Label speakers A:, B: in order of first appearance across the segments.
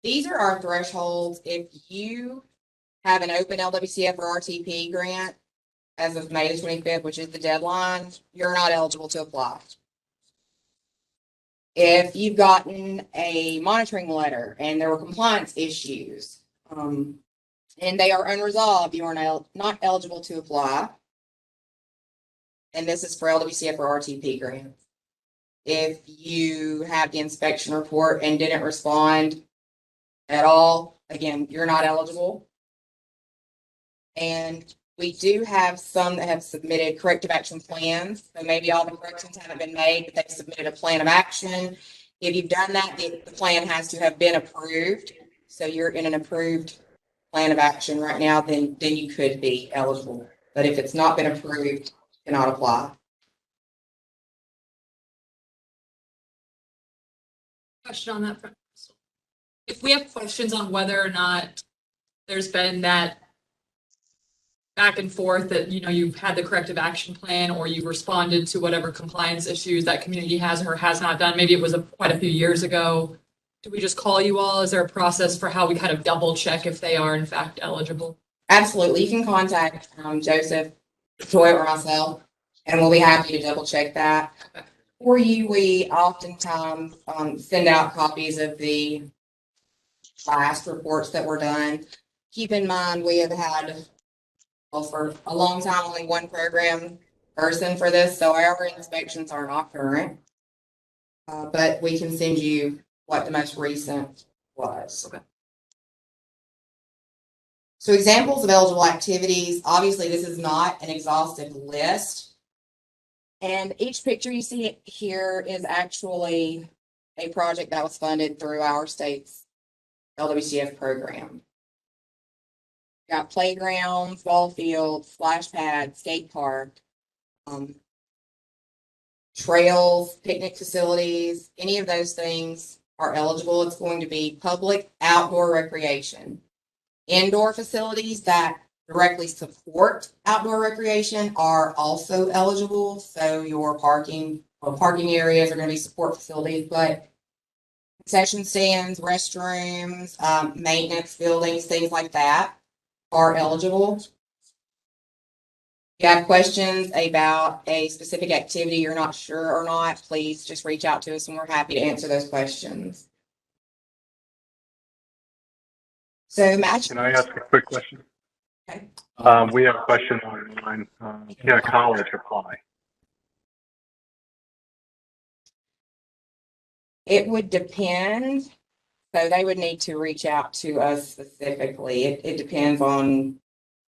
A: These are our thresholds. If you have an open LWCF or RTP grant as of May the 25th, which is the deadline, you're not eligible to apply. If you've gotten a monitoring letter and there were compliance issues, and they are unresolved, you are not eligible to apply. And this is for LWCF or RTP grants. If you have the inspection report and didn't respond at all, again, you're not eligible. And we do have some that have submitted corrective action plans. So maybe all the corrections haven't been made, but they've submitted a plan of action. If you've done that, the plan has to have been approved. So you're in an approved plan of action right now, then you could be eligible. But if it's not been approved, you cannot apply.
B: Question on that front. If we have questions on whether or not there's been that back and forth that, you've had the corrective action plan or you've responded to whatever compliance issues that community has or has not done, maybe it was quite a few years ago, do we just call you all? Is there a process for how we kind of double check if they are in fact eligible?
A: Absolutely. You can contact Joseph, Joy, or myself, and we'll be happy to double check that.
B: Okay.
A: For you, we oftentimes send out copies of the last reports that were done. Keep in mind, we have had, for a long time, only one program person for this, so our inspections are not current. But we can send you what the most recent was.
B: Okay.
A: So examples of eligible activities, obviously this is not an exhaustive list. And each picture you see here is actually a project that was funded through our state's LWCF program. Got playgrounds, ball fields, splash pads, skate park, trails, picnic facilities, any of those things are eligible. It's going to be public outdoor recreation. Indoor facilities that directly support outdoor recreation are also eligible. So your parking areas are going to be support facilities, but concession stands, restrooms, maintenance buildings, things like that are eligible. If you have questions about a specific activity you're not sure or not, please just reach out to us and we're happy to answer those questions. So
C: Can I ask a quick question?
A: Okay.
C: We have a question online. Can a college apply?
A: It would depend. So they would need to reach out to us specifically. It depends on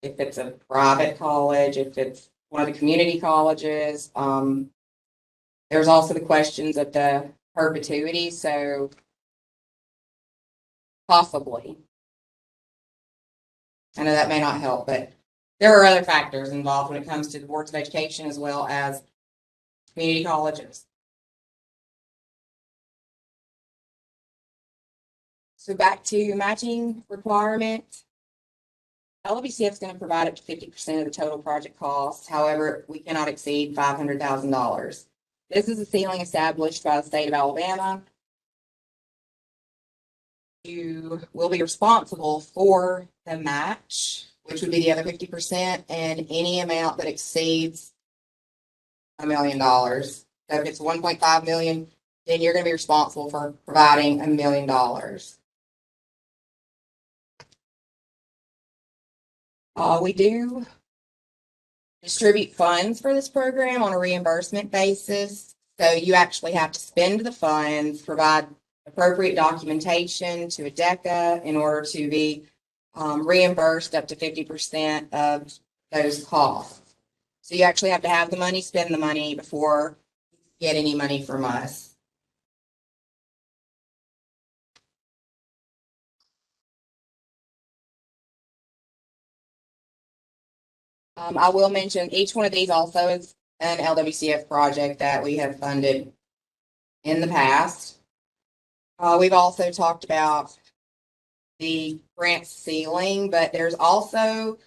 A: if it's a private college, if it's one of the community colleges. There's also the questions of the perpetuity. So possibly. I know that may not help, but there are other factors involved when it comes to the boards of education as well as community colleges. So back to matching requirement. LWCF is going to provide up to 50% of the total project cost. However, we cannot exceed $500,000. This is a ceiling established by the state of Alabama. You will be responsible for the match, which would be the other 50%, and any amount that exceeds $1 million. So if it's 1.5 million, then you're going to be responsible for providing $1 million. We do distribute funds for this program on a reimbursement basis. So you actually have to spend the funds, provide appropriate documentation to ADECA in order to be reimbursed up to 50% of those costs. So you actually have to have the money, spend the money before you get any money from us. I will mention each one of these also is an LWCF project that we have funded in the past. We've also talked about the grant ceiling, but there's also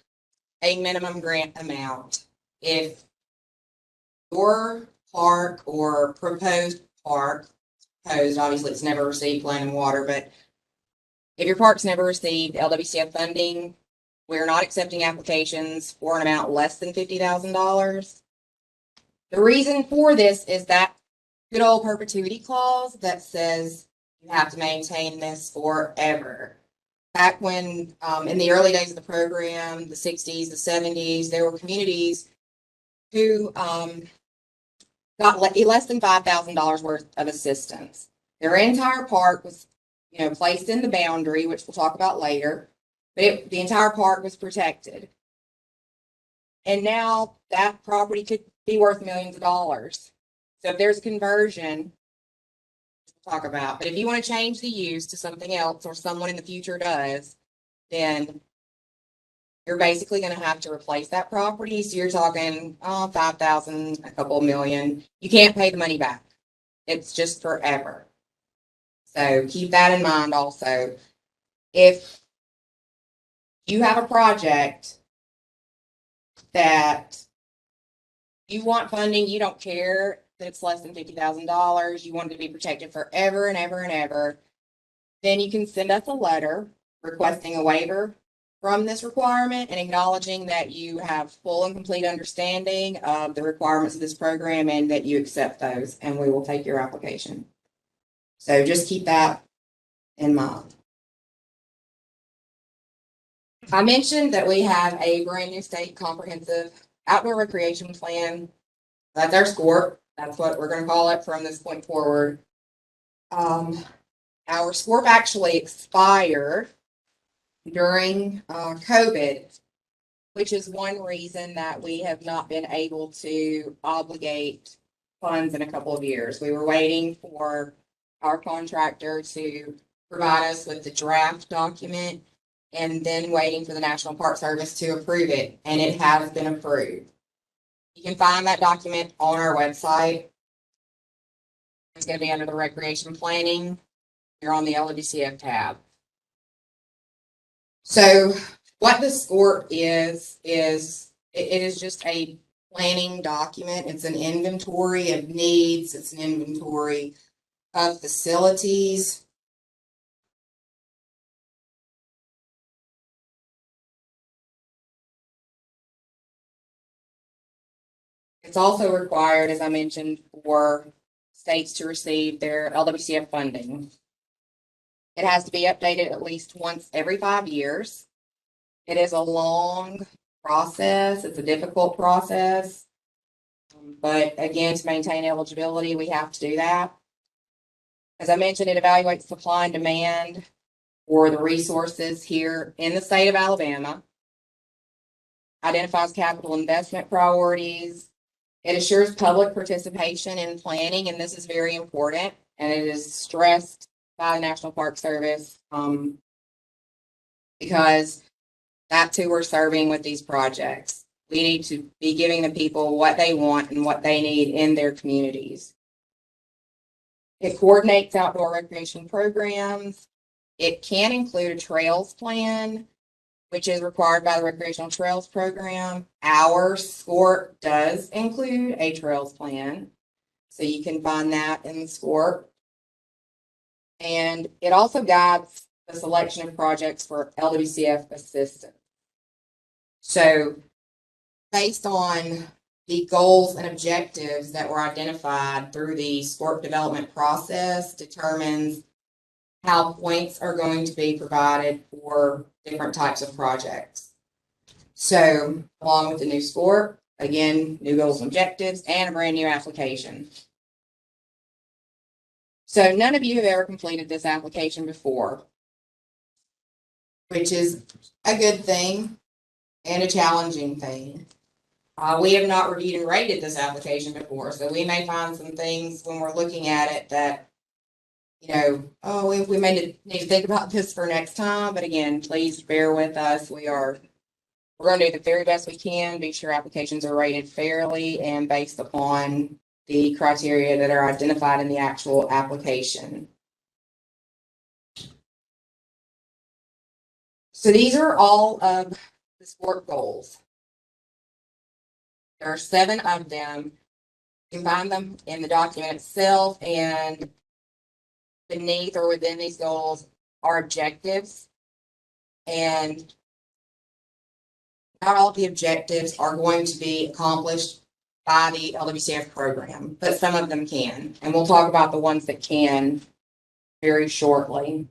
A: a minimum grant amount. If your park or proposed park, obviously it's never received land and water, but If your park's never received LWCF funding, we're not accepting applications for an amount less than $50,000. The reason for this is that good old perpetuity clause that says you have to maintain this forever. Back when, in the early days of the program, the 60s, the 70s, there were communities who got less than $5,000 worth of assistance. Their entire park was, placed in the boundary, which we'll talk about later, but the entire park was protected. And now that property could be worth millions of dollars. So if there's a conversion, we'll talk about, but if you want to change the use to something else or someone in the future does, then you're basically going to have to replace that property. So you're talking 5,000, a couple million. You can't pay the money back. It's just forever. So keep that in mind also. If you have a project that you want funding, you don't care that it's less than $50,000, you want it to be protected forever and ever and ever, then you can send us a letter requesting a waiver from this requirement and acknowledging that you have full and complete understanding of the requirements of this program and that you accept those, and we will take your application. So just keep that in mind. I mentioned that we have a brand new state comprehensive outdoor recreation plan. That's our SCORP. That's what we're going to call it from this point forward. Our SCORP actually expired during COVID, which is one reason that we have not been able to obligate funds in a couple of years. We were waiting for our contractor to provide us with the draft document and then waiting for the National Park Service to approve it, and it has been approved. You can find that document on our website. It's going to be under the recreation planning. You're on the LWCF tab. So what the SCORP is it is just a planning document. It's an inventory of needs. It's an inventory of facilities. It's also required, as I mentioned, for states to receive their LWCF funding. It has to be updated at least once every 5 years. It is a long process. It's a difficult process. But again, to maintain eligibility, we have to do that. As I mentioned, it evaluates supply and demand for the resources here in the state of Alabama, identifies capital investment priorities. It assures public participation in planning, and this is very important, and it is stressed by the National Park Service because that's who we're serving with these projects. We need to be giving the people what they want and what they need in their communities. It coordinates outdoor recreation programs. It can include a trails plan, which is required by the Recreational Trails Program. Our SCORP does include a trails plan, so you can find that in the SCORP. And it also guides the selection of projects for LWCF assistance. So based on the goals and objectives that were identified through the SCORP development process determines how points are going to be provided for different types of projects. So along with the new SCORP, again, new goals and objectives, and a brand new application. So none of you have ever completed this application before, which is a good thing and a challenging thing. We have not reviewed and rated this application before, so we may find some things when we're looking at it that, we may need to think about this for next time. But again, please bear with us. We're going to do the very best we can, be sure applications are rated fairly and based upon the criteria that are identified in the actual application. So these are all of the SCORP goals. There are 7 of them. You can find them in the document itself, and beneath or within these goals our objectives. And not all of the objectives are going to be accomplished by the LWCF program, but some of them can. And we'll talk about the ones that can very shortly.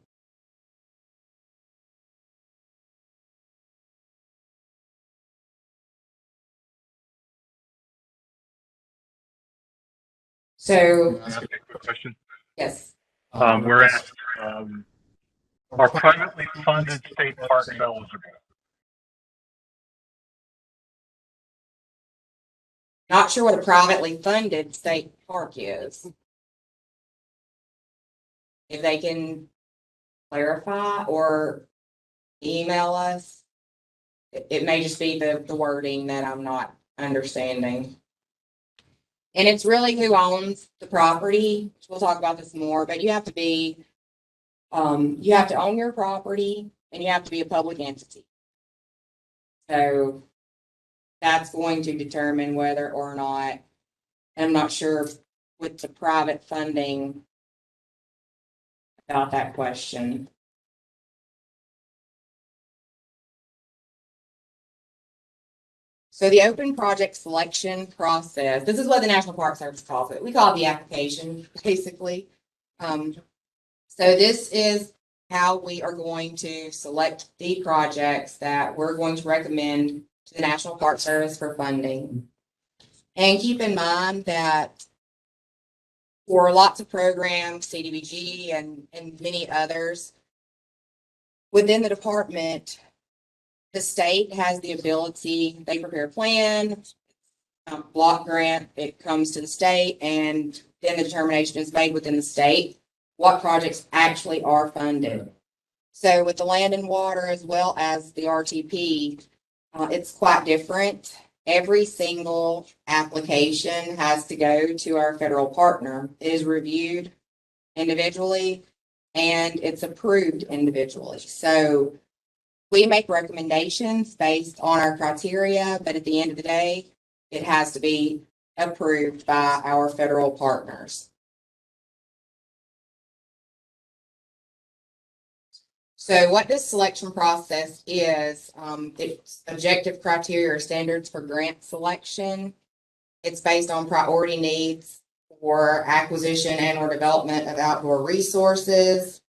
A: So,
C: Ask a quick question.
A: yes,
C: We're at, are privately funded state parks eligible?
A: not sure what a privately funded state park is. If they can clarify or email us, it may just be the wording that I'm not understanding. And it's really who owns the property. We'll talk about this more, but you have to be, you have to own your property and you have to be a public entity. So that's going to determine whether or not, I'm not sure with the private funding about that question. So the open project selection process, this is what the National Park Service calls it. We call it the application, basically. So this is how we are going to select the projects that we're going to recommend to the National Park Service for funding. And keep in mind that for lots of programs, CDBG and many others, within the department, the state has the ability, they prepare a plan, block grant, it comes to the state, and then the determination is made within the state what projects actually are funded. So with the land and water as well as the RTP, it's quite different. Every single application has to go to our federal partner. It is reviewed individually and it's approved individually. So we make recommendations based on our criteria, but at the end of the day, it has to be approved by our federal partners. So what this selection process is, it's objective criteria or standards for grant selection. It's based on priority needs for acquisition and or development of outdoor resources.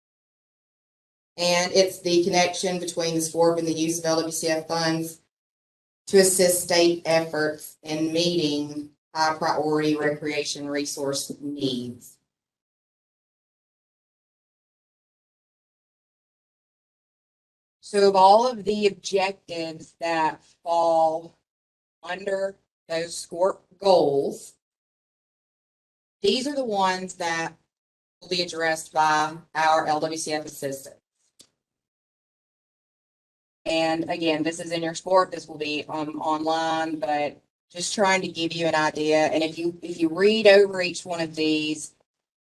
A: And it's the connection between the SCORP and the use of LWCF funds to assist state efforts in meeting high priority recreation resource needs. So of all of the objectives that fall under those SCORP goals, these are the ones that will be addressed by our LWCF assistants. And again, this is in your SCORP. This will be online, but just trying to give you an idea. And if you read over each one of these,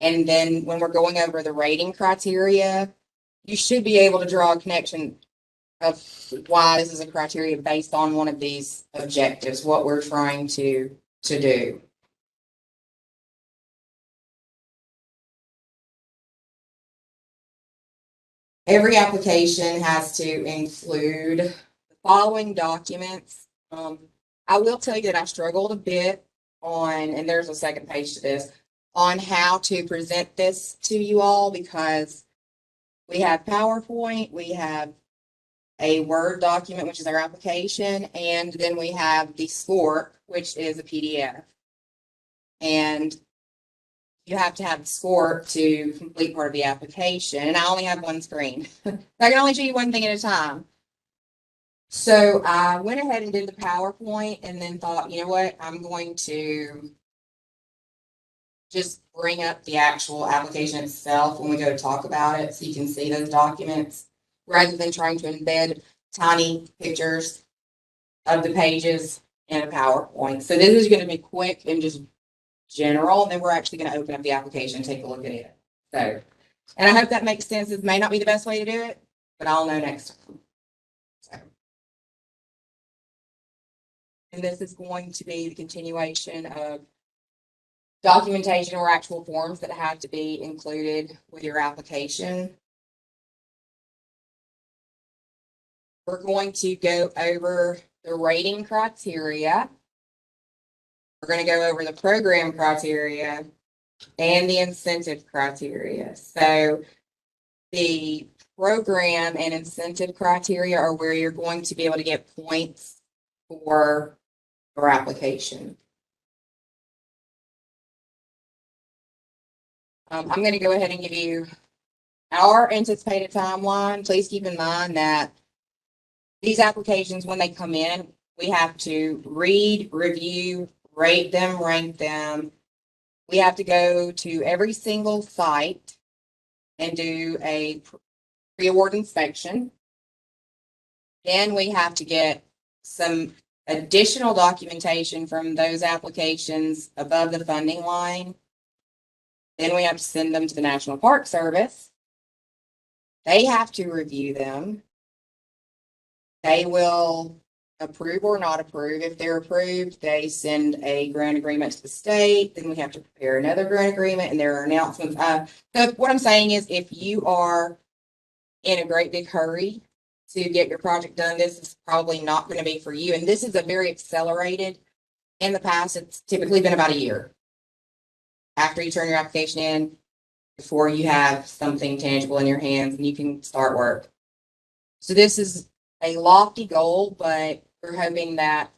A: and then when we're going over the rating criteria, you should be able to draw a connection of why this is a criteria based on one of these objectives, what we're trying to do. Every application has to include the following documents. I will tell you that I struggled a bit on, and there's a second page to this, on how to present this to you all, because we have PowerPoint, we have a Word document, which is our application, and then we have the SCORP, which is a PDF. And you have to have the SCORP to complete part of the application, and I only have one screen. I can only show you one thing at a time. So I went ahead and did the PowerPoint and then thought, you know what, I'm going to just bring up the actual application itself when we go to talk about it so you can see those documents rather than trying to embed tiny pictures of the pages in a PowerPoint. So this is going to be quick and just general, and then we're actually going to open up the application and take a look at it. So, and I hope that makes sense. It may not be the best way to do it, but I'll know next time. So. And this is going to be the continuation of documentation or actual forms that have to be included with your application. we're going to go over the rating criteria. We're going to go over the program criteria and the incentive criteria. So the program and incentive criteria are where you're going to be able to get points for your application. I'm going to go ahead and give you our anticipated timeline. Please keep in mind that these applications, when they come in, we have to read, review, rate them, rank them. We have to go to every single site and do a pre-award inspection. Then we have to get some additional documentation from those applications above the funding line. Then we have to send them to the National Park Service. They have to review them. They will approve or not approve. If they're approved, they send a grant agreement to the state. Then we have to prepare another grant agreement, and there are announcements. So what I'm saying is, if you are in a great big hurry to get your project done, this is probably not going to be for you. And this is a very accelerated. In the past, it's typically been about a year after you turn your application in before you have something tangible in your hands and you can start work. So this is a lofty goal, but we're hoping that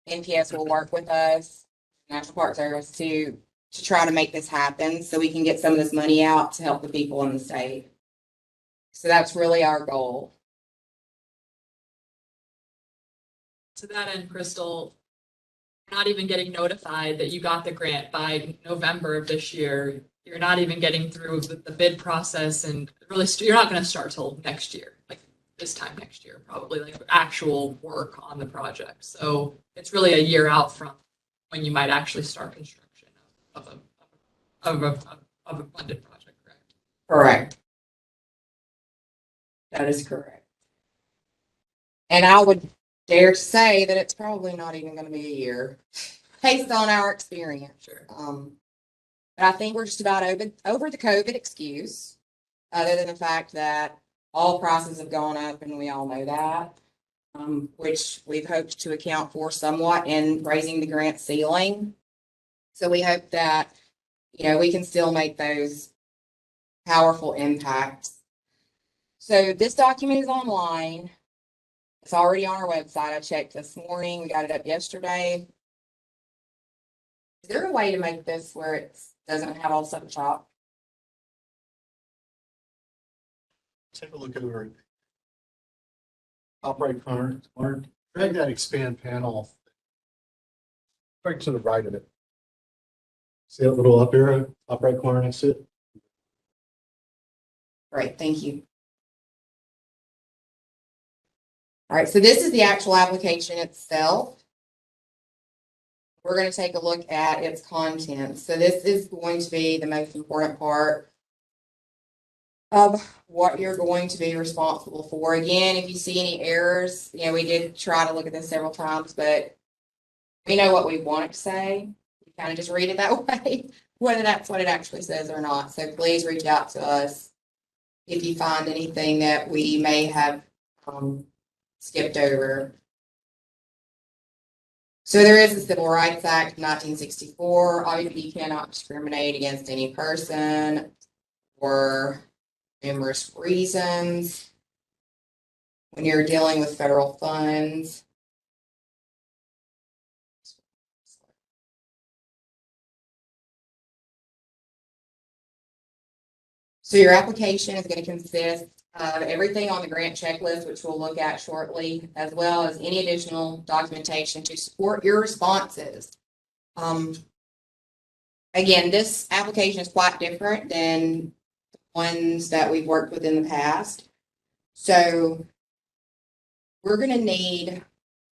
A: NPS will work with us, National Park Service, to try to make this happen so we can get some of this money out to help the people in the state. So that's really our goal.
B: To that end, Crystal, you're not even getting notified that you got the grant by November of this year. You're not even getting through the bid process, and really you're not going to start till next year, like this time next year, probably, like actual work on the project. So it's really a year out from when you might actually start construction of a funded project, correct?
A: Correct. That is correct. And I would dare to say that it's probably not even going to be a year based on our experience.
B: Sure.
A: But I think we're just about over the COVID excuse, other than the fact that all prices have gone up, and we all know that, which we've hoped to account for somewhat in raising the grant ceiling. So we hope that, we can still make those powerful impacts. So this document is online. It's already on our website. I checked this morning. We got it up yesterday. Is there a way to make this where it doesn't have all the stuff at the top?
D: Take a look over top right corner. Drag that expand panel right to the right of it. See that little up arrow, top right corner next to it?
A: Great, thank you. All right, so this is the actual application itself. We're going to take a look at its contents. So this is going to be the most important part of what you're going to be responsible for. Again, if you see any errors, we did try to look at this several times, but we know what we want it to say. You kind of just read it that way, whether that's what it actually says or not. So please reach out to us if you find anything that we may have skipped over. So there is the Civil Rights Act of 1964. Obviously, you cannot discriminate against any person for numerous reasons when you're dealing with federal funds. So your application is going to consist of everything on the grant checklist, which we'll look at shortly, as well as any additional documentation to support your responses. Again, this application is quite different than the ones that we've worked with in the past. So we're going to need,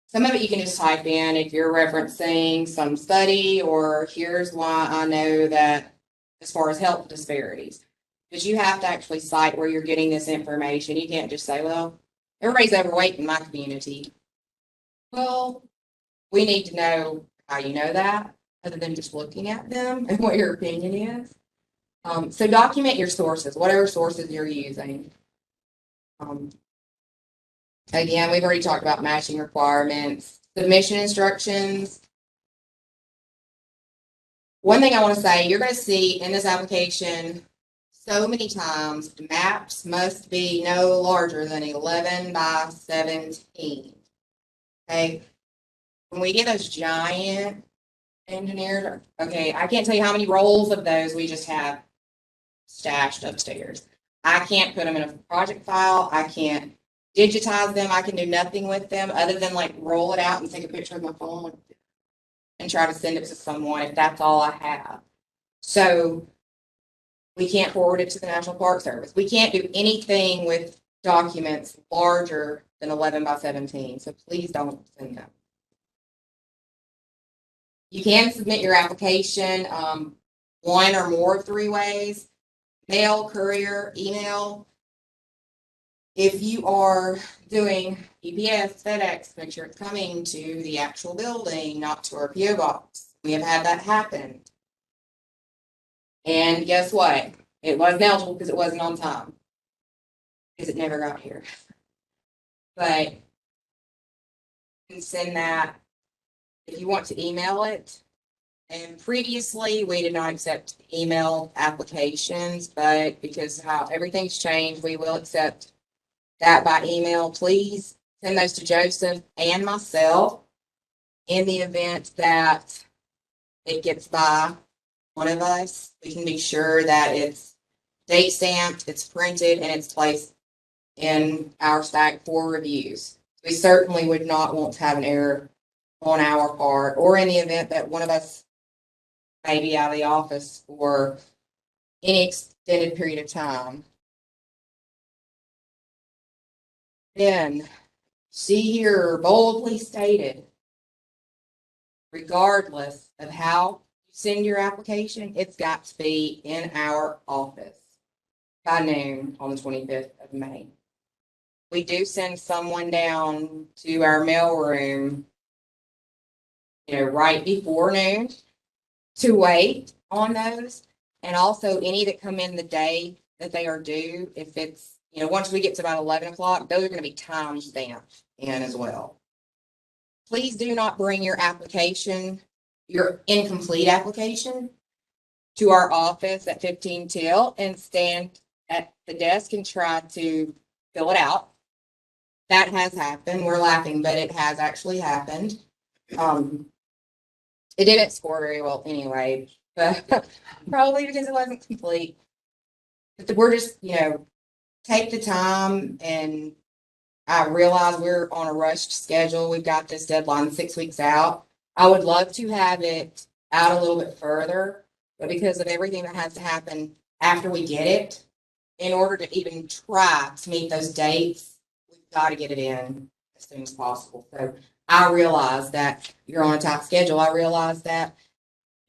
A: some of it you can just type in if you're referencing some study, or here's why I know that as far as health disparities. Because you have to actually cite where you're getting this information. You can't just say, well, everybody's overweight in my community. Well, we need to know how you know that, other than just looking at them and what your opinion is. So document your sources, whatever sources you're using. Again, we've already talked about matching requirements, submission instructions. One thing I want to say, you're going to see in this application so many times, maps must be no larger than 11 by 17. Okay. When we get those giant engineered, okay, I can't tell you how many rolls of those we just have stashed upstairs. I can't put them in a project file. I can't digitize them. I can do nothing with them other than like roll it out and take a picture of my phone and try to send it to someone if that's all I have. So we can't forward it to the National Park Service. We can't do anything with documents larger than 11 by 17. So please don't send them. You can submit your application one or more of 3 ways: mail, courier, email. If you are doing UPS, FedEx, make sure it's coming to the actual building, not to our PO box. We have had that happen. And guess what? It wasn't eligible because it wasn't on time. Because it never got here. But you can send that if you want to email it. And previously, we did not accept email applications, but because how everything's changed, we will accept that by email. Please send those to Joseph and myself in the event that it gets by one of us. We can be sure that it's date stamped, it's printed, and it's placed in our stack for reviews. We certainly would not want to have an error on our part, or in the event that one of us may be out of the office for any extended period of time. Then, see here, boldly stated, regardless of how you send your application, it's got to be in our office by noon on the 25th of May. We do send someone down to our mailroom, right before noon to wait on those. And also any that come in the day that they are due, if it's, once we get to about 11 o'clock, those are going to be time stamped in as well. Please do not bring your application, your incomplete application, to our office at 15 till and stand at the desk and try to fill it out. That has happened. We're laughing, but it has actually happened. It didn't score very well anyway, but probably because it wasn't complete. But we're just, take the time, and I realize we're on a rushed schedule. We've got this deadline 6 weeks out. I would love to have it out a little bit further, but because of everything that has to happen after we get it, in order to even try to meet those dates, we've got to get it in as soon as possible. So I realize that you're on a tight schedule. I realize that,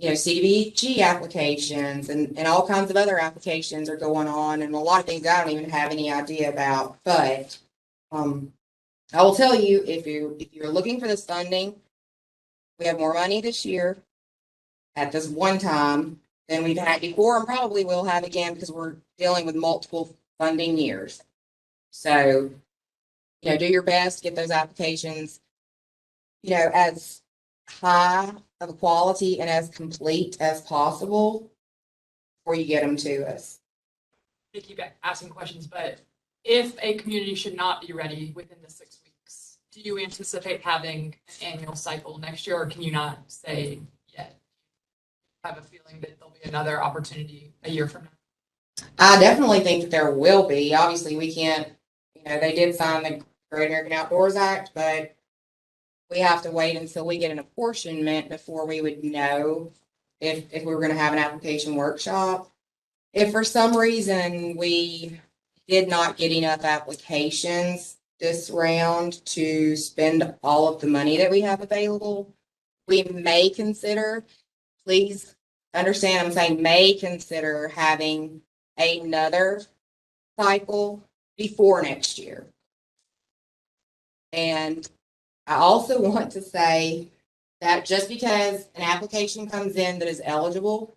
A: CDBG applications and all kinds of other applications are going on, and a lot of things I don't even have any idea about. But I will tell you, if you're looking for this funding, we have more money this year at this one time than we've had before, and probably will have again because we're dealing with multiple funding years. So, do your best, get those applications, as high of a quality and as complete as possible before you get them to us.
B: They keep asking questions, but if a community should not be ready within the 6 weeks, do you anticipate having an annual cycle next year, or can you not say yet? I have a feeling that there'll be another opportunity a year from now.
A: I definitely think that there will be. Obviously, we can't, they did sign the Great American Outdoors Act, but we have to wait until we get an apportionment before we would know if we were going to have an application workshop. If for some reason we did not get enough applications this round to spend all of the money that we have available, we may consider, please understand, I'm saying may consider having another cycle before next year. And I also want to say that just because an application comes in that is eligible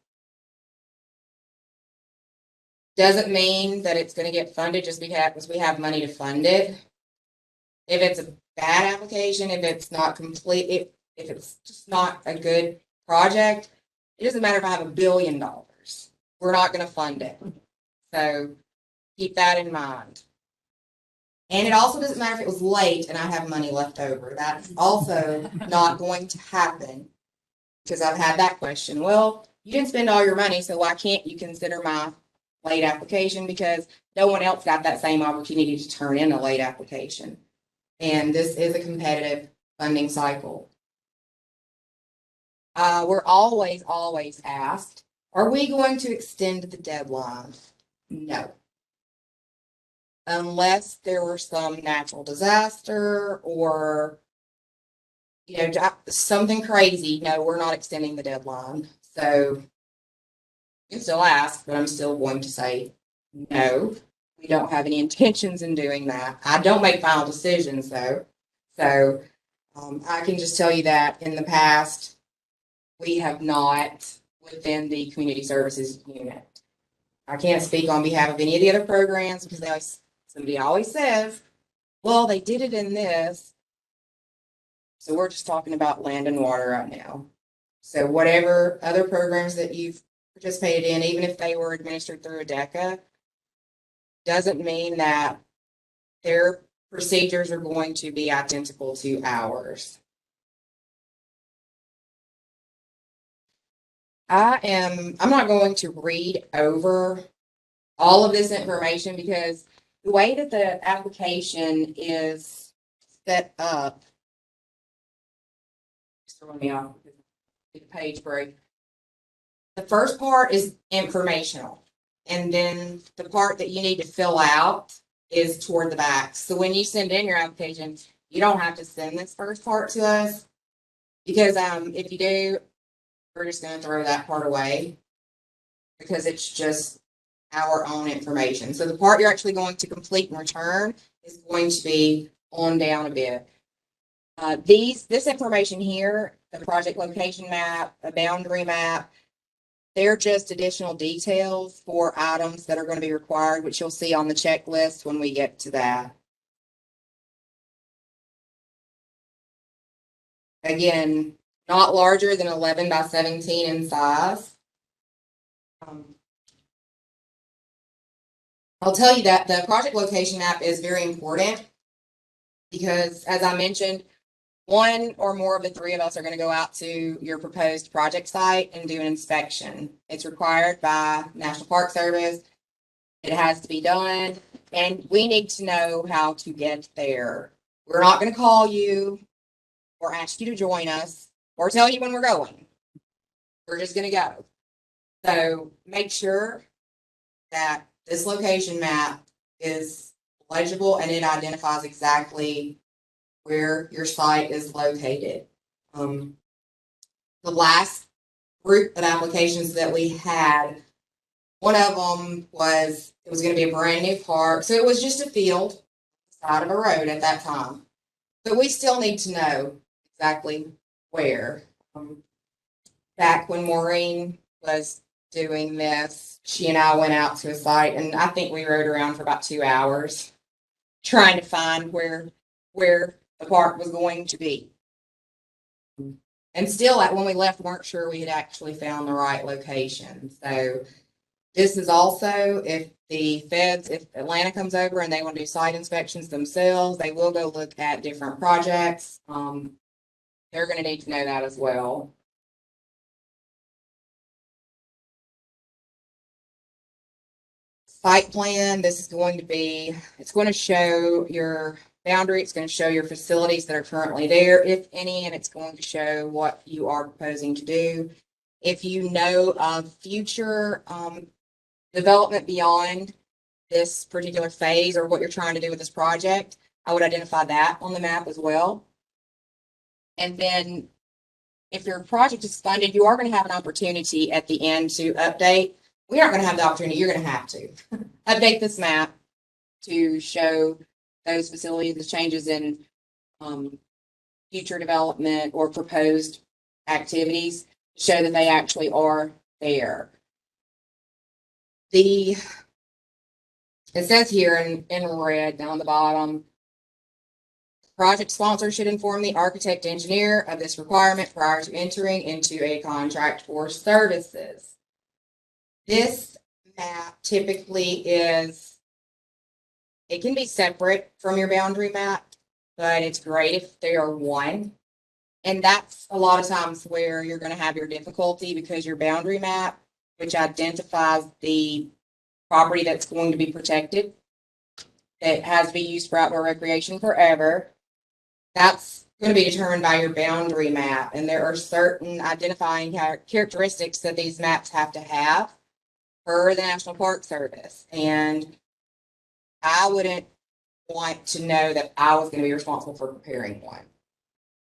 A: doesn't mean that it's going to get funded just because we have money to fund it. If it's a bad application, if it's not complete, if it's just not a good project, it doesn't matter if I have $1 billion. We're not going to fund it. So keep that in mind. And it also doesn't matter if it was late and I have money left over. That's also not going to happen, because I've had that question. Well, you didn't spend all your money, so why can't you consider my late application? Because no one else got that same opportunity to turn in a late application. And this is a competitive funding cycle. We're always asked, are we going to extend the deadline? No. Unless there were some natural disaster or, something crazy. No, we're not extending the deadline. So you can still ask, but I'm still going to say no. We don't have any intentions in doing that. I don't make final decisions though. So I can just tell you that in the past, we have not within the community services unit. I can't speak on behalf of any of the other programs because somebody always says, well, they did it in this. So we're just talking about land and water right now. So whatever other programs that you've participated in, even if they were administered through a DECA, doesn't mean that their procedures are going to be identical to ours. I'm not going to read over all of this information because the way that the application is set up, just throwing me off the page break. The first part is informational, and then the part that you need to fill out is toward the back. So when you send in your application, you don't have to send this first part to us, because if you do, we're just going to throw that part away because it's just our own information. So the part you're actually going to complete and return is going to be on down a bit. This information here, the project location map, a boundary map, they're just additional details for items that are going to be required, which you'll see on the checklist when we get to that. Again, not larger than 11 by 17 in size. I'll tell you that the project location map is very important because, as I mentioned, one or more of the three of us are going to go out to your proposed project site and do an inspection. It's required by National Park Service. It has to be done, and we need to know how to get there. We're not going to call you or ask you to join us or tell you when we're going. We're just going to go. So make sure that this location map is legible and it identifies exactly where your site is located. The last group of applications that we had, one of them was, it was going to be a brand new park. So it was just a field, side of a road at that time. But we still need to know exactly where. Back when Maureen was doing this, she and I went out to a site, and I think we rode around for about 2 hours trying to find where the park was going to be. And still, when we left, weren't sure we had actually found the right location. So this is also, if Atlanta comes over and they want to do site inspections themselves, they will go look at different projects. They're going to need to know that as well. Site plan, this is going to be, it's going to show your boundary, it's going to show your facilities that are currently there, if any, and it's going to show what you are proposing to do. If you know of future development beyond this particular phase or what you're trying to do with this project, I would identify that on the map as well. And then if your project is funded, you are going to have an opportunity at the end to update. We aren't going to have the opportunity, you're going to have to update this map to show those facilities, the changes in future development or proposed activities, show that they actually are there. It says here in red down the bottom, Project sponsor should inform the architect engineer of this requirement prior to entering into a contract for services. This map typically it can be separate from your boundary map, but it's great if they are one. And that's a lot of times where you're going to have your difficulty because your boundary map, which identifies the property that's going to be protected, that has to be used for outdoor recreation forever, that's going to be determined by your boundary map. And there are certain identifying characteristics that these maps have to have per the National Park Service. And I wouldn't want to know that I was going to be responsible for preparing one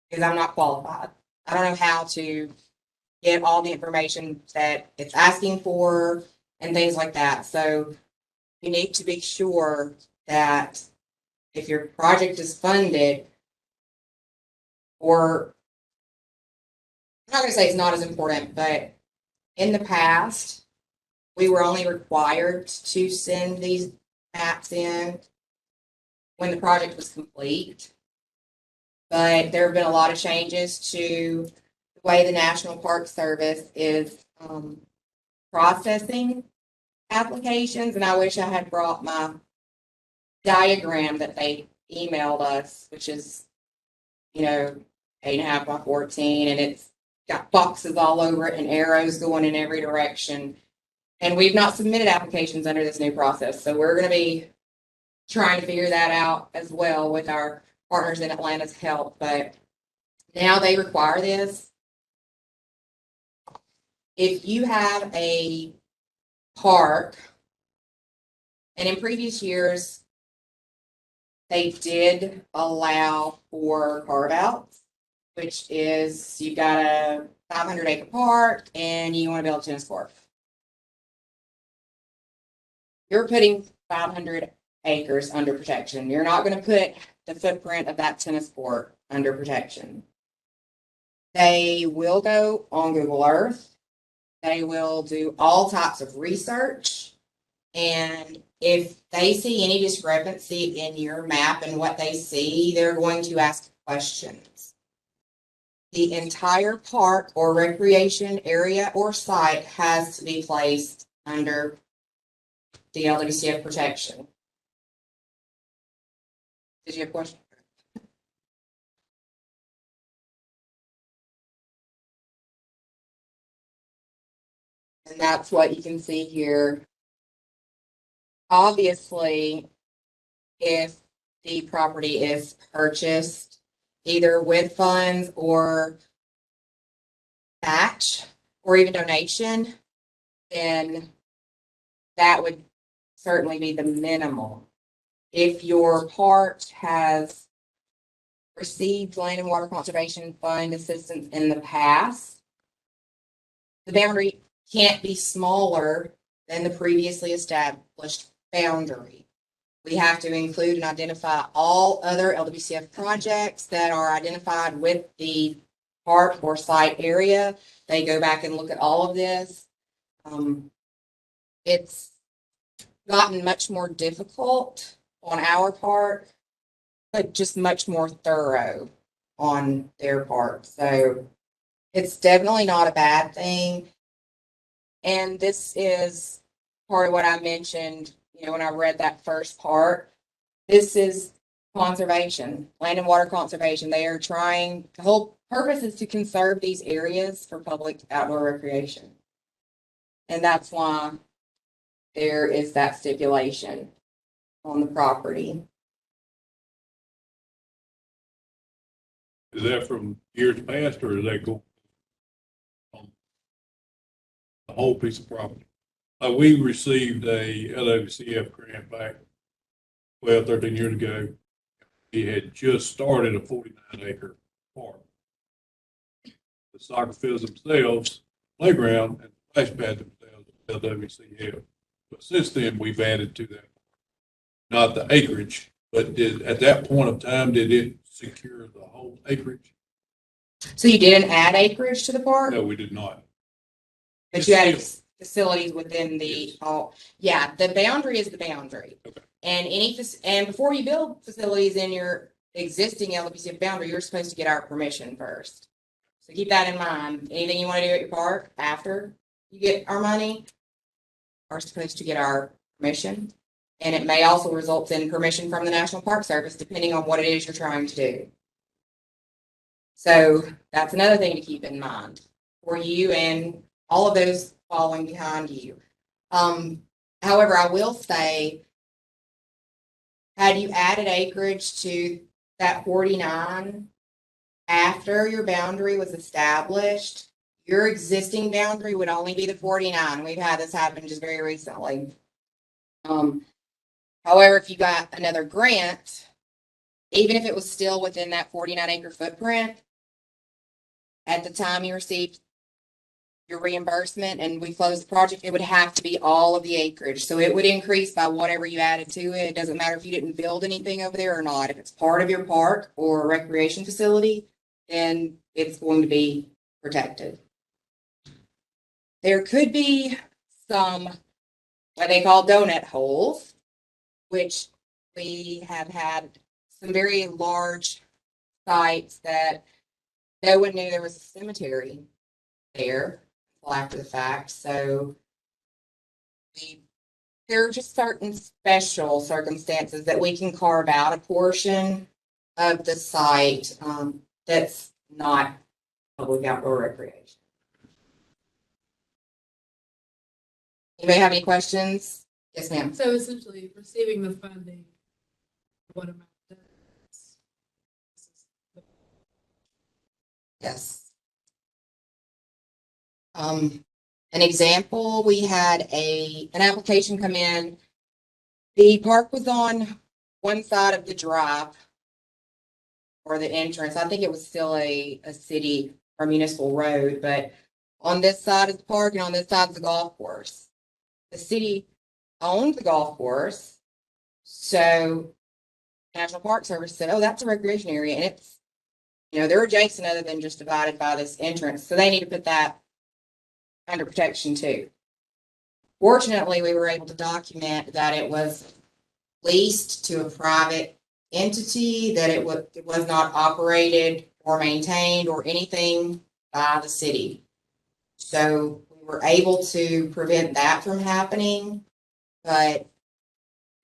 A: because I'm not qualified. I don't know how to get all the information that it's asking for and things like that. So you need to be sure that if your project is funded, or I'm not going to say it's not as important, but in the past, we were only required to send these maps in when the project was complete. But there have been a lot of changes to the way the National Park Service is processing applications. And I wish I had brought my diagram that they emailed us, which is, 8.5 by 14, and it's got boxes all over it and arrows going in every direction. And we've not submitted applications under this new process. So we're going to be trying to figure that out as well with our partners in Atlanta's help. But now they require this. If you have a park, and in previous years, they did allow for carve-outs, which is you've got a 500-acre park and you want to build a tennis court. You're putting 500 acres under protection. You're not going to put the footprint of that tennis court under protection. They will go on Google Earth. They will do all types of research. And if they see any discrepancy in your map and what they see, they're going to ask questions. The entire park or recreation area or site has to be placed under the LWCF protection. Did you have a question? And that's what you can see here. Obviously, if the property is purchased either with funds or match or even donation, then that would certainly be the minimum. If your park has received Land and Water Conservation Fund assistance in the past, the boundary can't be smaller than the previously established boundary. We have to include and identify all other LWCF projects that are identified with the park or site area. They go back and look at all of this. It's gotten much more difficult on our part, but just much more thorough on their part. So it's definitely not a bad thing. And this is part of what I mentioned, when I read that first part. This is conservation, land and water conservation. They are trying, the whole purpose is to conserve these areas for public outdoor recreation. And that's why there is that stipulation on the property.
E: Is that from years past, or is that go on the whole piece of property? We received a LWCF grant back 12, 13 years ago. He had just started a 49-acre park. The soccer fields themselves, playground, and splash pad themselves, LWCF. But since then, we've added to that. Not the acreage, but at that point of time, did it secure the whole acreage?
A: So you didn't add acreage to the park?
E: No, we did not.
A: But you added facilities within the, the boundary is the boundary.
E: Okay.
A: And and before you build facilities in existing LWCF boundary, you're supposed to get our permission first. So keep that in mind. Anything you want to do at your park after you get our money are supposed to get our permission. And it may also result in permission from the National Park Service, depending on what it is you're trying to do. So that's another thing to keep in mind for you and all of those following behind you. However, I will say, had you added acreage to that 49 after your boundary was established, your existing boundary would only be the 49. We've had this happen just very recently. However, if you got another grant, even if it was still within that 49 acre footprint, at the time you received your reimbursement and we closed the project, it would have to be all of the acreage. So it would increase by whatever you added to it. It doesn't matter if you didn't build anything over there or not. If it's part of your park or recreation facility, then it's going to be protected. There could be some, what they call donut holes, which we have had some very large sites that no one knew there was a cemetery there until after the fact. So there are just certain special circumstances that we can carve out a portion of the site that's not public outdoor recreation. Anybody have any questions? Yes, ma'am.
F: So essentially, receiving the funding, what amount?
A: Yes. An example, we had an application come in. The park was on one side of the drive or the entrance. I think it was still a city or municipal road, but on this side is the park and on this side is the golf course. The city owned the golf course, so National Park Service said, oh, that's a recreation area, and it's, they're adjacent other than just divided by this entrance, so they need to put that under protection too. Fortunately, we were able to document that it was leased to a private entity, that it was not operated or maintained or anything by the city. So we were able to prevent that from happening, but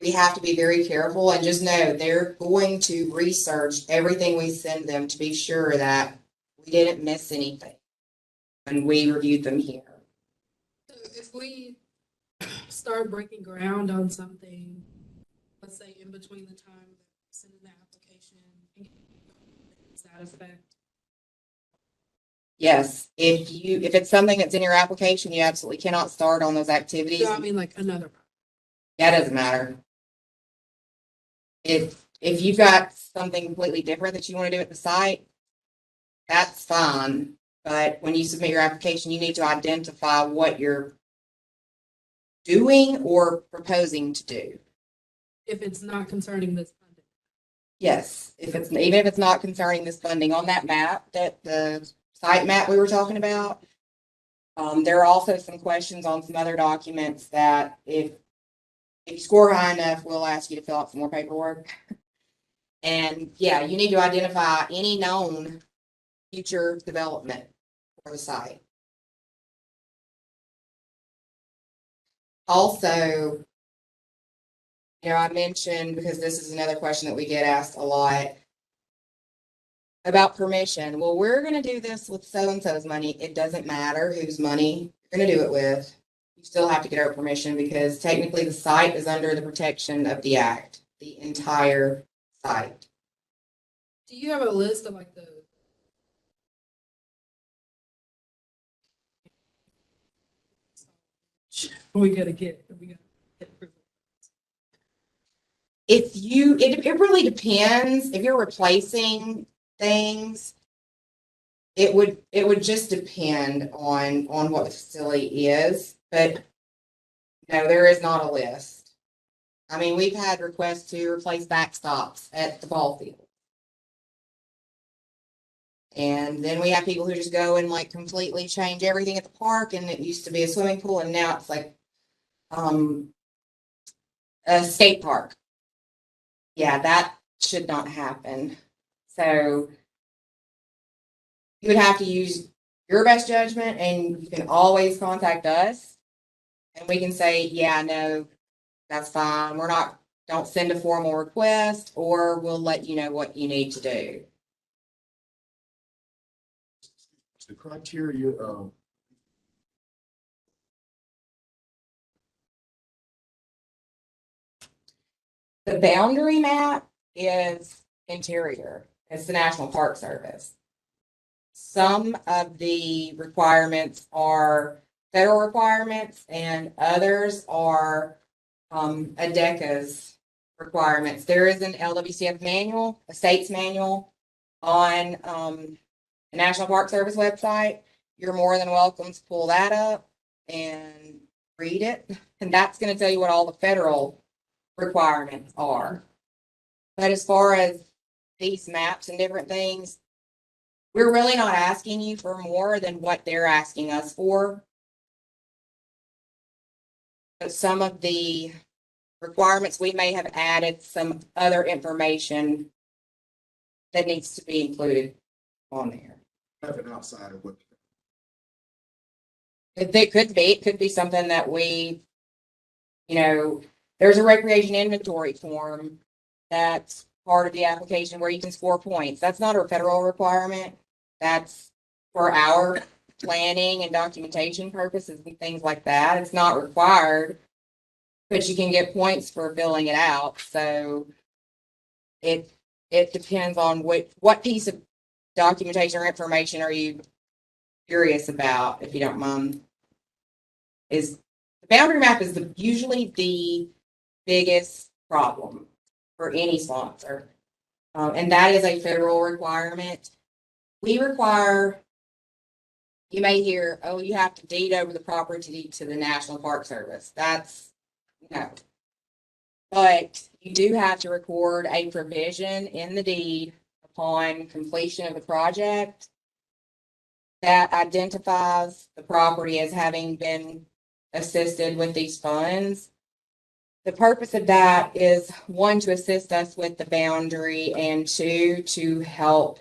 A: we have to be very careful and just know they're going to research everything we send them to be sure that we didn't miss anything when we reviewed them here.
F: So if we start breaking ground on something, let's say in between the time that we send in the application, does that affect?
A: Yes, if it's something that's in your application, you absolutely cannot start on those activities.
F: So I mean like another.
A: That doesn't matter. If you've got something completely different that you want to do at the site, that's fine. But when you submit your application, you need to identify what you're doing or proposing to do.
F: If it's not concerning this funding.
A: Yes, even if it's not concerning this funding on that map, that the site map we were talking about, there are also some questions on some other documents that if you score high enough, we'll ask you to fill out some more paperwork. And yeah, you need to identify any known future development for the site. Also, I mentioned, because this is another question that we get asked a lot, about permission. Well, we're going to do this with so-and-so's money. It doesn't matter whose money you're going to do it with. You still have to get our permission because technically the site is under the protection of the act, the entire site.
F: Do you have a list of like the we gotta get approval?
A: It really depends. If you're replacing things, it would just depend on what the facility is, but no, there is not a list. I mean, we've had requests to replace backstops at the ball field. And then we have people who just go and like completely change everything at the park, and it used to be a swimming pool and now it's like a skate park. Yeah, that should not happen. So you would have to use your best judgment, and you can always contact us. And we can say, yeah, no, that's fine. Don't send a formal request, or we'll let you know what you need to do.
D: The criteria,
A: The boundary map is interior. It's the National Park Service. Some of the requirements are federal requirements, and others are ADECA's requirements. There is an LWCF manual, a state's manual on the National Park Service website. You're more than welcome to pull that up and read it. And that's going to tell you what all the federal requirements are. But as far as these maps and different things, we're really not asking you for more than what they're asking us for. But some of the requirements, we may have added some other information that needs to be included on there.
D: nothing outside of what.
A: It could be something that there's a recreation inventory form that's part of the application where you can score points. That's not a federal requirement. That's for our planning and documentation purposes and things like that. It's not required, but you can get points for filling it out. So it depends on what piece of documentation or information are you curious about, if you don't mind. Is the boundary map is usually the biggest problem for any sponsor. And that is a federal requirement. We require, you may hear, oh, you have to deed over the property to the National Park Service. That's no. But you do have to record a provision in the deed upon completion of the project that identifies the property as having been assisted with these funds. The purpose of that is, one, to assist us with the boundary, and two, to help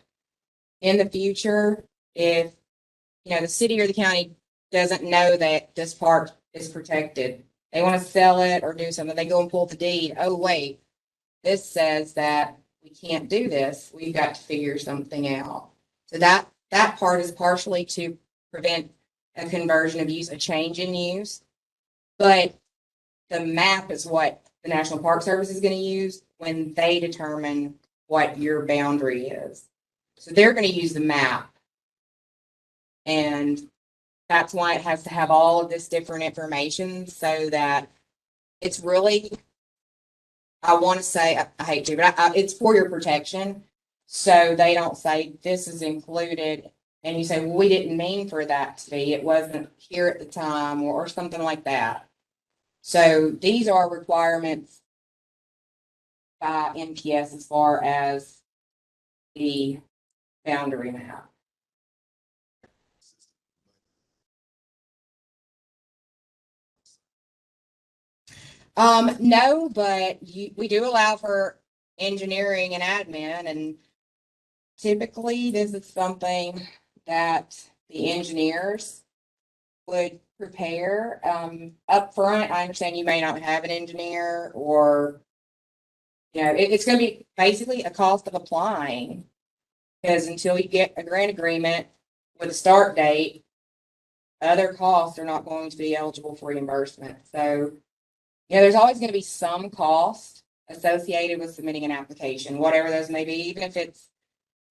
A: in the future if, the city or the county doesn't know that this park is protected. They want to sell it or do something, they go and pull the deed. Oh, wait, this says that we can't do this. We've got to figure something out. So that part is partially to prevent a conversion of use, a change in use. But the map is what the National Park Service is going to use when they determine what your boundary is. So they're going to use the map. And that's why it has to have all of this different information, so that it's really, I want to say, I hate to, but it's for your protection. So they don't say this is included and you say, well, we didn't mean for that to be, it wasn't here at the time, or something like that. So these are requirements by NPS as far as the boundary map. No, but we do allow for engineering and admin, and typically this is something that the engineers would prepare. Up front, I understand you may not have an engineer, or, it's going to be basically a cost of applying, because until you get a grant agreement with a start date, other costs are not going to be eligible for reimbursement. So, there's always going to be some cost associated with submitting an application, whatever those may be, even if it's,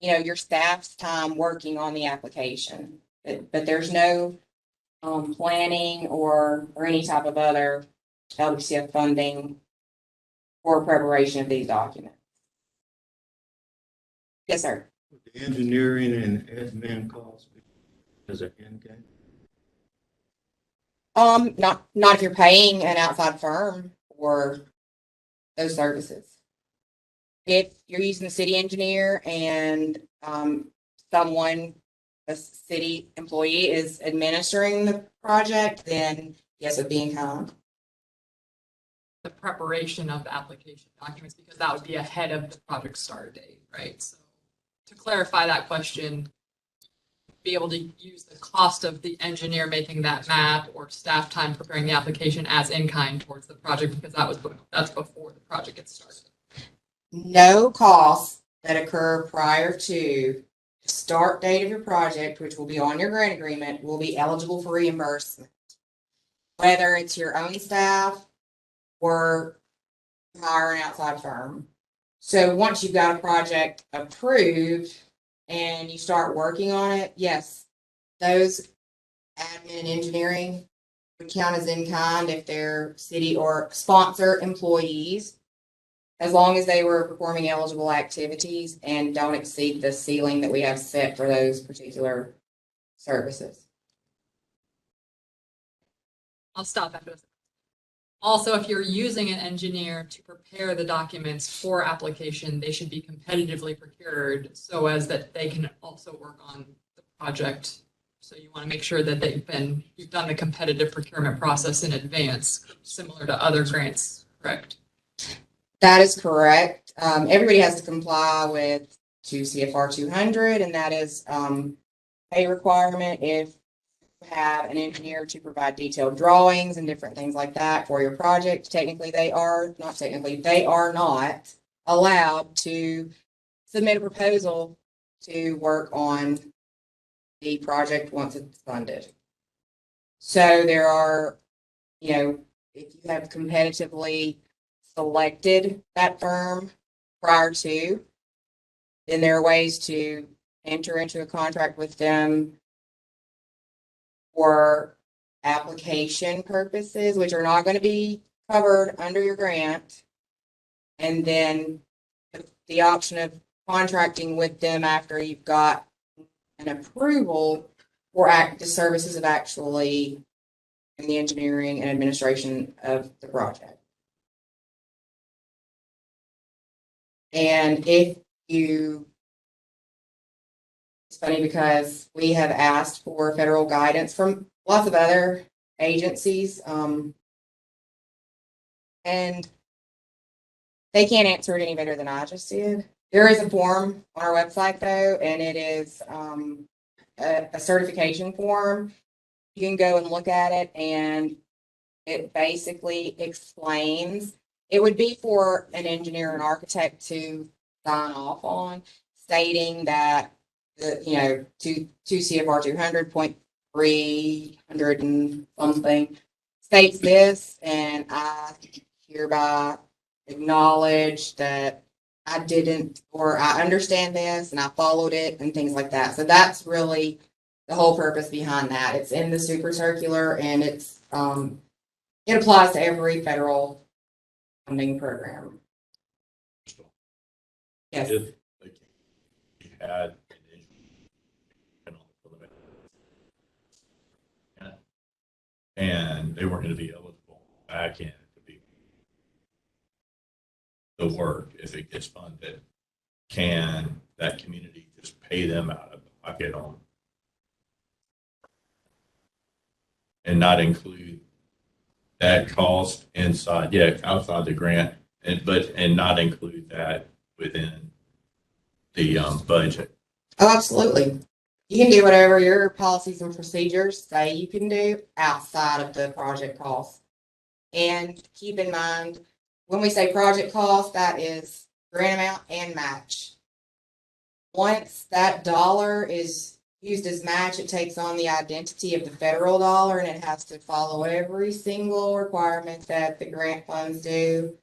A: your staff's time working on the application. But there's no planning or any type of other LWCF funding for preparation of these documents. Yes, sir.
G: The engineering and admin costs as an end game?
A: Not if you're paying an outside firm for those services. If you're using the city engineer and someone, a city employee, is administering the project, then yes, it'd be in kind.
B: the preparation of the application documents, because that would be ahead of the project start date, right? So to clarify that question, be able to use the cost of the engineer making that map or staff time preparing the application as in-kind towards the project, because that's before the project gets started.
A: No costs that occur prior to the start date of your project, which will be on your grant agreement, will be eligible for reimbursement. Whether it's your own staff or hire an outside firm. So once you've got a project approved and you start working on it, yes, those admin and engineering would count as in kind if they're city or sponsor employees, as long as they were performing eligible activities and don't exceed the ceiling that we have set for those particular services.
B: I'll stop after this. Also, if you're using an engineer to prepare the documents for application, they should be competitively procured so as that they can also work on the project. So you want to make sure that you've done the competitive procurement process in advance, similar to other grants, correct?
A: That is correct. Everybody has to comply with 2 CFR 200, and that is a requirement if have an engineer to provide detailed drawings and different things like that for your project. They are not allowed to submit a proposal to work on the project once it's funded. So there are, if you have competitively selected that firm prior to, then there are ways to enter into a contract with them for application purposes, which are not going to be covered under your grant. And then the option of contracting with them after you've got an approval for the services of actually in the engineering and administration of the project. And if you, it's funny because we have asked for federal guidance from lots of other agencies, and they can't answer it any better than I just did. There is a form on our website though, and it is a certification form. You can go and look at it, and it basically explains. It would be for an engineer and architect to sign off on, stating that the 2 CFR 200.300 and something states this, and I hereby acknowledge that I didn't, or I understand this and I followed it and things like that. So that's really the whole purpose behind that. It's in the super circular, and it's it applies to every federal funding program. Yes.
H: If we had and they weren't going to be eligible back in to be the work, if it gets funded, can that community just pay them out of the pocket on and not include that cost inside, outside the grant, and not include that within the budget?
A: Oh, absolutely. You can do whatever your policies and procedures say you can do outside of the project cost. And keep in mind, when we say project cost, that is grant amount and match. Once that dollar is used as match, it takes on the identity of the federal dollar, and it has to follow every single requirement that the grant funds do.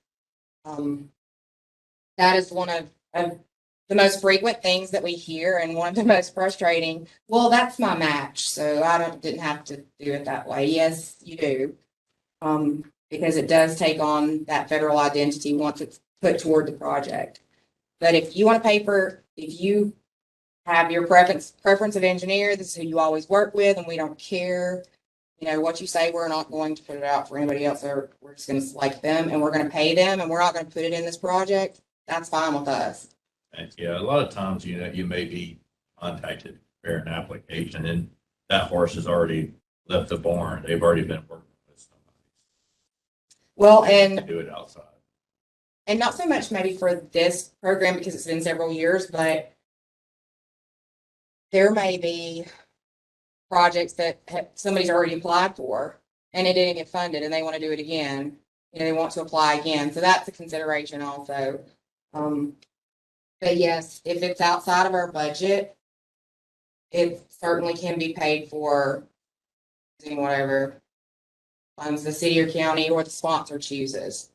A: That is one of the most frequent things that we hear, and one of the most frustrating. Well, that's my match, so I didn't have to do it that way. Yes, you do, because it does take on that federal identity once it's put toward the project. But if you want to pay for, if you have your preference of engineer, this is who you always work with, and we don't care, what you say. We're not going to put it out for anybody else, or we're just going to select them, and we're going to pay them, and we're not going to put it in this project. That's fine with us.
H: And a lot of times, you may be contacted to prepare an application, and that horse has already left the barn. They've already been working with somebody.
A: Well, and
H: Do it outside.
A: not so much maybe for this program because it's been several years, but there may be projects that somebody's already applied for and it didn't get funded and they want to do it again. You know, they want to apply again. So that's a consideration also. But yes, if it's outside of our budget, it certainly can be paid for using whatever funds the city or county or the sponsor chooses.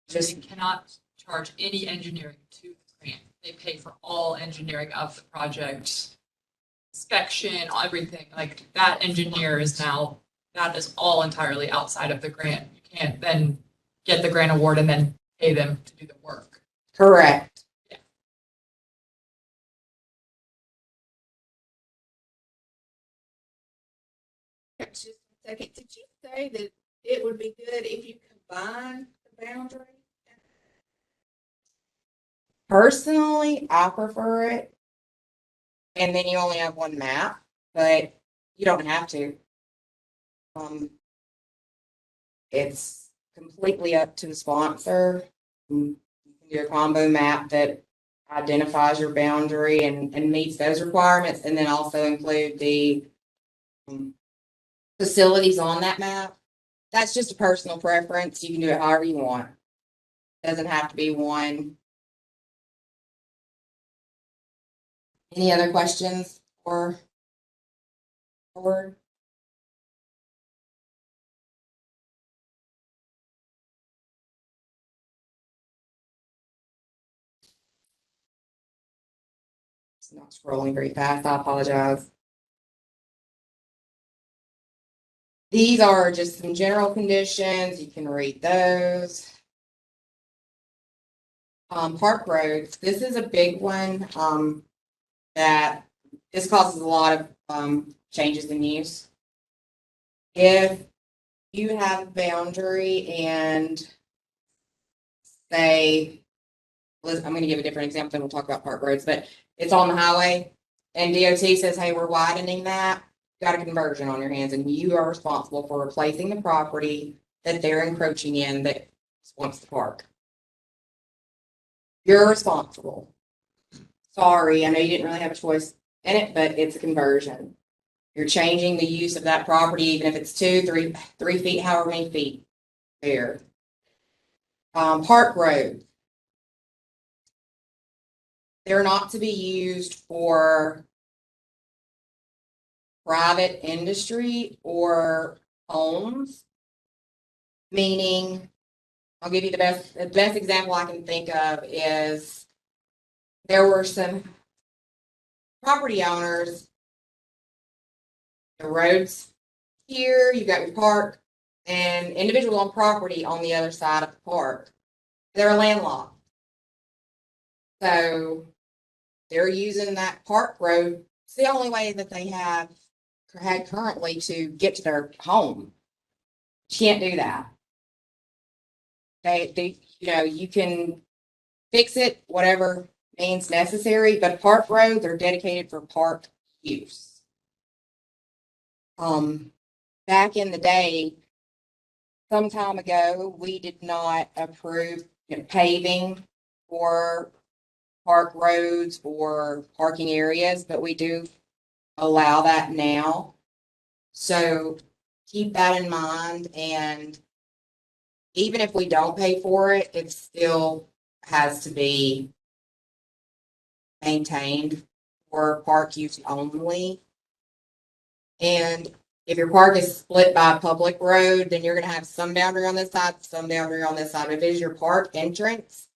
B: Just cannot charge any engineering to the grant. They pay for all engineering of the project, inspection, everything. Like that engineer is now, that is all entirely outside of the grant. You can't then get the grant award and then pay them to do the work.
A: Correct.
F: Just a second, did you say that it would be good if you combine the boundary?
A: Personally, I prefer it. And then you only have one map, but you don't have to. It's completely up to the sponsor. You can do a combo map that identifies your boundary and meets those requirements, and then also include the facilities on that map. That's just a personal preference. You can do it however you want. Doesn't have to be one. Any other questions or forward? It's not scrolling very fast. I apologize. These are just some general conditions. You can read those. Park roads. This is a big one. That this causes a lot of changes in use. If you have a boundary and say, I'm going to give a different example, then we'll talk about park roads, but it's on the highway and DOT says, hey, we're widening that, got a conversion on your hands and you are responsible for replacing the property that they're encroaching in that wants the park. You're responsible. Sorry, I know you didn't really have a choice in it, but it's a conversion. You're changing the use of that property, even if it's 2, 3 feet, however many feet there. Park roads. They're not to be used for private industry or homes. Meaning, I'll give you the best example I can think of is there were some property owners, the roads here, you got your park, and individuals on property on the other side of the park. They're landlocked. So they're using that park road. It's the only way that they had currently to get to their home. You can't do that. They, you can fix it, whatever means necessary, but park roads are dedicated for park use. Back in the day, some time ago, we did not approve paving for park roads or parking areas, but we do allow that now. So keep that in mind. And even if we don't pay for it, it still has to be maintained for park use only. And if your park is split by a public road, then you're going to have some boundary on this side, some boundary on this side. If it is your park entrance,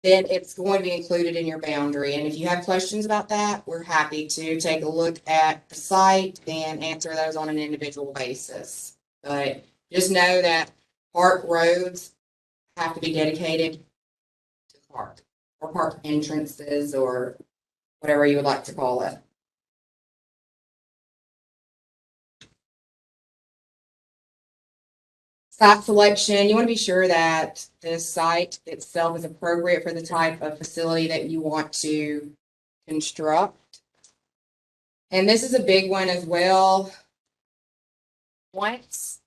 A: then it's going to be included in your boundary. And if you have questions about that, we're happy to take a look at the site and answer those on an individual basis. But just know that park roads have to be dedicated to the park or park entrances or whatever you would like to call it. Site selection, you want to be sure that the site itself is appropriate for the type of facility that you want to construct. And this is a big one as well. Once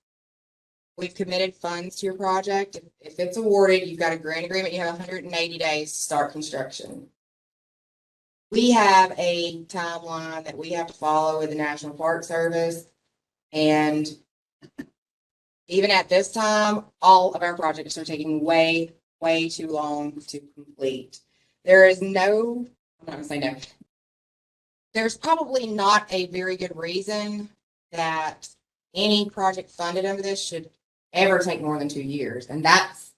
A: we've committed funds to your project. If it's awarded, you've got a grant agreement, you have 180 days to start construction. We have a timeline that we have to follow with the National Park Service. And even at this time, all of our projects are taking way, way too long to complete. There is no, I'm not gonna say no. There's probably not a very good reason that any project funded under this should ever take more than 2 years. And that's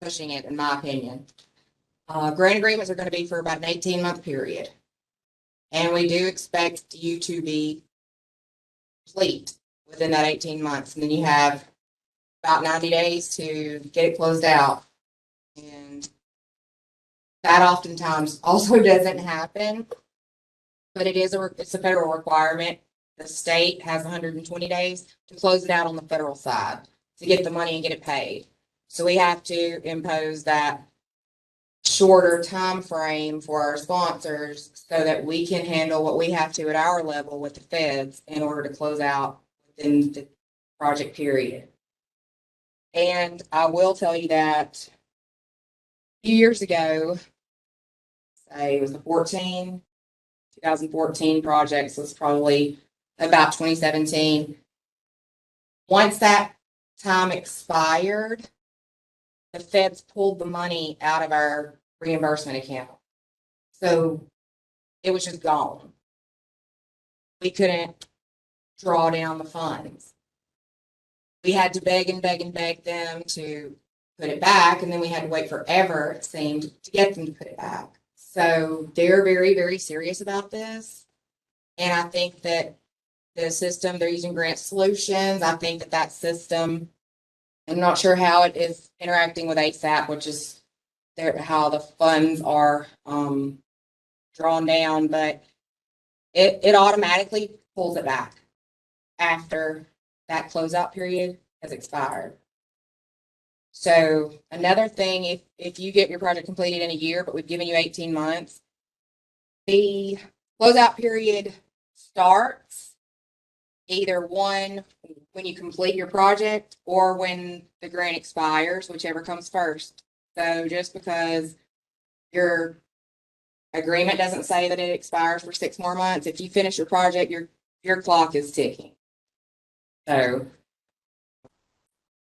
A: pushing it, in my opinion. Grant agreements are going to be for about an 18-month period. And we do expect you to be complete within that 18 months. And then you have about 90 days to get it closed out. And that oftentimes also doesn't happen, but it's a federal requirement. The state has 120 days to close it out on the federal side to get the money and get it paid. So we have to impose that shorter time frame for our sponsors so that we can handle what we have to at our level with the feds in order to close out within the project period. And I will tell you that a few years ago, say it was the 2014 project, so it's probably about 2017. Once that time expired, the feds pulled the money out of our reimbursement account. So it was just gone. We couldn't draw down the funds. We had to beg and beg and beg them to put it back, and then we had to wait forever, it seemed, to get them to put it back. So they're very, very serious about this. And I think that the system, they're using Grant Solutions. I think that that system, I'm not sure how it is interacting with ASAP, which is how the funds are drawn down, but it automatically pulls it back after that closeout period has expired. So another thing, if you get your project completed in a year, but we've given you 18 months, the closeout period starts either when you complete your project or when the grant expires, whichever comes first. So just because your agreement doesn't say that it expires for 6 more months, if you finish your project, your clock is ticking. So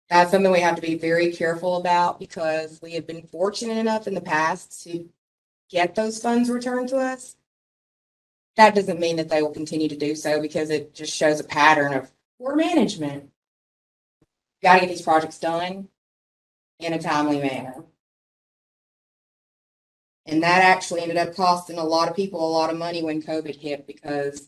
A: that's something we have to be very careful about because we have been fortunate enough in the past to get those funds returned to us. That doesn't mean that they will continue to do so because it just shows a pattern of poor management. Got to get these projects done in a timely manner. And that actually ended up costing a lot of people a lot of money when COVID hit because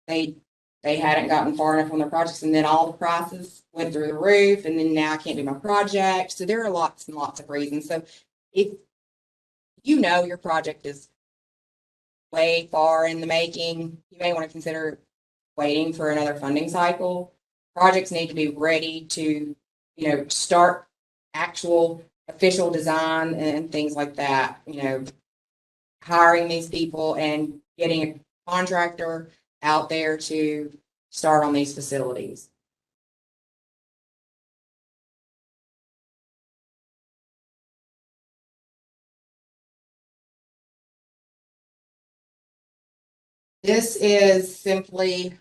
A: they hadn't gotten far enough on their projects, and then all the prices went through the roof, and then now I can't do my project. So there are lots and lots of reasons. So if you know your project is way far in the making, you may want to consider waiting for another funding cycle. Projects need to be ready to, start actual official design and things like that. Hiring these people and getting a contractor out there to start on these facilities. This is simply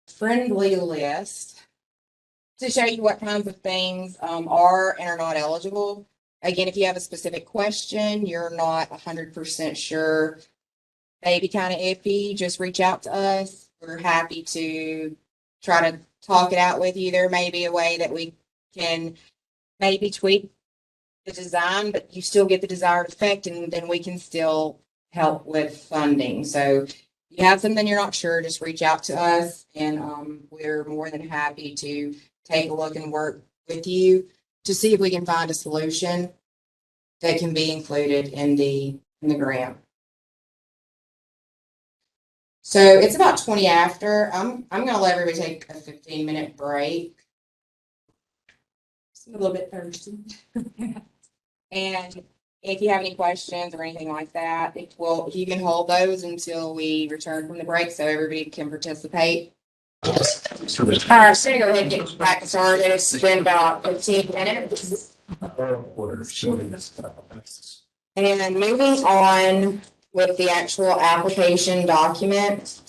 A: a friendly list to show you what kinds of things are and are not eligible. Again, if you have a specific question, you're not 100% sure, maybe kind of iffy, just reach out to us. We're happy to try to talk it out with you. There may be a way that we can maybe tweak the design, but you still get the desired effect, and then we can still help with funding. So if you have something you're not sure, just reach out to us, and we're more than happy to take a look and work with you to see if we can find a solution that can be included in the grant. So it's about 20 after. I'm gonna let everybody take a 15-minute break. I'm a little bit thirsty. And if you have any questions or anything like that, you can hold those until we return from the break so everybody can participate. So go ahead and get back started. It's been about 15 minutes. And moving on with the actual application document.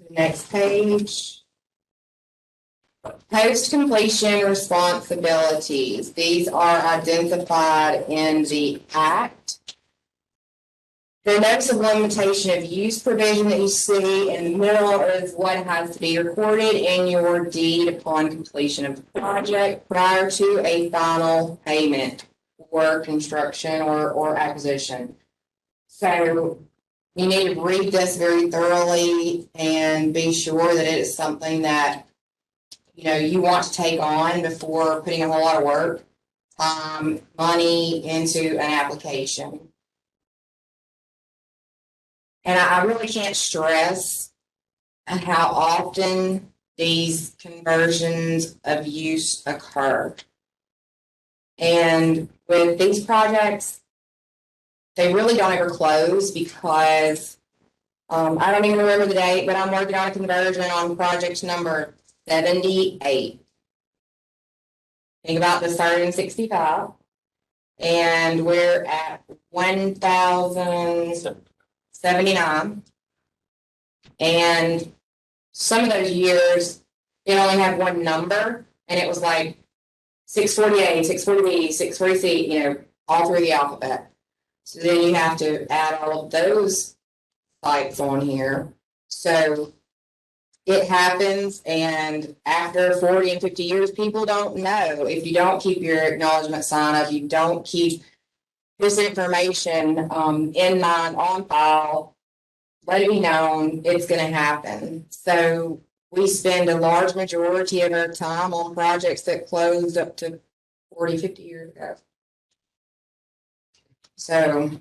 A: Next page. Post-completion responsibilities. These are identified in the Act. The notice of limitation of use provision that you see in the middle is what has to be recorded in your deed upon completion of the project prior to a final payment for construction or acquisition. So you need to read this very thoroughly and be sure that it is something that you want to take on before putting a whole lot of work, money into an application. And I really can't stress how often these conversions of use occur. And with these projects, they really don't ever close because I don't even remember the date, but I'm working on a conversion on project number 78. Think about this started in 65. And we're at 1,079. And some of those years, it only had one number, and it was like 640A, 640B, 640C, all through the alphabet. So then you have to add all of those sites on here. So it happens, and after 40 and 50 years, people don't know. If you don't keep your acknowledgement sign up, you don't keep this information in mind on file, let it be known it's going to happen. So we spend a large majority of our time on projects that closed up to 40, 50 years ago. So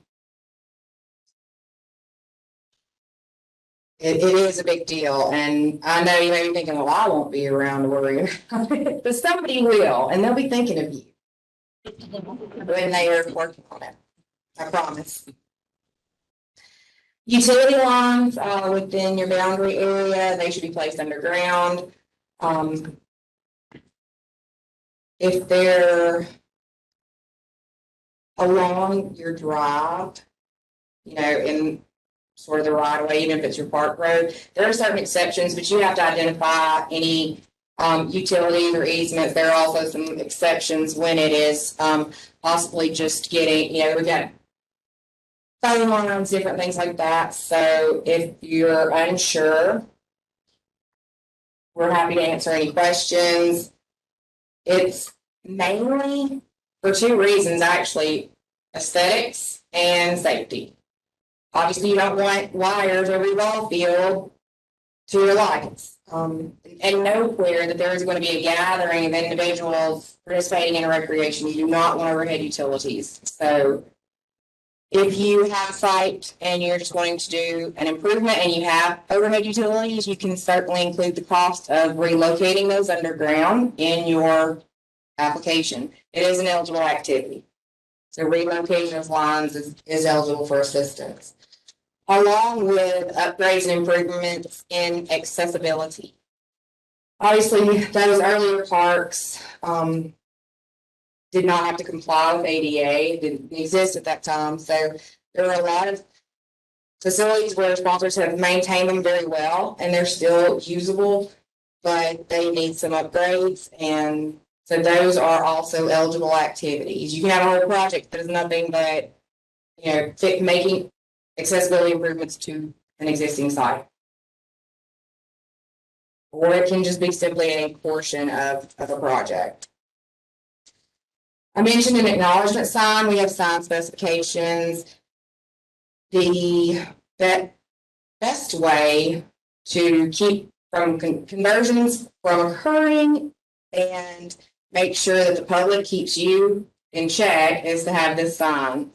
A: it is a big deal. And I know you may be thinking, well, I won't be around to worry about it, but somebody will, and they'll be thinking of you when they are working on it. I promise. Utility lines within your boundary area, they should be placed underground. If they're along your drive, in sort of the right of way, even if it's your park road, there are certain exceptions, but you have to identify any utilities or easements. There are also some exceptions when it is possibly just getting, we've got phone lines, different things like that. So if you're unsure, we're happy to answer any questions. It's mainly for two reasons, actually, aesthetics and safety. Obviously, you don't want wires over your ball field to your lights. And nowhere that there is going to be a gathering of individuals participating in a recreation. You do not want overhead utilities. So if you have a site and you're just wanting to do an improvement and you have overhead utilities, you can certainly include the cost of relocating those underground in your application. It is an eligible activity. So relocating those lines is eligible for assistance, along with upgrades and improvements in accessibility. Obviously, those earlier parks did not have to comply with ADA. It didn't exist at that time. So there are a lot of facilities where sponsors have maintained them very well, and they're still usable, but they need some upgrades. And so those are also eligible activities. You can have a whole project that is nothing but, making accessibility improvements to an existing site. Or it can just be simply a portion of a project. I mentioned an acknowledgement sign. We have sign specifications. The best way to keep from conversions from occurring and make sure that the public keeps you in check is to have this sign.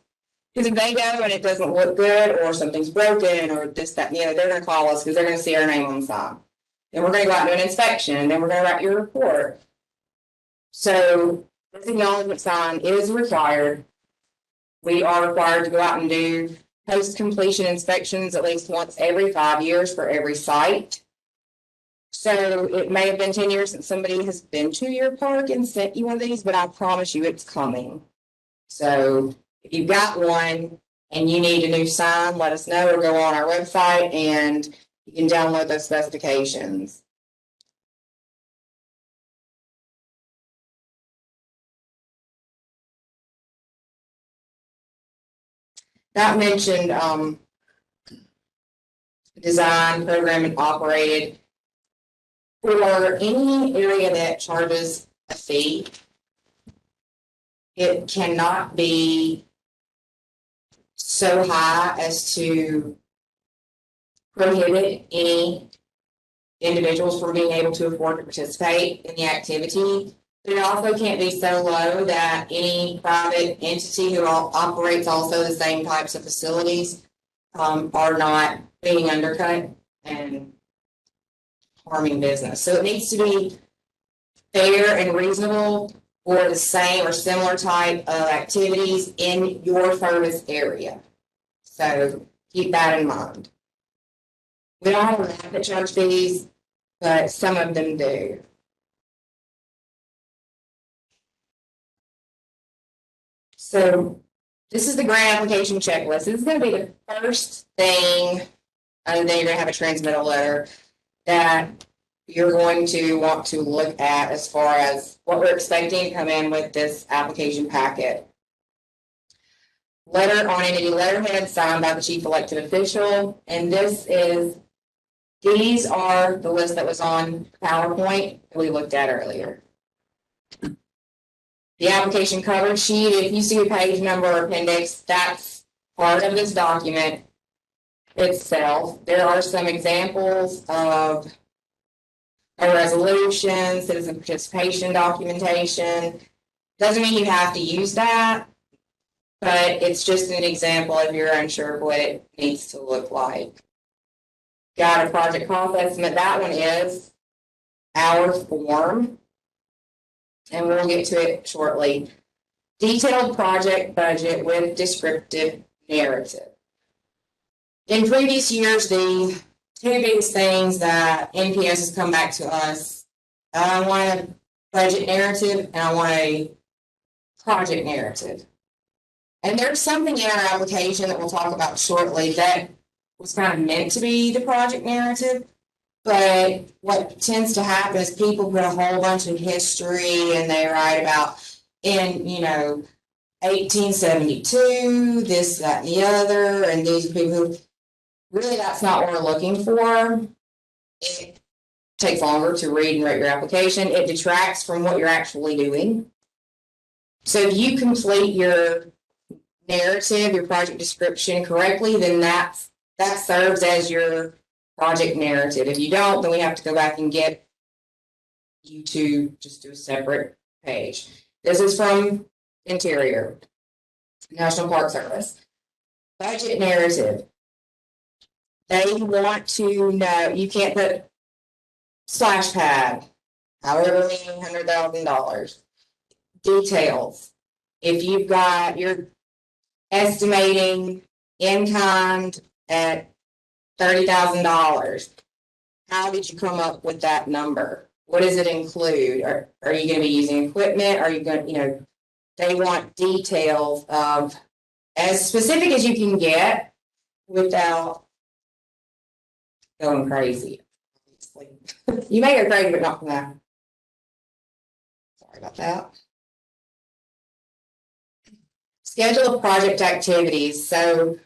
A: Because if they go and it doesn't look good, or something's broken, or this, that, they're going to call us because they're going to see our name on the sign. Then we're going to go out and do an inspection, and then we're going to write your report. So this acknowledgement sign is required. We are required to go out and do post-completion inspections at least once every 5 years for every site. So it may have been 10 years since somebody has been to your park and sent you one of these, but I promise you it's coming. So if you've got one and you need a new sign, let us know or go on our website and you can download those specifications. That mentioned, designed, programmed, and operated. For any area that charges a fee, it cannot be so high as to prohibit any individuals from being able to afford to participate in the activity. But it also can't be so low that any private entity who operates also the same types of facilities are not being undercut and harming business. So it needs to be fair and reasonable for the same or similar type of activities in your service area. So keep that in mind. We don't have a lot that charge fees, but some of them do. So this is the grant application checklist. This is going to be the first thing, other than you're going to have a transmittal letter, that you're going to want to look at as far as what we're expecting to come in with this application packet. Letter on entity letterhead signed by the chief elected official, and these are the list that was on PowerPoint that we looked at earlier. The application cover sheet, if you see a page number or appendix, that's part of this document itself. There are some examples of a resolution, citizen participation documentation. Doesn't mean you have to use that, but it's just an example if you're unsure of what it needs to look like. Got a project cost estimate. That one is our form, and we'll get to it shortly. Detailed project budget with descriptive narrative. In previous years, the two biggest things that NPS has come back to us, I want a budget narrative and I want a project narrative. And there's something in our application that we'll talk about shortly that was kind of meant to be the project narrative. But what tends to happen is people put a whole bunch of history and they write about in, 1872, this, that, and the other, and these people who really, that's not what we're looking for. It takes longer to read and write your application. It detracts from what you're actually doing. So if you complete your narrative, your project description correctly, then that serves as your project narrative. If you don't, then we have to go back and get you to just do a separate page. This is from Interior, National Park Service. Budget narrative. They want to know, you can't put splash pad, however many $100,000. Details. If you're estimating in kind at $30,000, how did you come up with that number? What does it include? Are you going to be using equipment? Are you going to, they want details of as specific as you can get without going crazy. You may go crazy, but not from that. Sorry about that. Schedule of project activities. So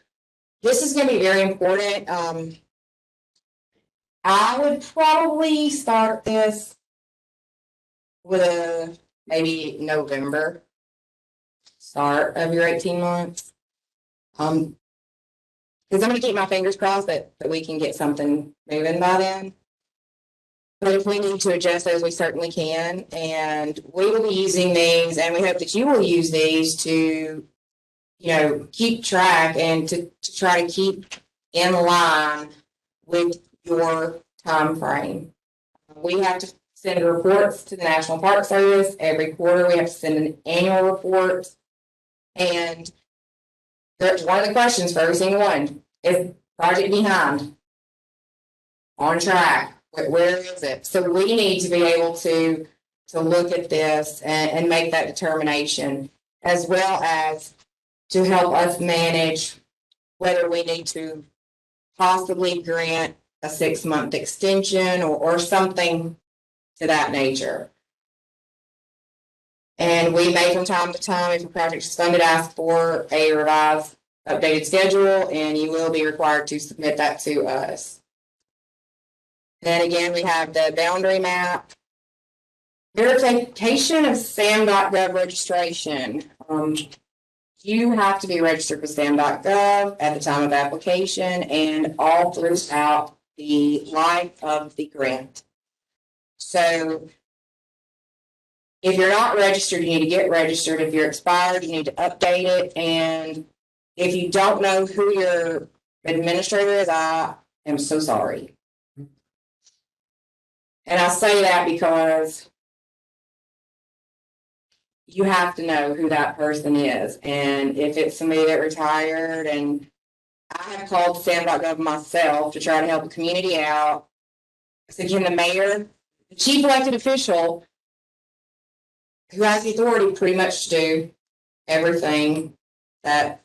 A: this is going to be very important. I would probably start this with maybe November start of your 18 months. Because I'm going to keep my fingers crossed that we can get something moving by then. But if we need to adjust those, we certainly can. And we will be using these, and we hope that you will use these to, keep track and to try to keep in line with your time frame. We have to send reports to the National Park Service every quarter. We have to send an annual report. And there's one of the questions for every single one. Is project behind? On track? Where is it? So we need to be able to look at this and make that determination, as well as to help us manage whether we need to possibly grant a 6-month extension or something to that nature. And we may from time to time, if a project is funded, ask for a revised updated schedule, and you will be required to submit that to us. Then again, we have the boundary map. Verification of SAM.gov registration. You have to be registered with SAM.gov at the time of application and all throughout the life of the grant. So if you're not registered, you need to get registered. If you're expired, you need to update it. And if you don't know who your administrator is, I am so sorry. And I say that because you have to know who that person is. And if it's somebody that retired, and I have called SAM.gov myself to try to help the community out. I said, can the mayor, the chief elected official, who has the authority pretty much to do everything that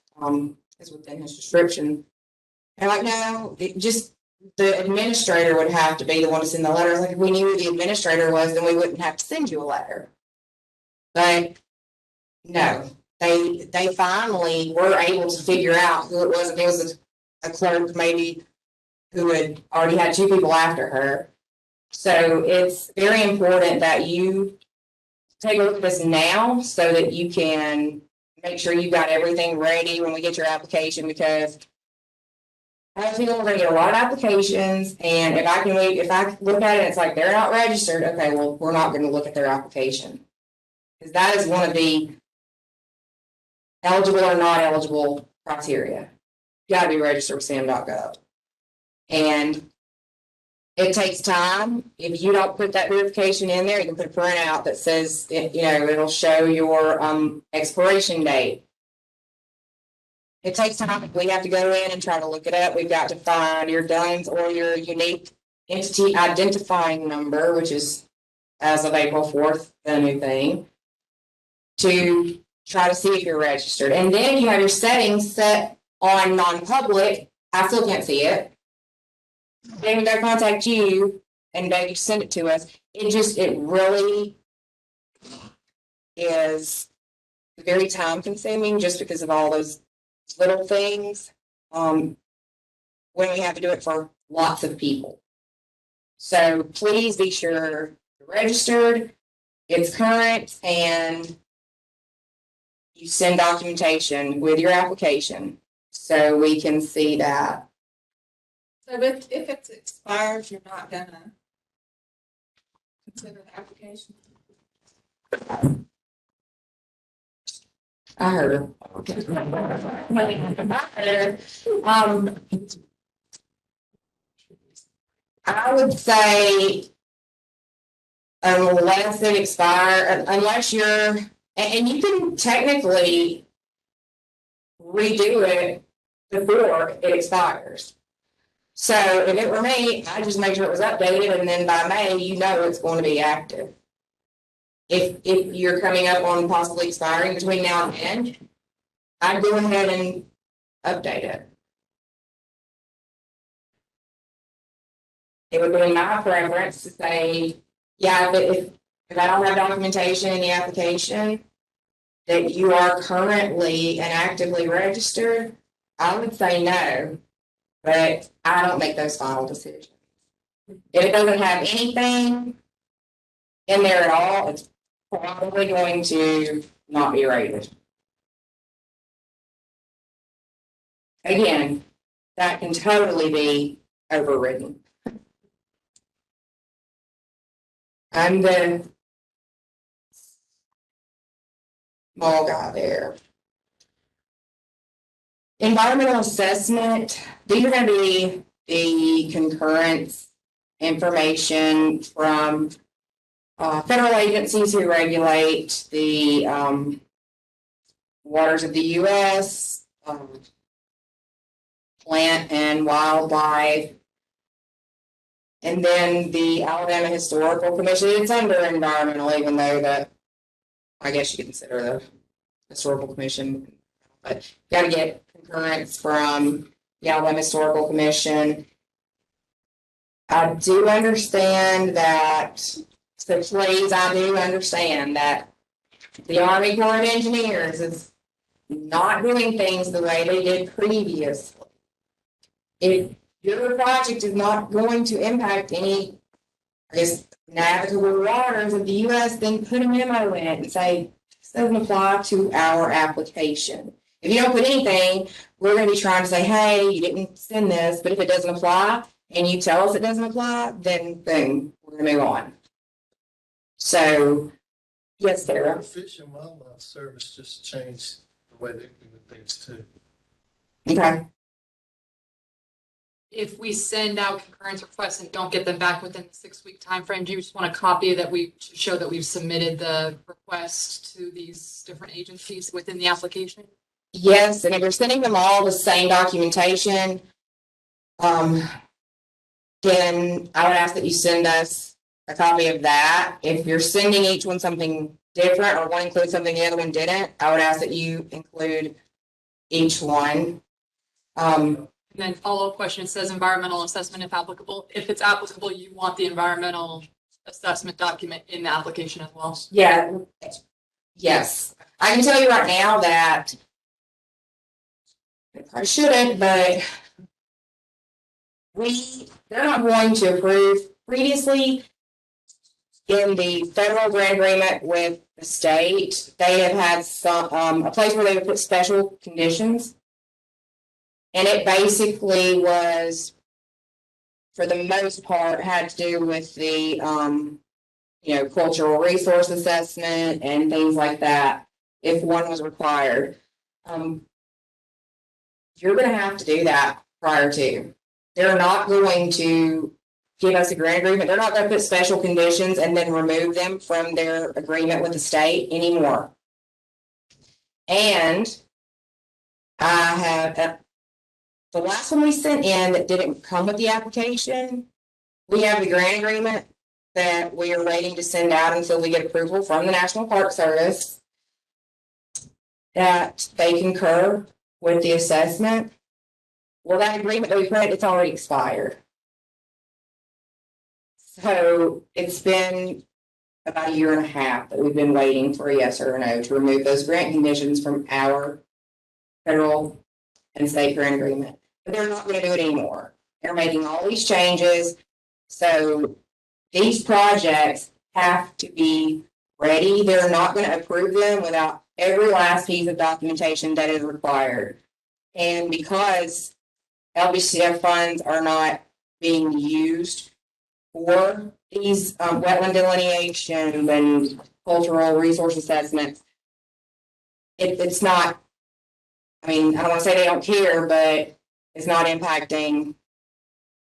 A: is within his description. And like, no, just the administrator would have to be the one to send the letter. I was like, if we knew who the administrator was, then we wouldn't have to send you a letter. But no, they finally were able to figure out who it was. It was a clerk maybe who had already had 2 people after her. So it's very important that you take a look at this now so that you can make sure you've got everything ready when we get your application, because I have a feeling we're gonna get a lot of applications, and if I look at it and it's like they're not registered, okay, well, we're not gonna look at their application. Because that is one of the eligible or not eligible criteria. You gotta be registered with SAM.gov. And it takes time. If you don't put that verification in there, you can put a printout that says, it'll show your expiration date. It takes time. We have to go in and try to look it up. We've got to find your DUNS or your unique entity identifying number, which is, as of April 4th, the new thing, to try to see if you're registered. And then you have your settings set on non-public. I still can't see it. Then we gotta contact you and beg you to send it to us. It really is very time consuming just because of all those little things. When we have to do it for lots of people. So please be sure you're registered, it's current, and you send documentation with your application so we can see that.
F: So if it expires, you're not gonna consider the application?
A: I heard her. I would say unless it expires, unless you're, and you can technically redo it before it expires. So if it were me, I'd just make sure it was updated, and then by May, it's going to be active. If you're coming up on possibly expiring between now and then, I'd go ahead and update it. It would be my preference to say, yeah, if I don't have documentation in the application that you are currently and actively registered, I would say no. But I don't make those final decisions. If it doesn't have anything in there at all, it's probably going to not be rated. Again, that can totally be overridden. I'm the small guy there. Environmental assessment, these are going to be the concurrence information from federal agencies who regulate the waters of the U.S., plant and wildlife And then the Alabama Historical Commission, it's under environmental, even though that, I guess you could consider the Historical Commission. But you gotta get concurrence from the Alabama Historical Commission. I do understand that, so please, I do understand that the Army Corps of Engineers is not doing things the way they did previously. If your project is not going to impact any, I guess, navigable waters of the US, then put a memo in it and say, this doesn't apply to our application. If you don't put anything, we're gonna be trying to say, hey, you didn't send this, but if it doesn't apply, and you tell us it doesn't apply, then boom, we're gonna move on. So, yes, Sarah.
D: Fish and Wildlife Service just changed the way they do things too.
A: Okay.
B: If we send out concurrence requests and don't get them back within the 6-week timeframe, do you just want a copy that we show that we've submitted the request to these different agencies within the application?
A: Yes, and if you're sending them all the same documentation, then I would ask that you send us a copy of that. If you're sending each one something different or one includes something the other one didn't, I would ask that you include each one.
B: And then follow-up question, it says environmental assessment if applicable. If it's applicable, you want the environmental assessment document in the application as well?
A: Yeah, yes. I can tell you right now that I shouldn't, but they're not going to approve. Previously, in the federal grant agreement with the state, they have had some, a place where they would put special conditions. And it basically was, for the most part, had to do with the, cultural resource assessment and things like that, if one was required. You're gonna have to do that prior to. They're not going to give us a grant agreement. They're not gonna put special conditions and then remove them from their agreement with the state anymore. And I have, the last one we sent in that didn't come with the application, we have the grant agreement that we are waiting to send out until we get approval from the National Park Service that they concur with the assessment. Well, that agreement that we put, it's already expired. So it's been about 1.5 years that we've been waiting for a yes or a no to remove those grant conditions from our federal and state grant agreement. But they're not going to do it anymore. They're making all these changes. So these projects have to be ready. They're not going to approve them without every last piece of documentation that is required. And because LWCF funds are not being used for these wetland delineation and cultural resource assessments, it's not, I mean, I don't want to say they don't care, but it's not impacting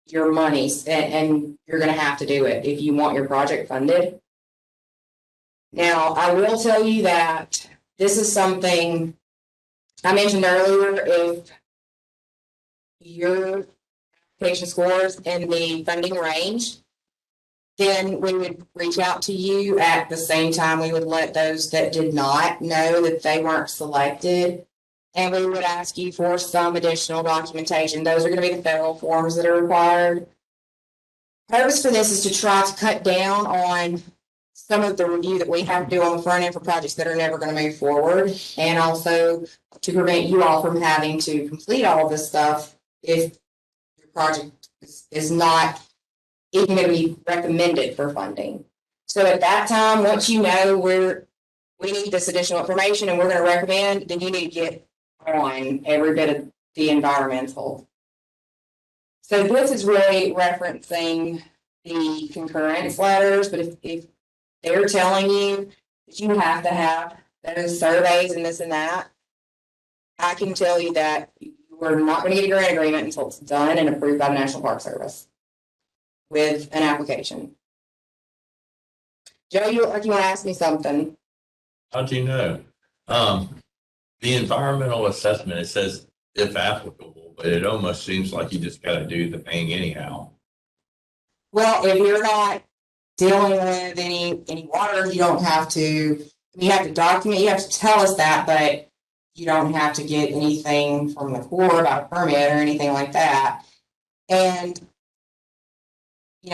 A: your monies, and you're going to have to do it if you want your project funded. Now, I will tell you that this is something I mentioned earlier. If your application scores in the funding range, then we would reach out to you at the same time we would let those that did not know that they weren't selected. And we would ask you for some additional documentation. Those are going to be the federal forms that are required. Purpose for this is to try to cut down on some of the review that we have to do on the front end for projects that are never going to move forward, and also to prevent you all from having to complete all of this stuff if your project is not even going to be recommended for funding. So at that time, once you know we need this additional information and we're going to recommend, then you need to get on every bit of the environmental. So this is really referencing the concurrence letters, but if they're telling you that you have to have those surveys and this and that, I can tell you that we're not going to get a grant agreement until it's done and approved by the National Park Service with an application. Joe, you look like you want to ask me something.
H: How'd you know? The environmental assessment, it says if applicable, but it almost seems like you just gotta do the thing anyhow.
A: Well, if you're not dealing with any water, you don't have to, you have to document, you have to tell us that, but you don't have to get anything from the Corps about a permit or anything like that. And,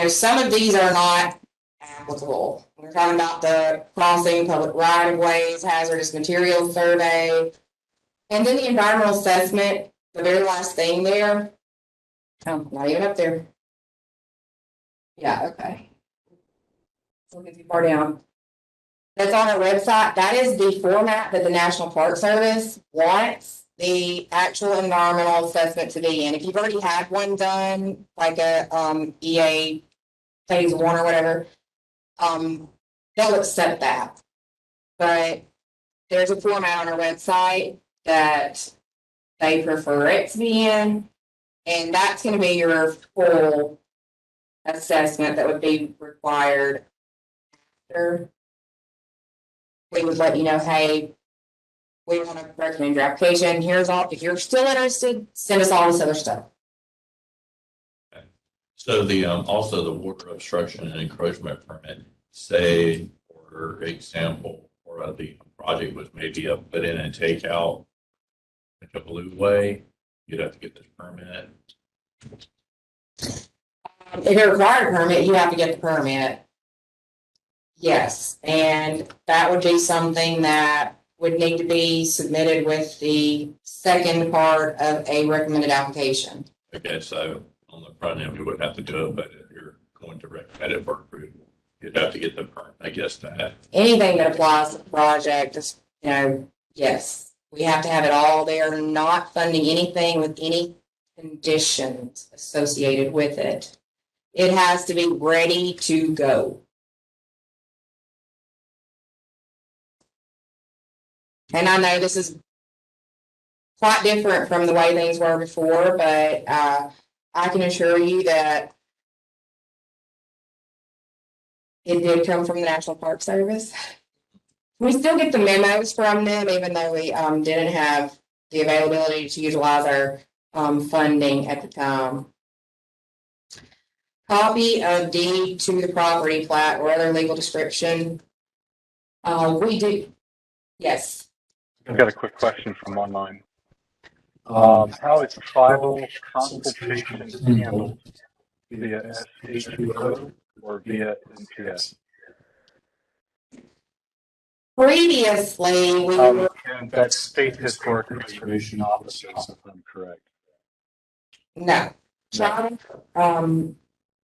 A: some of these are not applicable. We're talking about the crossing, public right of ways, hazardous materials survey. And then the environmental assessment, the very last thing there. Oh, not even up there. Yeah, okay. Looking too far down. That's on our website. That is the format that the National Park Service wants the actual environmental assessment to be in. If you've already had one done, like a EA phase 1 or whatever, they'll accept that. But there's a format on our website that they prefer it to be in, and that's going to be your full assessment that would be required after. We would let you know, hey, we want to recommend your application. Here's all, if you're still interested, send us all this other stuff.
H: So the, also the water obstruction and encroachment permit, say, for example, or the project was maybe a put in and take out like a blue way, you'd have to get this permit.
A: If it required a permit, you have to get the permit. Yes, and that would be something that would need to be submitted with the second part of a recommended application.
H: Okay, so on the front end, we would have to do it, but if you're going to recommend it for approval, you'd have to get the permit, I guess, that.
A: Anything that applies to the project, is, yes, we have to have it all there, not funding anything with any conditions associated with it. It has to be ready to go. And I know this is quite different from the way things were before, but I can assure you that it did come from the National Park Service. We still get the memos from them, even though we didn't have the availability to utilize our funding at the time. Copy of deed to the property plat or other legal description. We do, yes.
C: I've got a quick question from online. How is tribal consultation handled via SHO or via NPS?
A: Previously, we were,
C: And that's state historic preservation officers, if I'm correct.
A: no. Tribal,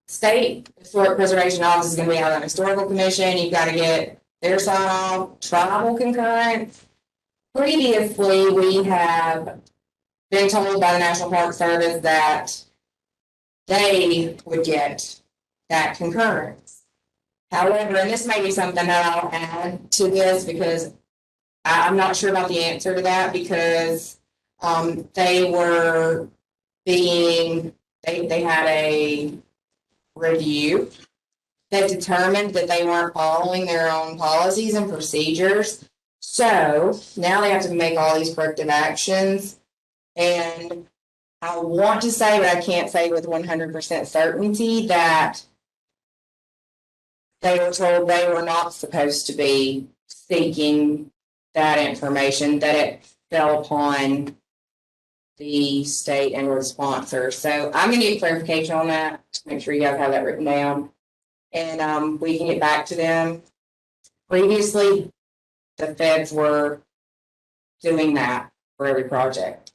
A: state historic preservation office is gonna be out on historical commission. You've got to get their sign off, tribal concurrence. Previously, we have been told by the National Park Service that they would get that concurrence. However, and this may be something that I'll add to this because I'm not sure about the answer to that because they were being, they had a review that determined that they weren't following their own policies and procedures. So now they have to make all these corrective actions. And I want to say, but I can't say with 100% certainty, that they were told they were not supposed to be seeking that information, that it fell upon the state and or the sponsor. So I'm going to get clarification on that. Make sure you guys have that written down. And we can get back to them. Previously, the feds were doing that for every project.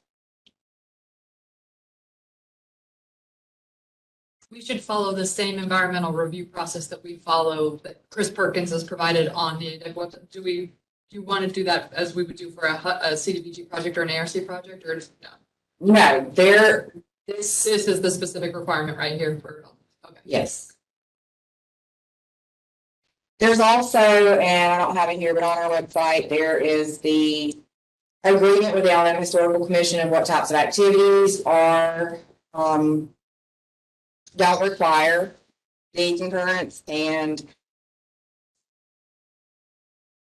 B: We should follow the same environmental review process that we follow, that Chris Perkins has provided on the website. Do you want to do that as we would do for a CDBG project or an ARC project, or just no?
A: No,
B: This is the specific requirement right here for, okay.
A: yes. There's also, and I don't have it here, but on our website, there is the agreement with the Alabama Historical Commission of what types of activities are, don't require the concurrence, and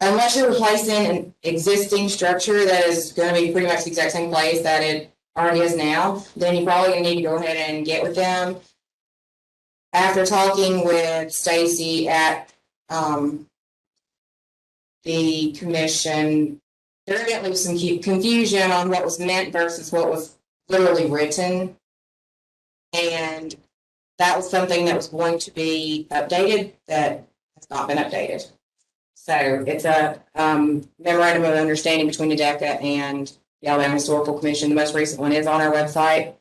A: unless you're replacing an existing structure that is going to be pretty much the exact same place that it already is now, then you probably need to go ahead and get with them. after talking with Stacy at, the commission, there evidently was some confusion on what was meant versus what was literally written. And that was something that was going to be updated that has not been updated. So it's a memorandum of understanding between NEDECA and the Alabama Historical Commission. The most recent one is on our website.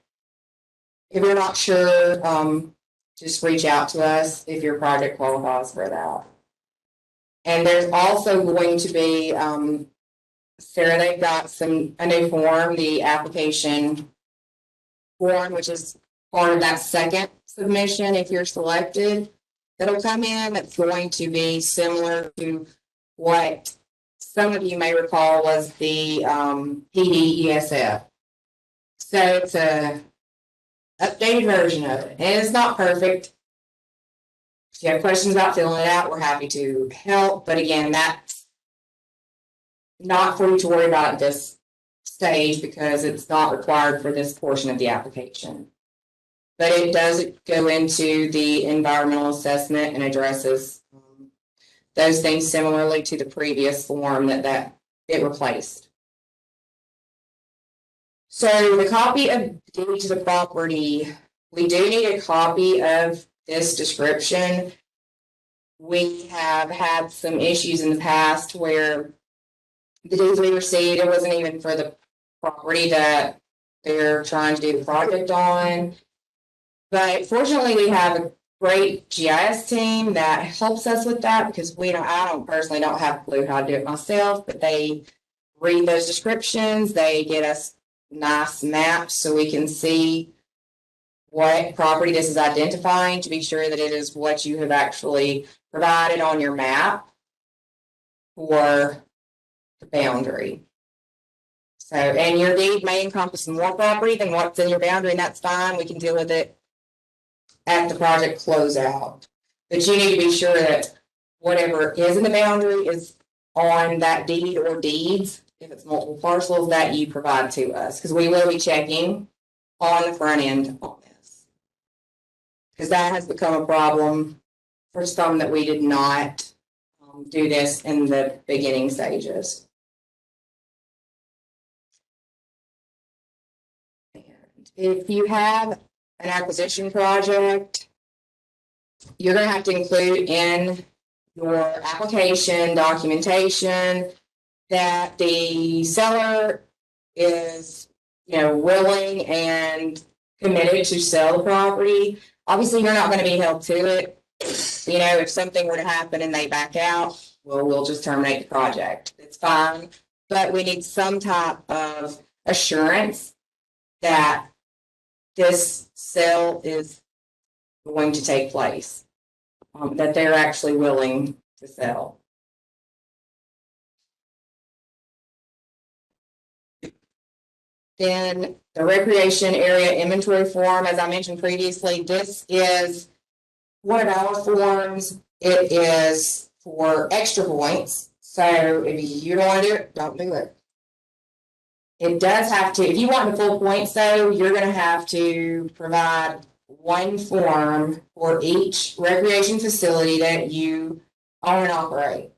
A: If you're not sure, just reach out to us if your project qualifies for that. And there's also going to be, Sarah, they've got a new form, the application form, which is part of that second submission if you're selected. That'll come in. That's going to be similar to what some of you may recall was the PDESF. So it's a updated version of it, and it's not perfect. If you have questions about filling it out, we're happy to help. But again, that's not for you to worry about at this stage because it's not required for this portion of the application. But it does go into the environmental assessment and addresses those things similarly to the previous form that it replaced. So the copy of deed to the property, we do need a copy of this description. We have had some issues in the past where the deeds we received, it wasn't even for the property that they're trying to do the project on. But fortunately, we have a great GIS team that helps us with that because I personally don't have a clue how to do it myself, but they read those descriptions, they get us nice maps so we can see what property this is identifying to be sure that it is what you have actually provided on your map for the boundary. So, and your deed may encompass more property than what's in your boundary, and that's fine. We can deal with it at the project closeout. But you need to be sure that whatever is in the boundary is on that deed or deeds, if it's multiple parcels, that you provide to us, because we will be checking on the front end on this. Because that has become a problem for some that we did not do this in the beginning stages. And if you have an acquisition project, you're going to have to include in your application documentation that the seller is, willing and committed to sell the property. Obviously, you're not going to be held to it. If something were to happen and they back out, well, we'll just terminate the project. It's fine, but we need some type of assurance that this sale is going to take place, that they're actually willing to sell. Then the recreation area inventory form, as I mentioned previously, this is one of our forms. It is for extra points. So if you don't want to do it, don't do it. It does have to, if you want the full points though, you're going to have to provide one form for each recreation facility that you own and operate.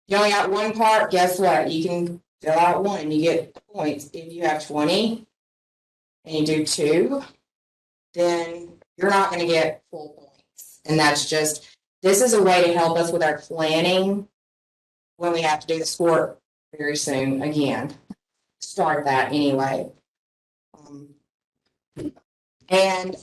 A: You only got one part, guess what? You can fill out one and you get points. If you have 20 and you do 2, then you're not going to get full points. And that's just, this is a way to help us with our planning when we have to do the sport very soon again. Start that anyway. And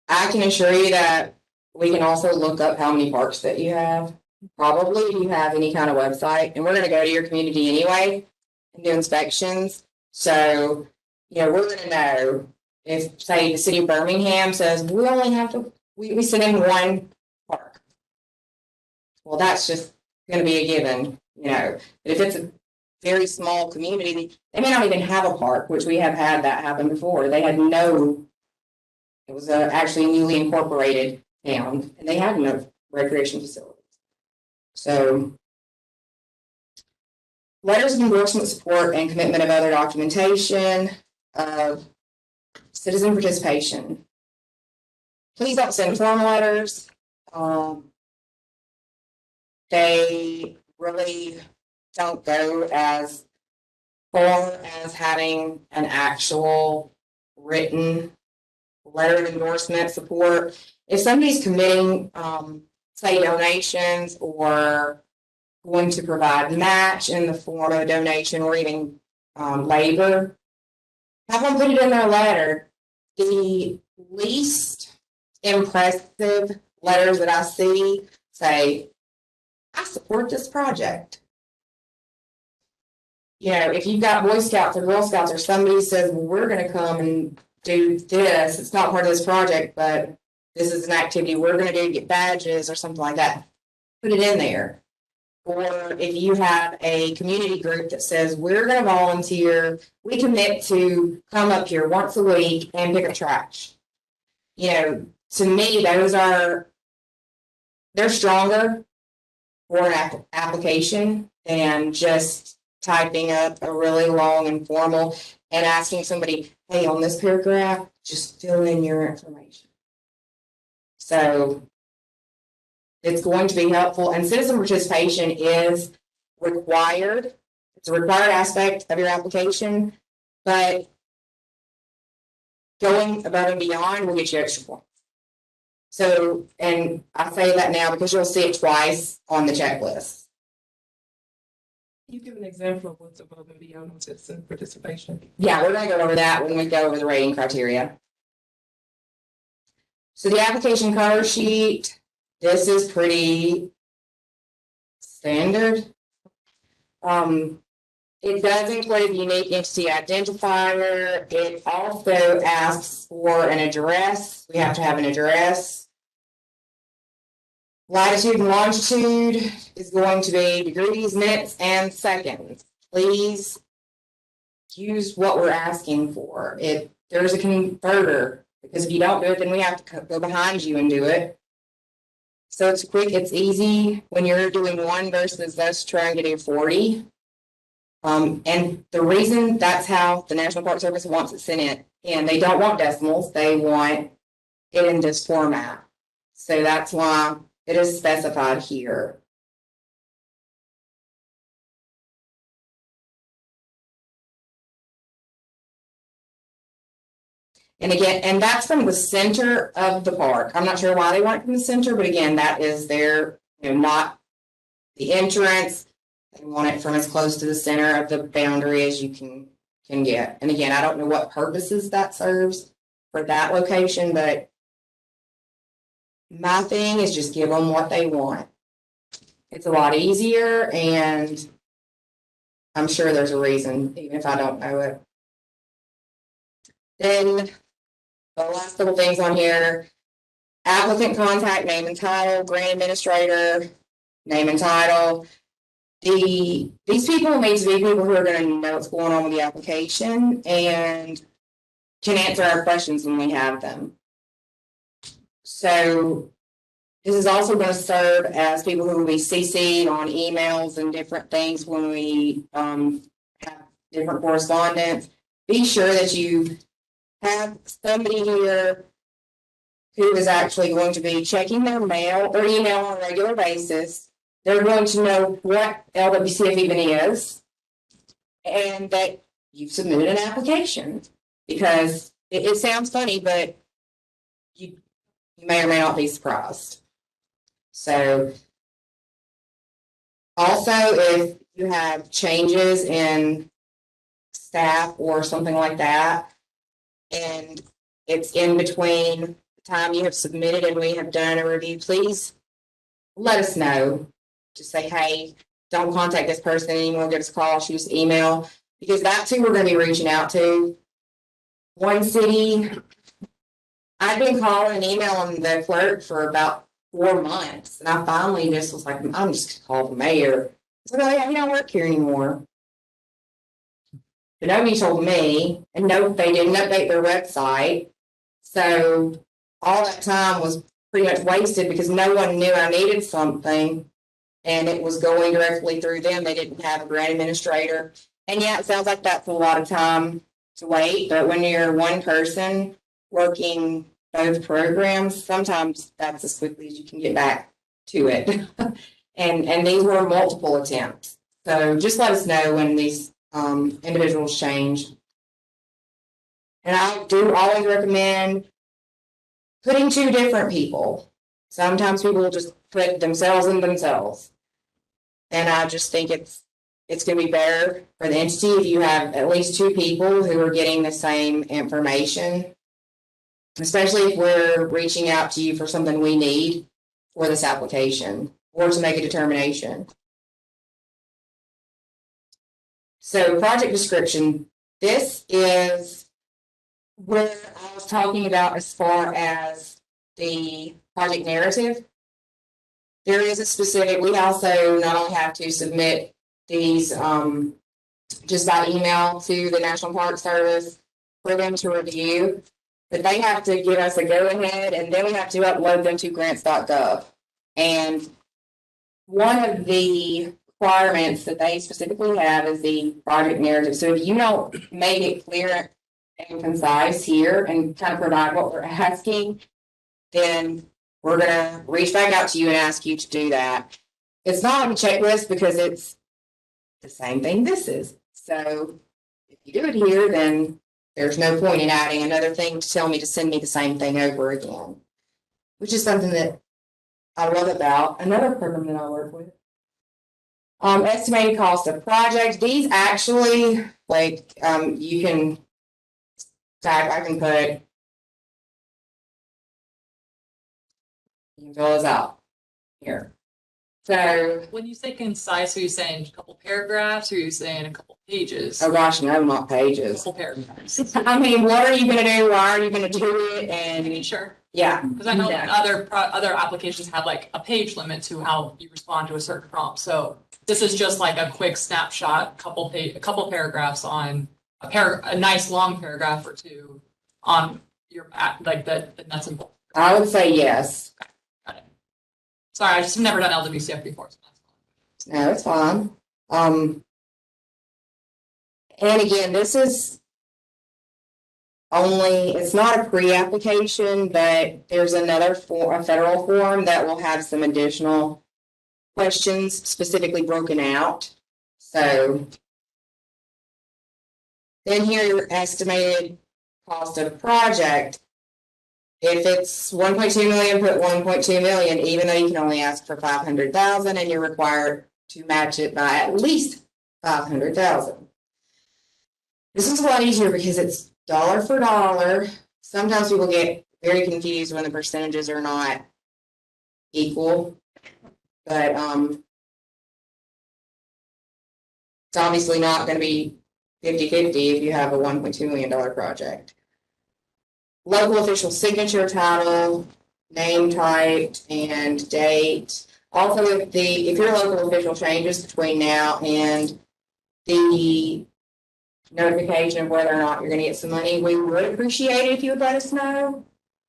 A: I can assure you that we can also look up how many parks that you have. Probably if you have any kind of website, and we're going to go to your community anyway and do inspections. So, we're going to know if, say, the city of Birmingham says we only have to, we send in one park. Well, that's just going to be a given, But if it's a very small community, they may not even have a park, which we have had that happen before. They had it was actually a newly incorporated town, and they had no recreation facilities. So, letters of endorsement, support, and commitment of other documentation of citizen participation. please don't send form letters. They really don't go as far as having an actual written letter of endorsement support. If somebody's committing, say donations or going to provide match in the form of a donation or even labor, have them put it in their letter. The least impressive letters that I see say, I support this project. You know, if you've got Boy Scouts or Girl Scouts or somebody says, well, we're going to come and do this, it's not part of this project, but this is an activity we're going to do to get badges or something like that, put it in there. Or if you have a community group that says, we're going to volunteer, we commit to come up here once a week and pick up trash. You know, to me, they're stronger for an application than just typing up a really long and formal and asking somebody, hey, on this paragraph, just fill in your information. So it's going to be helpful, and citizen participation is required. It's a required aspect of your application, but going above and beyond will get you extra points. So, and I say that now because you'll see it twice on the checklist.
I: You give an example of what's above and beyond citizen participation.
A: Yeah, we're going to go over that when we go over the rating criteria. So the application cover sheet, this is pretty standard. It does include a unique entity identifier. It also asks for an address. We have to have an address. Latitude and longitude is going to be degrees, minutes, and seconds. Please use what we're asking for. There's a converter, because if you don't do it, then we have to go behind you and do it. So it's quick, it's easy when you're doing one versus us trying to do 40. And the reason that's how the National Park Service wants it sent in, they don't want decimals, they want it in this format. So that's why it is specified here. And again, and that's from the center of the park. I'm not sure why they want it from the center, but again, that is their, not the entrance. They want it from as close to the center of the boundary as you can get. And again, I don't know what purposes that serves for that location, but my thing is just give them what they want. It's a lot easier, and I'm sure there's a reason, even if I don't know it. Then the last couple things on here, applicant contact, name and title, grant administrator, name and title. These people need to be people who are going to know what's going on with the application and can answer our questions when we have them. So this is also going to serve as people who will be CC'd on emails and different things when we have different correspondence. Be sure that you have somebody here who is actually going to be checking their mail or email on a regular basis. They're going to know what LWCF even is and that you've submitted an application, because it sounds funny, but you may or may not be surprised. So also, if you have changes in staff or something like that, and it's in between the time you have submitted and we have done a review, please let us know. Just say, hey, don't contact this person anymore, give us a call, shoot us an email, because that's who we're going to be reaching out to. One city, I've been calling and emailing the clerk for about 4 months, and I finally just was like, I'm just going to call the mayor. So like, yeah, he don't work here anymore. But nobody told me, and no, they didn't update their website. So all that time was pretty much wasted because no one knew I needed something, and it was going directly through them. They didn't have a grant administrator. And yeah, it sounds like that's a lot of time to wait, but when you're one person working both programs, sometimes that's as quickly as you can get back to it. And these were multiple attempts. So just let us know when these individuals change. And I do always recommend putting two different people. Sometimes people will just put themselves in themselves. And I just think it's going to be better for the entity if you have at least two people who are getting the same information, especially if we're reaching out to you for something we need for this application or to make a determination. So project description, this is where I was talking about as far as the project narrative. There is a specific, we also not only have to submit these just by email to the National Park Service for them to review, but they have to give us a go-ahead, and then we have to upload them to grants.gov. And one of the requirements that they specifically have is the project narrative. So if you don't make it clear and concise here and kind of provide what we're asking, then we're going to reach back out to you and ask you to do that. It's not on the checklist because it's the same thing this is. So if you do it here, then there's no point in adding another thing to tell me to send me the same thing over again, which is something that I love about another program that I work with. Estimated cost of project. These actually, like, you can, I can put, you can fill this out here. So,
B: When you say concise, are you saying a couple paragraphs or are you saying a couple pages?
A: oh gosh, no, not
B: A
A: pages.
B: couple paragraphs.
A: I mean, what are you going to do? Why are you going to do it? And
B: Sure.
A: yeah,
B: Because I know that other applications have like a page limit to how you respond to a certain prompt. So this is just like a quick snapshot, a couple paragraphs on a nice long paragraph or two on your like the nuts and bolts.
A: I would say yes.
B: Got it. Sorry, I just have never done LWCF before. So that's fine.
A: No, it's fine. And again, this is only, it's not a pre-application, but there's another a federal form that will have some additional questions specifically broken out. So then here, your estimated cost of project. If it's 1.2 million, put 1.2 million, even though you can only ask for 500,000 and you're required to match it by at least 500,000. This is a lot easier because it's dollar for dollar. Sometimes people get very confused when the percentages are not equal, but it's obviously not going to be 50-50 if you have a $1.2 million project. Local official signature, title, name type, and date. Also, if your local official changes between now and the notification of whether or not you're going to get some money, we would appreciate it if you would let us know.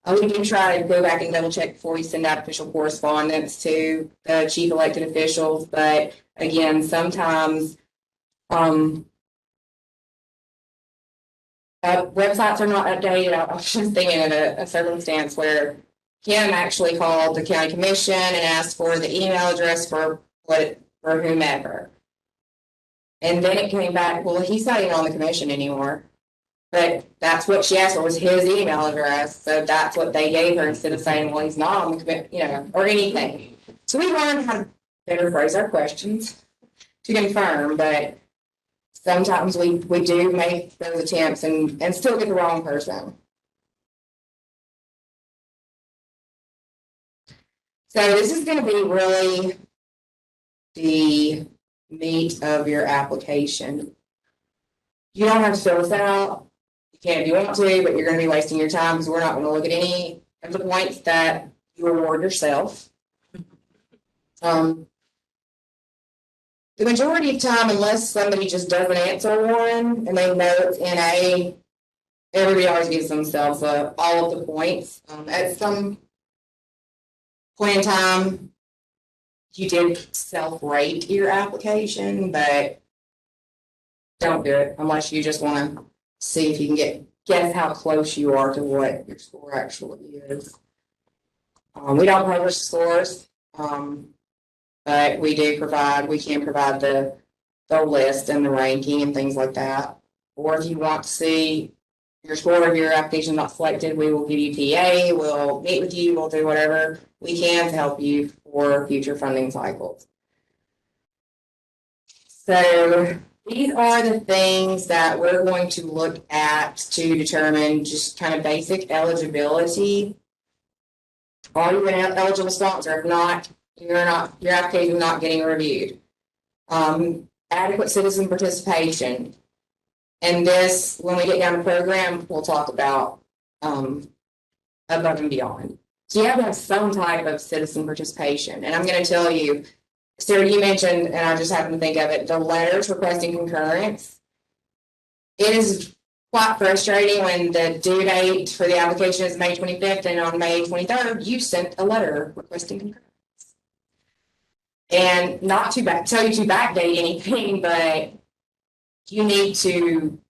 A: We do try to go back and double check before we send out official correspondence to the chief elected officials, but again, sometimes websites are not updated. I was just thinking of a circumstance where Kim actually called the county commission and asked for the email address for whomever. And then it came back, well, he's not even on the commission anymore. But that's what she asked for, was his email address. So that's what they gave her instead of saying, well, he's not on the commission, or anything. So we learned how to better phrase our questions to confirm, but sometimes we do make those attempts and still get the wrong person. So this is going to be really the meat of your application. You don't have to fill this out. You can if you want to, but you're going to be wasting your time because we're not going to look at any of the points that you award yourself. The majority of time, unless somebody just doesn't answer one and they know it's NA, everybody always gives themselves all of the points. At some point in time, you did self-rate your application, but don't do it unless you just want to see if you can get guess how close you are to what your score actually is. We don't publish scores, but we can provide the list and the ranking and things like that. Or if you want to see your score of your application not selected, we will give you TA, we'll meet with you, we'll do whatever we can to help you for future funding cycles. So these are the things that we're going to look at to determine just kind of basic eligibility. Are you an eligible sponsor? If not, your application is not getting reviewed. Adequate citizen participation. And this, when we get down to program, we'll talk about above and beyond. So you have to have some type of citizen participation. And I'm going to tell you, Sarah, you mentioned, and I just happened to think of it, the letters requesting concurrence. It is quite frustrating when the due date for the application is May 25th, and on May 23rd, you sent a letter requesting concurrence. And not to tell you to backdate anything, but you need to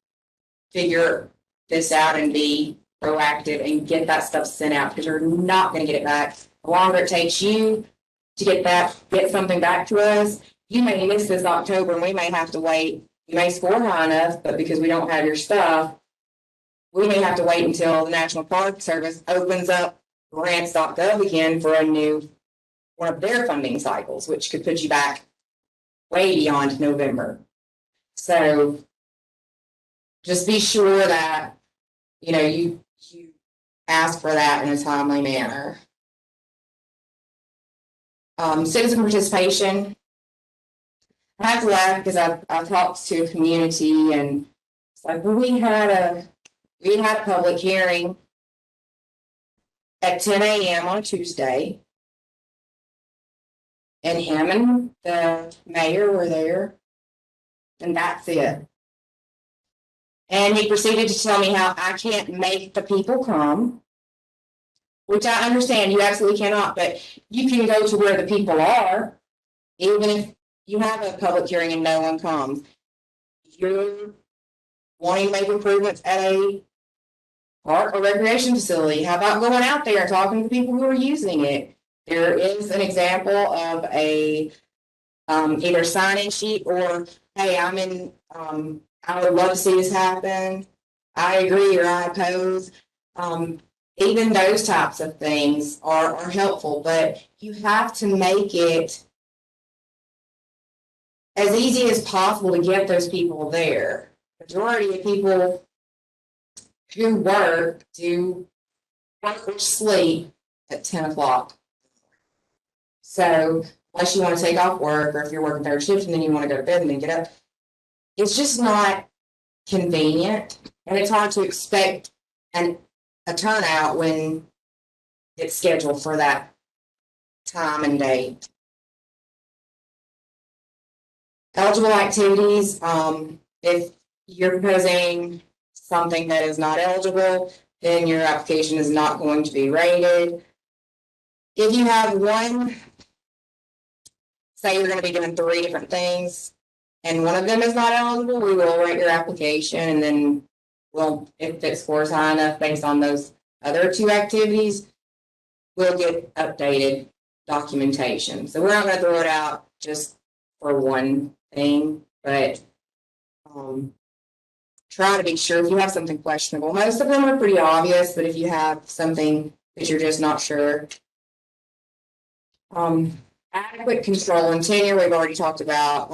A: figure this out and be proactive and get that stuff sent out, because you're not going to get it back. The longer it takes you to get something back to us, you may miss this October and we may have to wait. You may score high enough, but because we don't have your stuff, we may have to wait until the National Park Service opens up grants.gov again for one of their funding cycles, which could put you back way beyond November. So just be sure that, you ask for that in a timely manner. Citizen participation. I have to laugh because I've talked to a community, and it's like, well, we had a public hearing at 10 a.m. on a Tuesday, and him and the mayor were there, and that's it. And he proceeded to tell me how I can't make the people come, which I understand, you absolutely cannot, but you can go to where the people are, even if you have a public hearing and no one comes. You're wanting to make improvements at a park or recreation facility. How about going out there and talking to the people who are using it? There is an example of a either sign-in sheet or, hey, I would love to see this happen. I agree or I oppose. Even those types of things are helpful, but you have to make it as easy as possible to get those people there. Majority of people who work do work or sleep at 10 o'clock. So unless you want to take off work, or if you're working third shift and then you want to go to bed and then get up, it's just not convenient, and it's hard to expect a turnout when it's scheduled for that time and date. Eligible activities, if you're proposing something that is not eligible, then your application is not going to be rated. If you have say you're going to be doing 3 different things, and one of them is not eligible, we will rate your application, and then if it scores high enough based on those other 2 activities, we'll get updated documentation. So we're not going to throw it out just for one thing, but try to be sure if you have something questionable. Most of them are pretty obvious, but if you have something that you're just not sure. Adequate control and tenure, we've already talked about.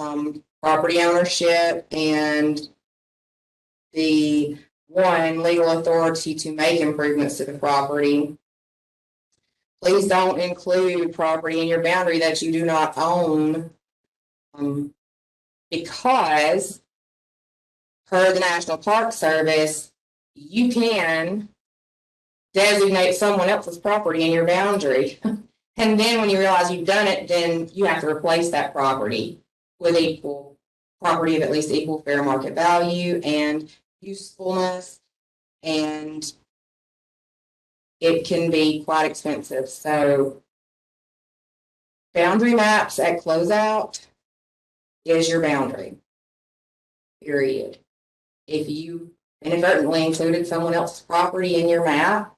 A: Property ownership and the legal authority to make improvements to the property. Please don't include property in your boundary that you do not own, because per the National Park Service, you can designate someone else's property in your boundary. And then when you realize you've done it, then you have to replace that property with property of at least equal fair market value and usefulness, and it can be quite expensive. So boundary maps at closeout is your boundary, period. If inadvertently included someone else's property in your map,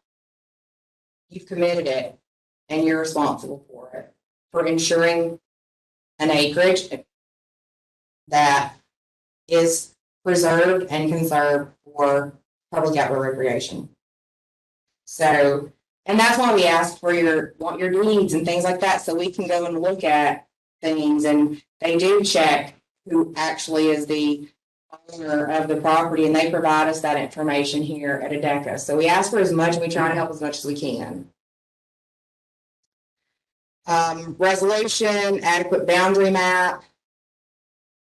A: you've committed it and you're responsible for it, for ensuring an acreage that is preserved and conserved for public outdoor recreation. So, and that's why we ask for your deeds and things like that, so we can go and look at things, and they do check who actually is the owner of the property, and they provide us that information here at ADECA. So we ask for as much, and we try to help as much as we can. Resolution, adequate boundary map.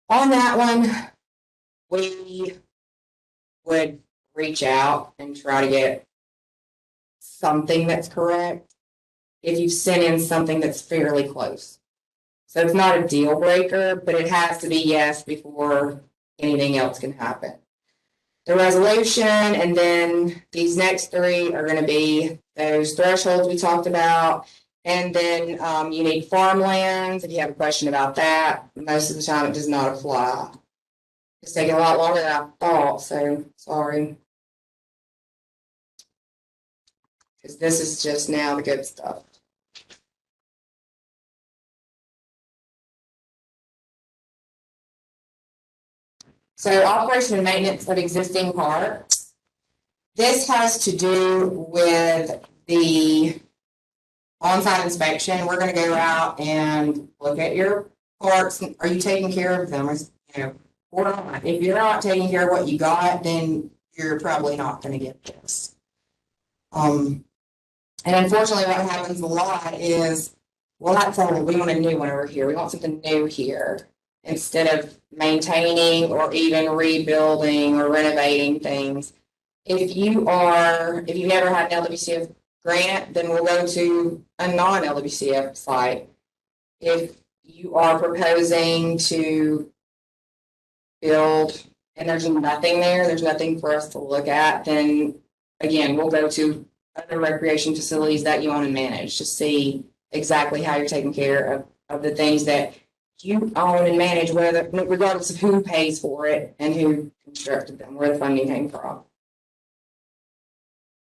A: On that one, we would reach out and try to get something that's correct if you've sent in something that's fairly close. So it's not a deal breaker, but it has to be yes before anything else can happen. The resolution, and then these next three are going to be those thresholds we talked about. And then unique farmlands, if you have a question about that, most of the time it does not apply. It's taking a lot longer than I thought, so sorry. Because this is just now the good stuff. So operation and maintenance of existing parks. This has to do with the on-site inspection. We're going to go out and look at your parks. Are you taking care of them? Or not? If you're not taking care of what you got, then you're probably not going to get this. And unfortunately, what happens a lot is, well, that's all. We want a new one over here. We want something new here, instead of maintaining or even rebuilding or renovating things. If you've never had an LWCF grant, then we'll go to a non-LWCF site. If you are proposing to build and there's nothing there, there's nothing for us to look at, then again, we'll go to other recreation facilities that you own and manage to see exactly how you're taking care of the things that you own and manage, regardless of who pays for it and who constructed them, where the funding came from.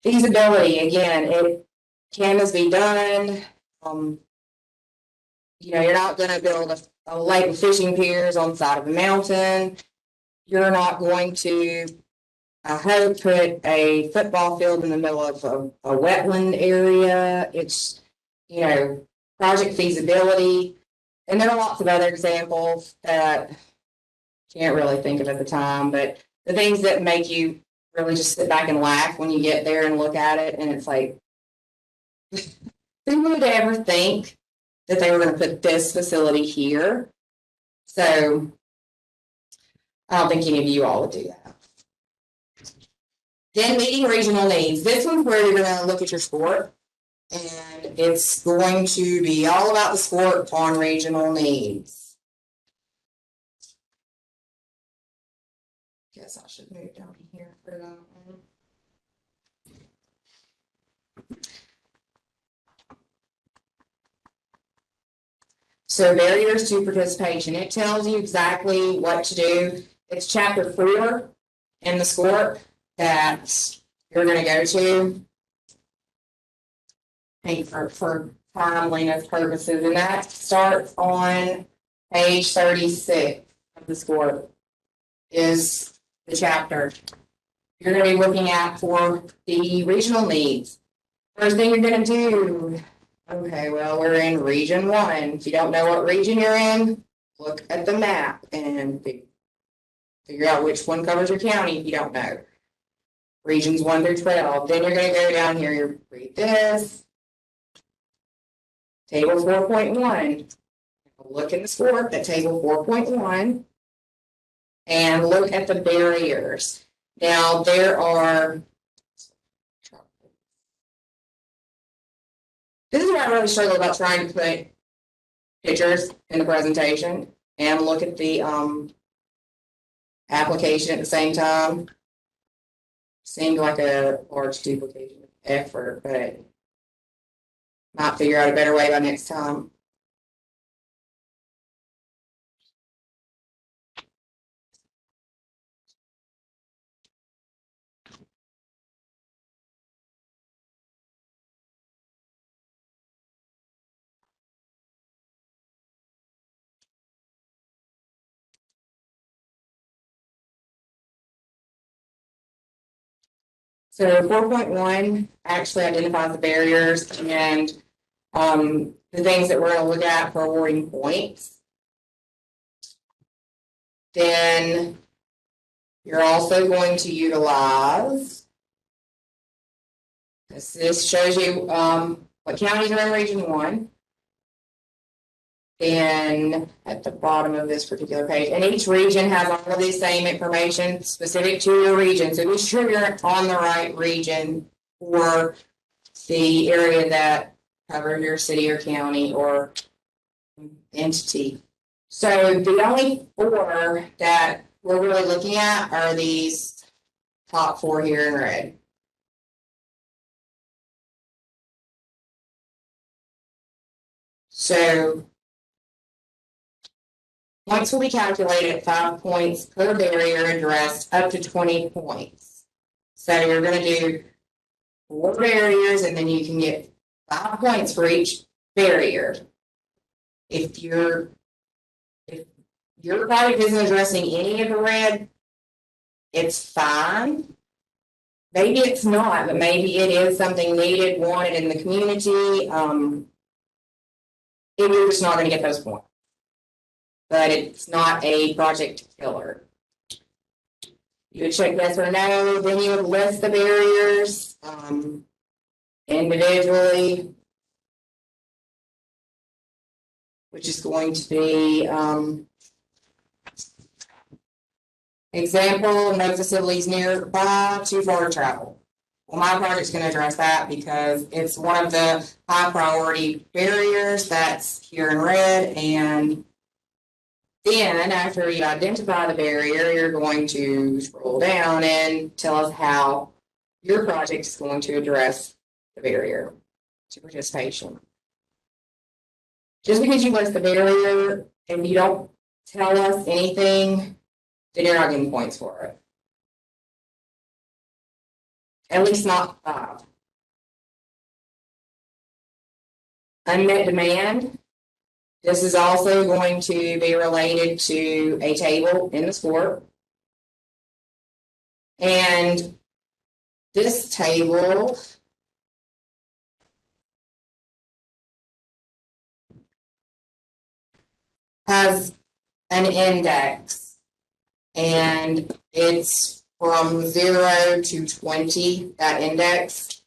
A: Feasibility, again, it can be done. You're not going to build a lake of fishing piers on the side of a mountain. You're not going to, I hope, put a football field in the middle of a wetland area. It's, project feasibility. And there are lots of other examples that I can't really think of at the time, but the things that make you really just sit back and laugh when you get there and look at it, and it's like, who would ever think that they were going to put this facility here? So I don't think any of you all would do that. Then meeting regional needs. This one's where you're going to look at your sport, and it's going to be all about the sport on regional needs. Guess I should move down here for that one. So barriers to participation. It tells you exactly what to do. It's chapter 4 in the SCORP that you're going to go to. For timeliness purposes, and that starts on page 36 of the SCORP is the chapter you're going to be looking at for the regional needs. First thing you're going to do, okay, well, we're in region 1. If you don't know what region you're in, look at the map and figure out which one covers your county if you don't know. Regions 1 through 12. Then you're going to go down here, you read this. Table 4.1. Look in the SCORP at table 4.1 and look at the barriers. Now there are, this is where I really struggle about trying to put pictures in the presentation and look at the application at the same time. Seemed like a large duplication of effort, but might figure out a better way by next time. So 4.1 actually identifies the barriers and the things that we're going to look at for awarding points. Then you're also going to utilize, this shows you what counties are in Region 1. And at the bottom of this particular page, and each region has all of the same information specific to your region. So be sure you're on the right region for the area that covers your city or county or entity. So the only 4 that we're really looking at are these top 4 here in red. So points will be calculated at 5 points per barrier addressed up to 20 points. So you're going to do 4 barriers and then you can get 5 points for each barrier. If your project isn't addressing any of the red, it's fine. Maybe it's not, but maybe it is something needed, wanted in the community. You're just not going to get those points. But it's not a project killer. You would check yes or no, then you would list the barriers individually, which is going to be example, no facilities nearby, too far to travel. Well, my project's going to address that because it's one of the high priority barriers that's here in red. And then after you identify the barrier, you're going to scroll down and tell us how your project is going to address the barrier to participation. Just because you list the barrier and you don't tell us anything, then you're not getting points for it. At least not 5. Unmet demand. This is also going to be related to a table in the score. And this table has an index, and it's from 0 to 20, that index.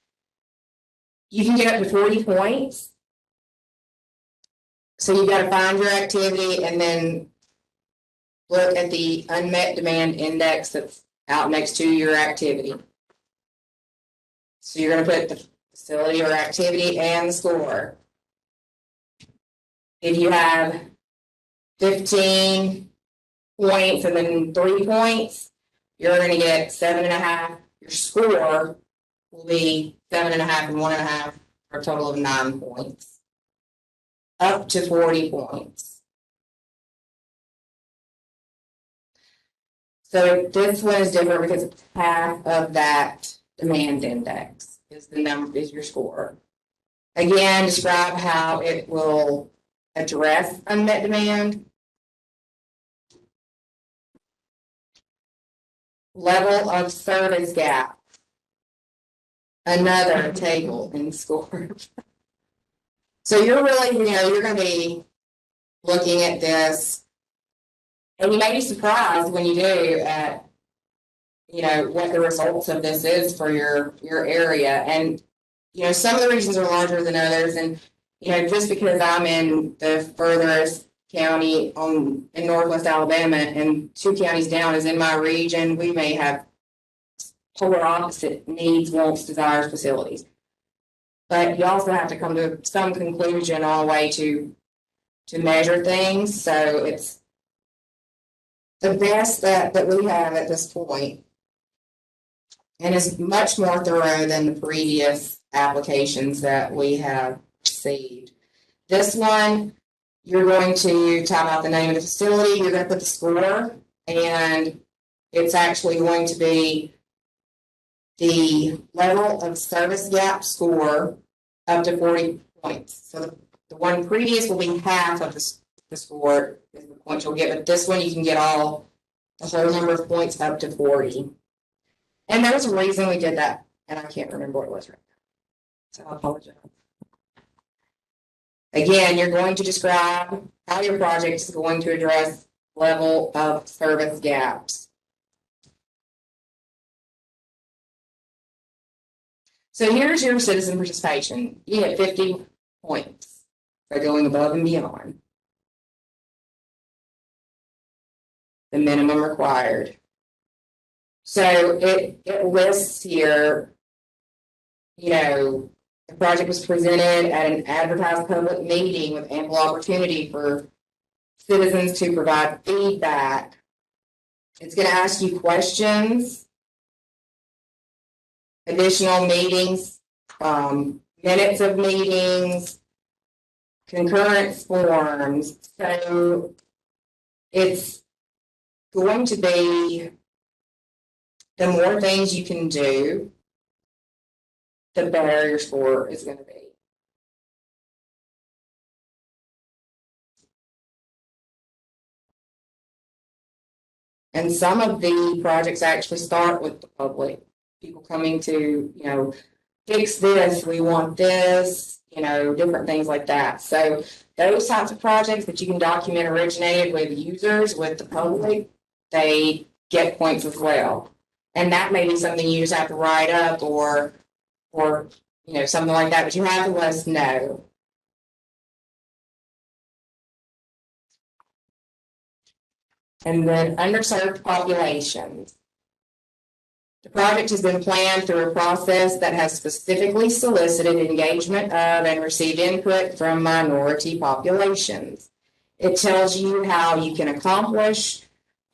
A: You can get up to 40 points. So you've got to find your activity and then look at the unmet demand index that's out next to your activity. So you're going to put the facility or activity and the score. If you have 15 points and then 3 points, you're going to get 7.5. Your score will be 7.5 and 1.5 for a total of 9 points. Up to 40 points. So this one is different because it's half of that demand index is the number, is your score. Again, describe how it will address unmet demand. Level of service gap. Another table in score. So you're really, you're going to be looking at this, and you may be surprised when you do at, what the results of this is for your area. And, some of the regions are larger than others. And, just because I'm in the furthest county in Northwest Alabama and 2 counties down is in my region, we may have polar opposite needs, wants, desires, facilities. But you also have to come to some conclusion on a way to measure things. So it's the best that we have at this point, and is much more thorough than the previous applications that we have received. This one, you're going to type out the name of the facility, you're going to put the score, and it's actually going to be the level of service gap score up to 40 points. So the one previous will be half of the score, is the points you'll get, but this one you can get the whole number of points up to 40. And there's a reason we did that and I can't remember what it was right now. So I apologize. Again, you're going to describe how your project is going to address level of service gaps. So here's your citizen participation. You get 50 points for going above and beyond the minimum required. So it lists here, you know, the project was presented at an advertised public meeting with ample opportunity for citizens to provide feedback. It's going to ask you questions, additional meetings, minutes of meetings, concurrence forms. So it's going to be, the more things you can do, the better your score is going to be. And some of the projects actually start with the public, people coming to, you know, fix this, we want this, you know, different things like that. So those types of projects that you can document originated with users, with the public, they get points as well. And that may be something you just have to write up or, you know, something like that, but you have to let us know. And then underserved populations. The project has been planned through a process that has specifically solicited engagement of and received input from minority populations. It tells you how you can accomplish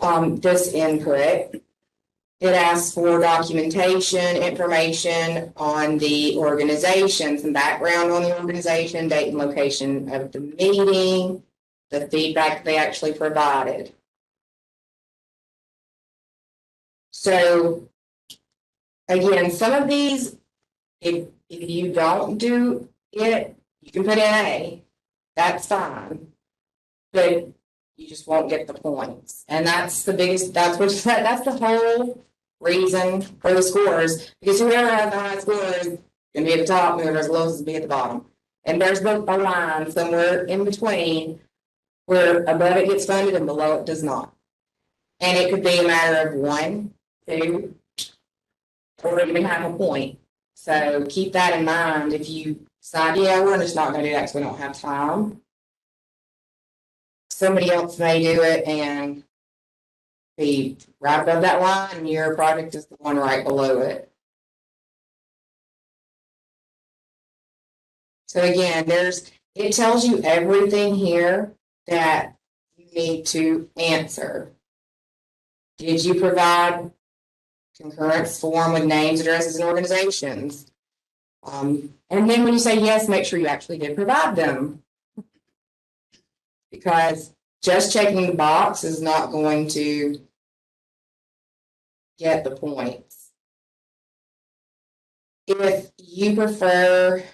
A: this input. It asks for documentation, information on the organization, some background on the organization, date and location of the meeting, the feedback they actually provided. So again, some of these, if you don't do it, you can put in A, that's fine. But you just won't get the points. And that's the biggest, that's the whole reason for the scores. Because whoever has the high scores can be at the top, whoever has the lowest will be at the bottom. And there's a line somewhere in between where above it gets funded and below it does not. And it could be a matter of 1, 2, or even half a point. So keep that in mind if you decide, yeah, we're just not going to do that because we don't have time. Somebody else may do it and be right above that line, and your project is the one right below it. So again, it tells you everything here that you need to answer. Did you provide concurrence form with names, addresses, and organizations? And then when you say yes, make sure you actually did provide them. Because just checking the box is not going to get the points. If you prefer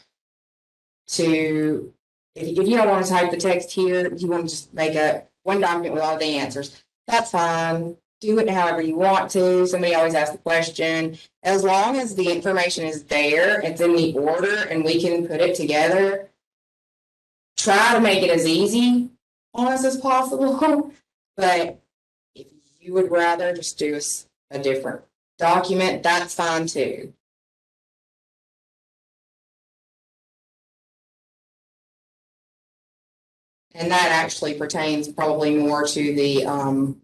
A: to, if you don't want to type the text here, you want to just make one document with all the answers, that's fine. Do it however you want to. Somebody always asks the question. As long as the information is there, it's in the order, and we can put it together, try to make it as easy on us as possible. But if you would rather just do a different document, that's fine too. And that actually pertains probably more to the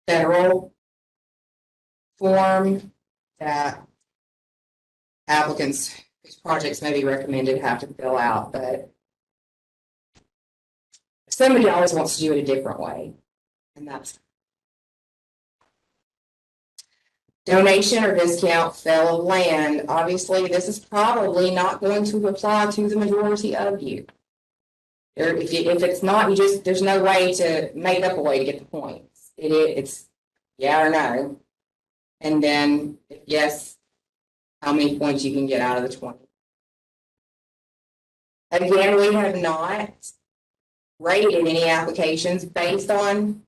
A: federal form that applicants whose projects may be recommended have to fill out. But somebody always wants to do it a different way, and that's donation or discount sale of land. Obviously, this is probably not going to apply to the majority of you. If it's not, there's no way to make up a way to get the points. It's yeah or no. And then, if yes, how many points you can get out of the 20. Again, we have not rated any applications based on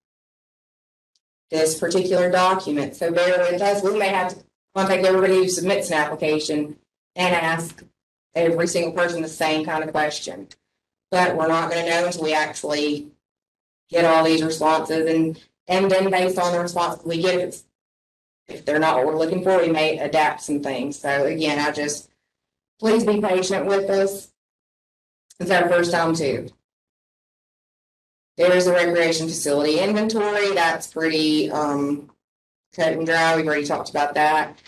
A: this particular document. So bear with us. We may have to contact everybody who submits an application and ask every single person the same kind of question. But we're not gonna know until we actually get all these responses, and then based on the responses we get, if they're not what we're looking for, we may adapt some things. So again, please be patient with us. It's our first time too. There's a recreation facility inventory. That's pretty cut and dry. We've already talked about that.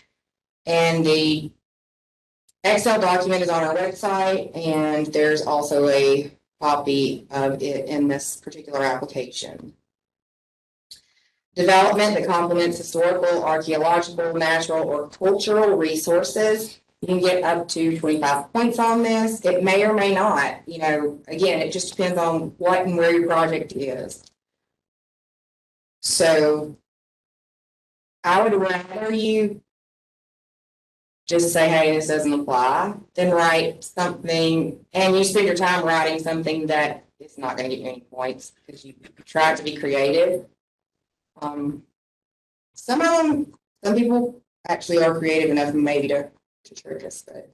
A: And the Excel document is on our website, and there's also a copy of it in this particular application. Development that complements historical, archaeological, natural, or cultural resources. You can get up to 25 points on this. It may or may not, again, it just depends on what and where your project is. So I would rather you just say, hey, this doesn't apply, than write something, and you spend your time writing something that is not going to get you any points because you try to be creative. Some people actually are creative enough maybe to trick us, but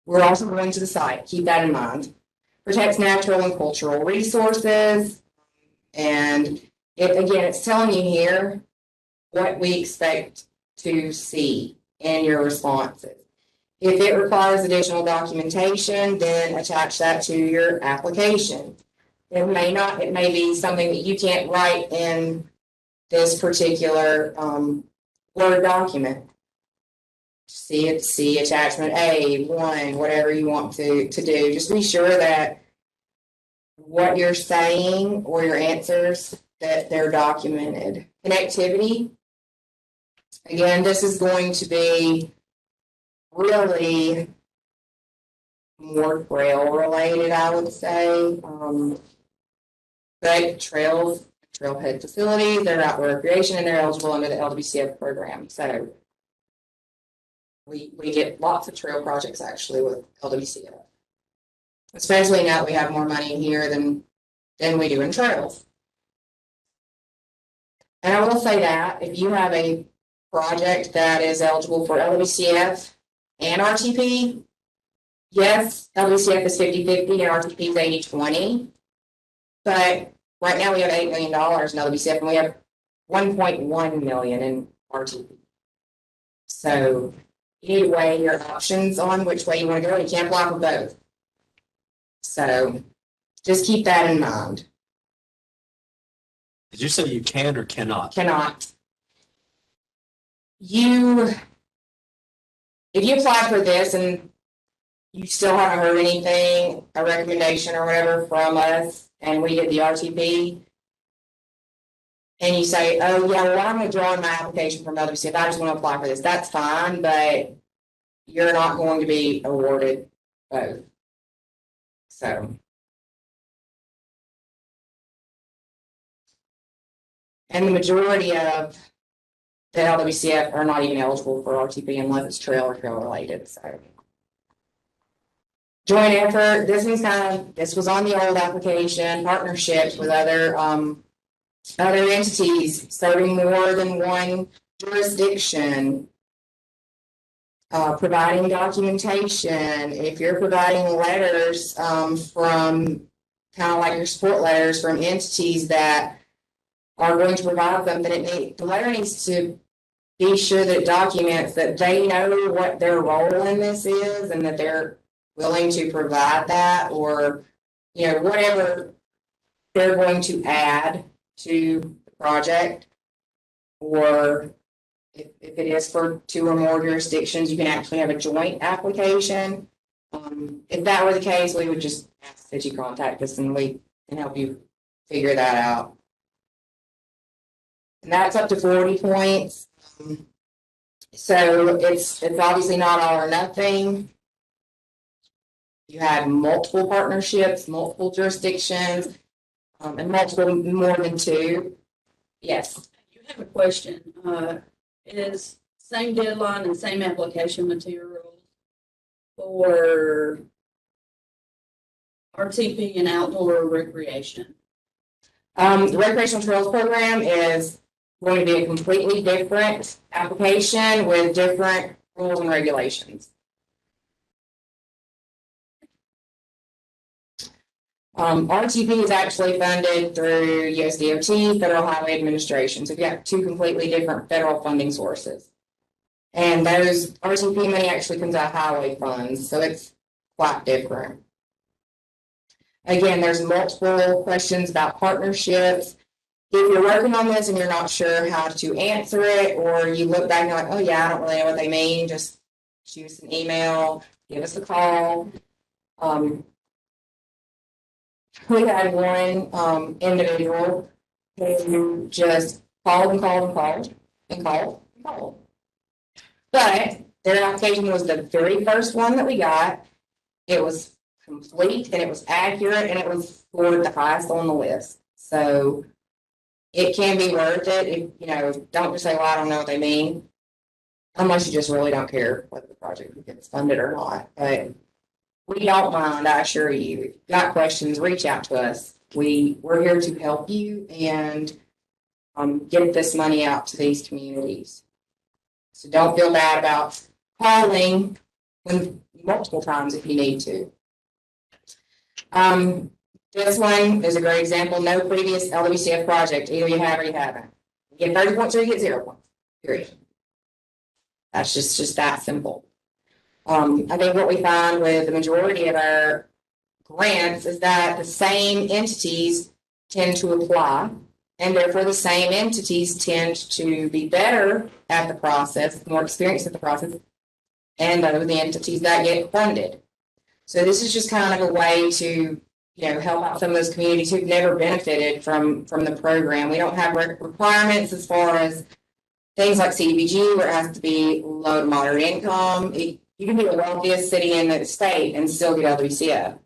A: we're also going to the site. Keep that in mind. Protects natural and cultural resources. And it's telling you here what we expect to see in your responses. If it requires additional documentation, then attach that to your application. It may be something that you can't write in this particular Word document. See attachment A1, whatever you want to do. Just be sure that what you're saying or your answers, that they're documented. Connectivity. Again, this is going to be really more trail related, I would say. But trailhead facilities, they're outdoor recreation, and they're eligible under the LWCF program. So we get lots of trail projects actually with LWCF, especially now that we have more money in here than we do in trails. And I will say that if you have a project that is eligible for LWCF and RTP, yes, LWCF is 50-50 and RTP is 80-20. But right now we have $8 million in LWCF and we have $1.1 million in RTP. So you need to weigh your options on which way you want to go. You can't apply for both. So just keep that in mind.
J: Did you say you can or cannot?
A: Cannot. If you apply for this and you still haven't heard anything, a recommendation or whatever from us, and we did the RTP, and you say, oh yeah, well, I'm withdrawing my application from LWCF, I just want to apply for this, that's fine, but you're not going to be awarded both. So. And the majority of the LWCF are not even eligible for RTP unless it's trail or trail related. So joint effort, this was on the old application, partnerships with other entities serving more than one jurisdiction, providing documentation. If you're providing letters from kind of like your support letters from entities that are going to provide them, then the letter needs to be sure that it documents that they know what their role in this is and that they're willing to provide that, or whatever they're going to add to the project. Or if it is for 2 or more jurisdictions, you can actually have a joint application. If that were the case, we would just ask that you contact us and we can help you figure that out. And that's up to 40 points. So it's obviously not all or nothing. You have multiple partnerships, multiple jurisdictions, and multiple more than 2. Yes.
K: You have a question. Is same deadline and same application material for RTP and outdoor recreation?
A: The recreational trails program is going to be a completely different application with different rules and regulations. RTP is actually funded through USDOT, Federal Highway Administration. So we've got two completely different federal funding sources. And those RTP money actually comes out of highway funds, so it's quite different. Again, there's multiple questions about partnerships. If you're working on this and you're not sure how to answer it, or you look back and you're like, oh yeah, I don't really know what they mean, just shoot us an email, give us a call. We had one individual who just called and called and called and called and called. But their application was the very first one that we got. It was complete and it was accurate and it was scored the highest on the list. So it can be worth it. If, you know, don't just say, well, I don't know what they mean. Unless you just really don't care whether the project gets funded or not. But we don't mind, I assure you. If you've got questions, reach out to us. We're here to help you and get this money out to these communities. So don't feel bad about calling multiple times if you need to. This one is a great example. No previous LWCF project. Either you have or you haven't. You get 30 points or you get 0 points. Period. That's just that simple. I think what we find with the majority of our grants is that the same entities tend to apply, and therefore the same entities tend to be better at the process, more experienced at the process, and those are the entities that get funded. So this is just kind of a way to, you know, help out some of those communities who've never benefited from the program. We don't have requirements as far as things like CDBG, where it has to be low to moderate income. You can be the wealthiest city in the state and still get LWCF.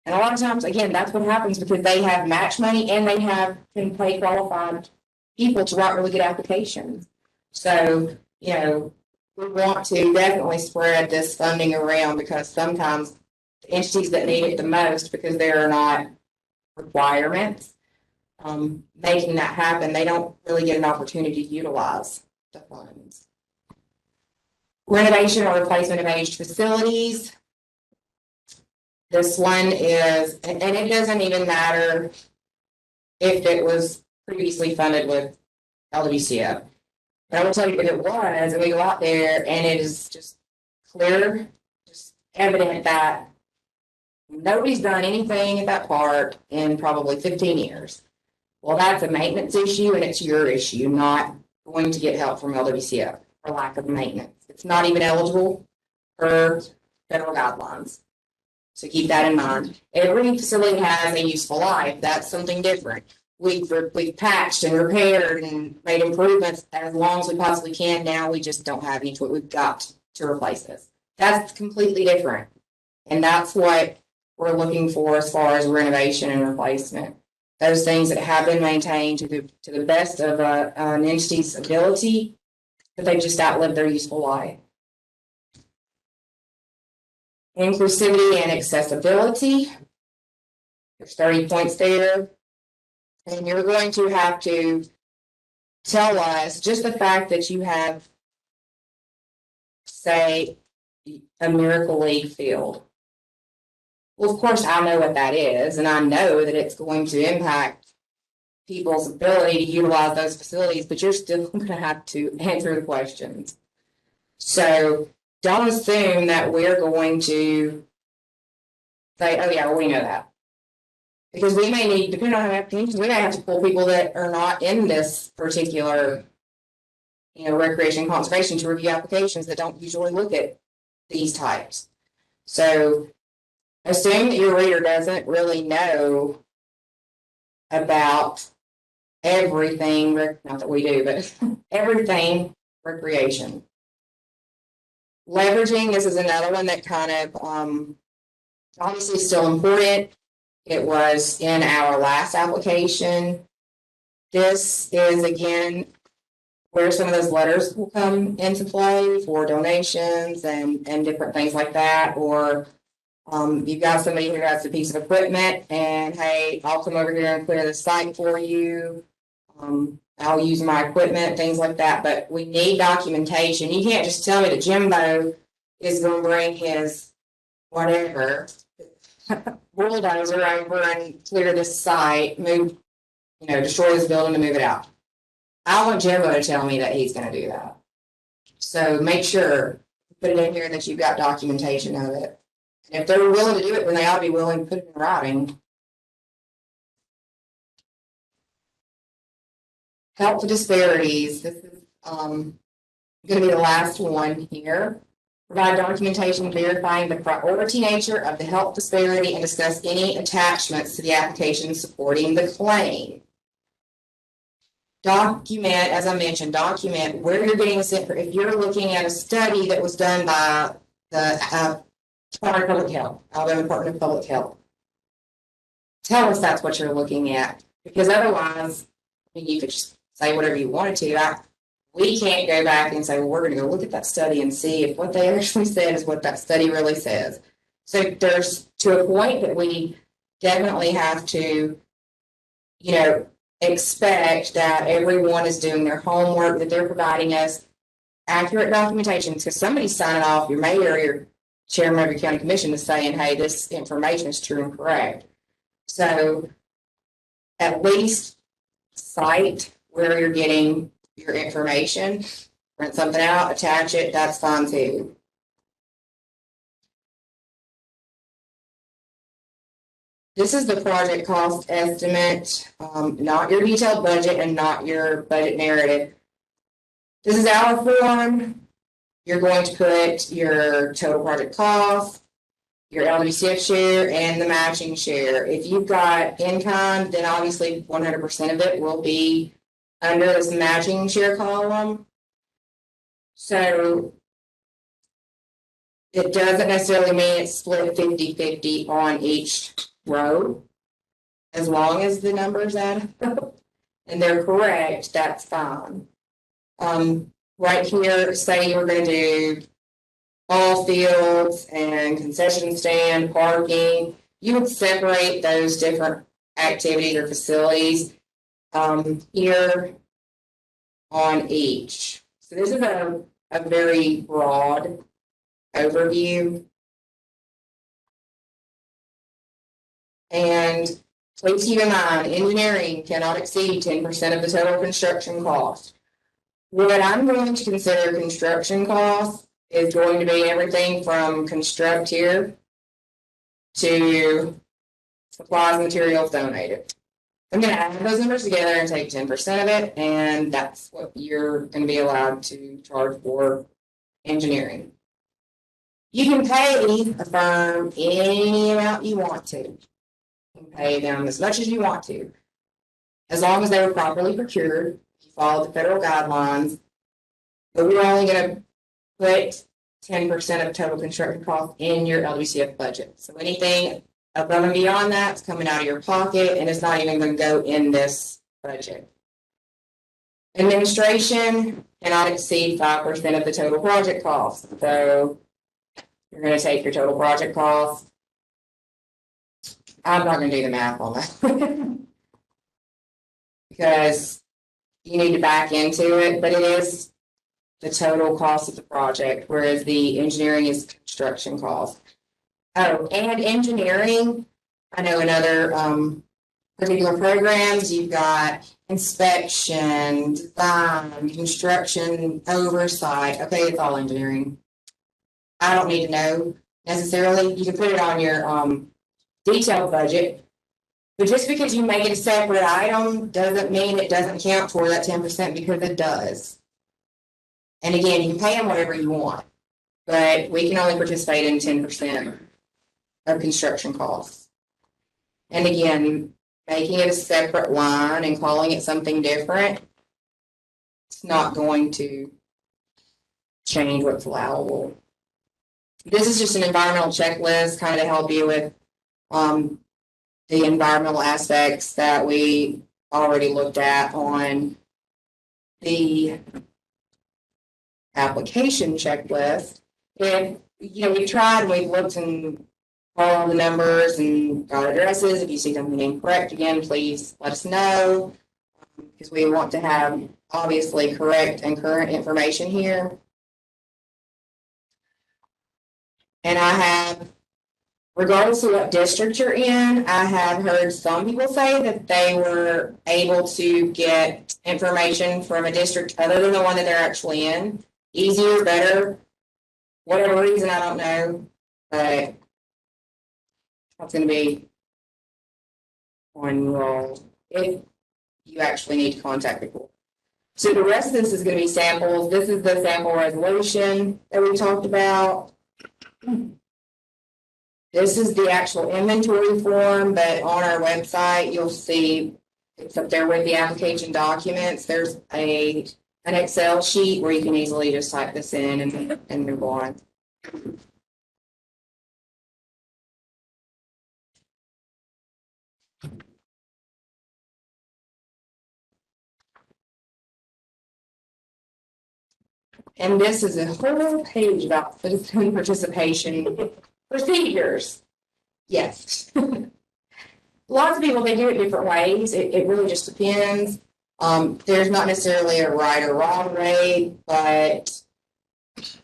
A: And a lot of times, again, that's what happens because they have match money and they can pay qualified people to write really good applications. So, you know, we want to definitely spread this funding around because sometimes the entities that need it the most, because there are not requirements, making that happen, they don't really get an opportunity to utilize the funds. Renovation or replacement of aged facilities. This one is, and it doesn't even matter if it was previously funded with LWCF. But I will tell you, if it was, and we go out there and it is just clear, just evident that nobody's done anything at that park in probably 15 years. Well, that's a maintenance issue and it's your issue, not going to get help from LWCF for lack of maintenance. It's not even eligible for federal guidelines. So keep that in mind. Every facility has a useful life. That's something different. We've patched and repaired and made improvements as long as we possibly can. Now we just don't have any to it. We've got to replace this. That's completely different. And that's what we're looking for as far as renovation and replacement. Those things that have been maintained to the best of an entity's ability, but they've just outlived their useful life. Inclusivity and accessibility. There's 30 points there. And you're going to have to tell us just the fact that you have, say, a Miracle League field. Well, of course, I know what that is, and I know that it's going to impact people's ability to utilize those facilities, but you're still going to have to answer the questions. So don't assume that we're going to say, oh yeah, well, we know that. Because we may need, depending on how many applications, we may have to pull people that are not in this particular, recreation and conservation to review applications that don't usually look at these types. So assume that your reader doesn't really know about everything, not that we do, but everything recreation. Leveraging, this is another one that kind of obviously still important. It was in our last application. This is, again, where some of those letters will come into play for donations and different things like that. Or you've got somebody who has a piece of equipment and, hey, I'll come over here and clear the site for you. I'll use my equipment, things like that, but we need documentation. You can't just tell me that Jimbo is gonna bring his whatever bulldozer over and clear this site, move, destroy this building to move it out. I want Jimbo to tell me that he's gonna do that. So make sure, put it in here that you've got documentation of it. And if they're willing to do it, then they ought to be willing to put it in writing. Help the disparities, this is, gonna be the last one here. Provide documentation verifying the priority nature of the health disparity and discuss any attachments to the application supporting the claim. Document, as I mentioned, document where you're getting this information. If you're looking at a study that was done by the Department of Public Health, Alabama Department of Public Health, tell us that's what you're looking at, because otherwise, I mean, you could just say whatever you wanted to. We can't go back and say, well, we're going to go look at that study and see if what they actually said is what that study really says. So there's to a point that we definitely have to, expect that everyone is doing their homework, that they're providing us accurate documentation, because somebody's signing off, your mayor or your chairman of your county commission is saying, hey, this information is true and correct. So at least cite where you're getting your information, print something out, attach it, that's fine too. This is the project cost estimate, not your detailed budget and not your budget narrative. This is our form. You're going to put your total project cost, your LWCF share, and the matching share. If you've got in-kind, then obviously 100% of it will be under this matching share column. So it doesn't necessarily mean it's split 50-50 on each row. As long as the numbers add up and they're correct, that's fine. Right here, say you were going to do all fields and concession stand, parking, you would separate those different activities or facilities here on each. So this is a very broad overview. And please keep in mind, engineering cannot exceed 10% of the total construction cost. What I'm going to consider construction costs is going to be everything from construct here to supplies and materials donated. I'm going to add those numbers together and take 10% of it, and that's what you're going to be allowed to charge for engineering. You can pay a firm any amount you want to. You can pay them as much as you want to, as long as they were properly procured, you follow the federal guidelines. But we're only going to put 10% of total construction cost in your LWCF budget. So anything above and beyond that is coming out of your pocket, and it's not even going to go in this budget. Administration cannot exceed 5% of the total project cost. So you're going to take your total project cost. I'm not going to do the math on that because you need to back into it, but it is the total cost of the project, whereas the engineering is construction cost. Oh, and engineering, I know in other particular programs, you've got inspection, design, construction, oversight. Okay, it's all engineering. I don't need to know necessarily. You can put it on your detailed budget, but just because you make it a separate item doesn't mean it doesn't count toward that 10%, because it does. And again, you can pay them whatever you want, but we can only participate in 10% of construction costs. And again, making it a separate line and calling it something different, it's not going to change what's allowable. This is just an environmental checklist kind of to help you with the environmental aspects that we already looked at on the application checklist. And we've tried, we've looked and all the numbers and got addresses. If you see something incorrect, again, please let us know. because we want to have obviously correct and current information here. And I have, regardless of what district you're in, I have heard some people say that they were able to get information from a district other than the one that they're actually in. Easier, better, whatever reason, I don't know, but that's going to be on you all if you actually need to contact people. So the rest of this is going to be samples. This is the sample resolution that we talked about. This is the actual inventory form, but on our website, you'll see it's up there with the application documents. There's an Excel sheet where you can easily just type this in and move on. And this is a whole page about citizen participation procedures. Yes. Lots of people, they do it different ways. It really just depends. There's not necessarily a right or wrong way, but,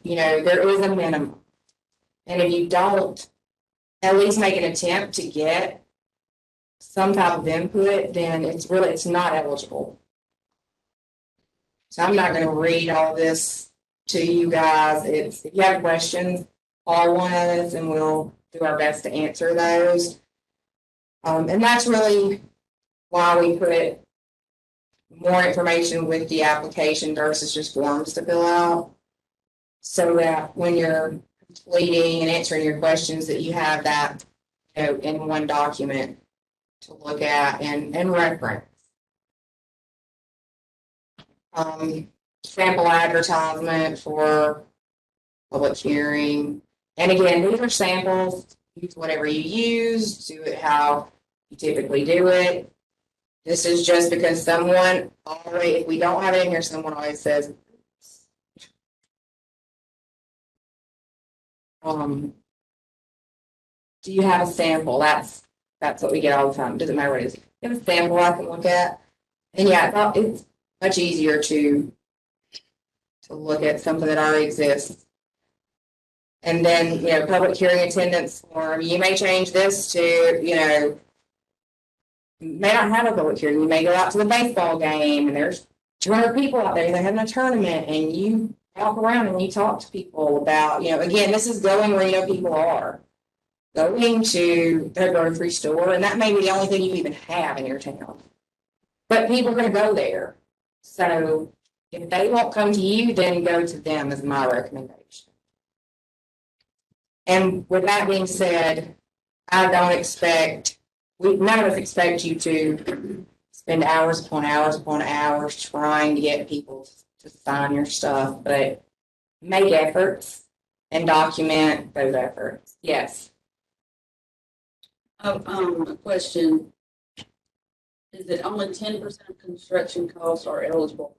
A: you know, there is a minimum. And if you don't at least make an attempt to get some type of input, then it's not eligible. So I'm not going to read all this to you guys. If you have questions, call one of us and we'll do our best to answer those. And that's really why we put more information with the application versus just forms to fill out. So that when you're completing and answering your questions, that you have that, you know, in one document to look at and reference. Sample advertisement for public hearing. And again, these are samples. Use whatever you use, do it how you typically do it. This is just because someone already, if we don't have it in here, someone always says, do you have a sample? That's what we get all the time. Doesn't matter what it is. You have a sample I can look at. And yeah, it's much easier to look at something that already exists. And then, you know, public hearing attendance form, you may change this to, you know, may not have a public hearing. You may go out to the baseball game and there's 200 people out there, they're having a tournament, and you walk around and you talk to people about, you know, again, this is going where you know people are. Going to their grocery store, and that may be the only thing you even have in your town. But people are going to go there. So if they won't come to you, then go to them is my recommendation. And with that being said, I don't expect, none of us expect you to spend hours upon hours upon hours trying to get people to sign your stuff, but make efforts and document those efforts. Yes.
K: A question. Is it only 10% of construction costs are eligible?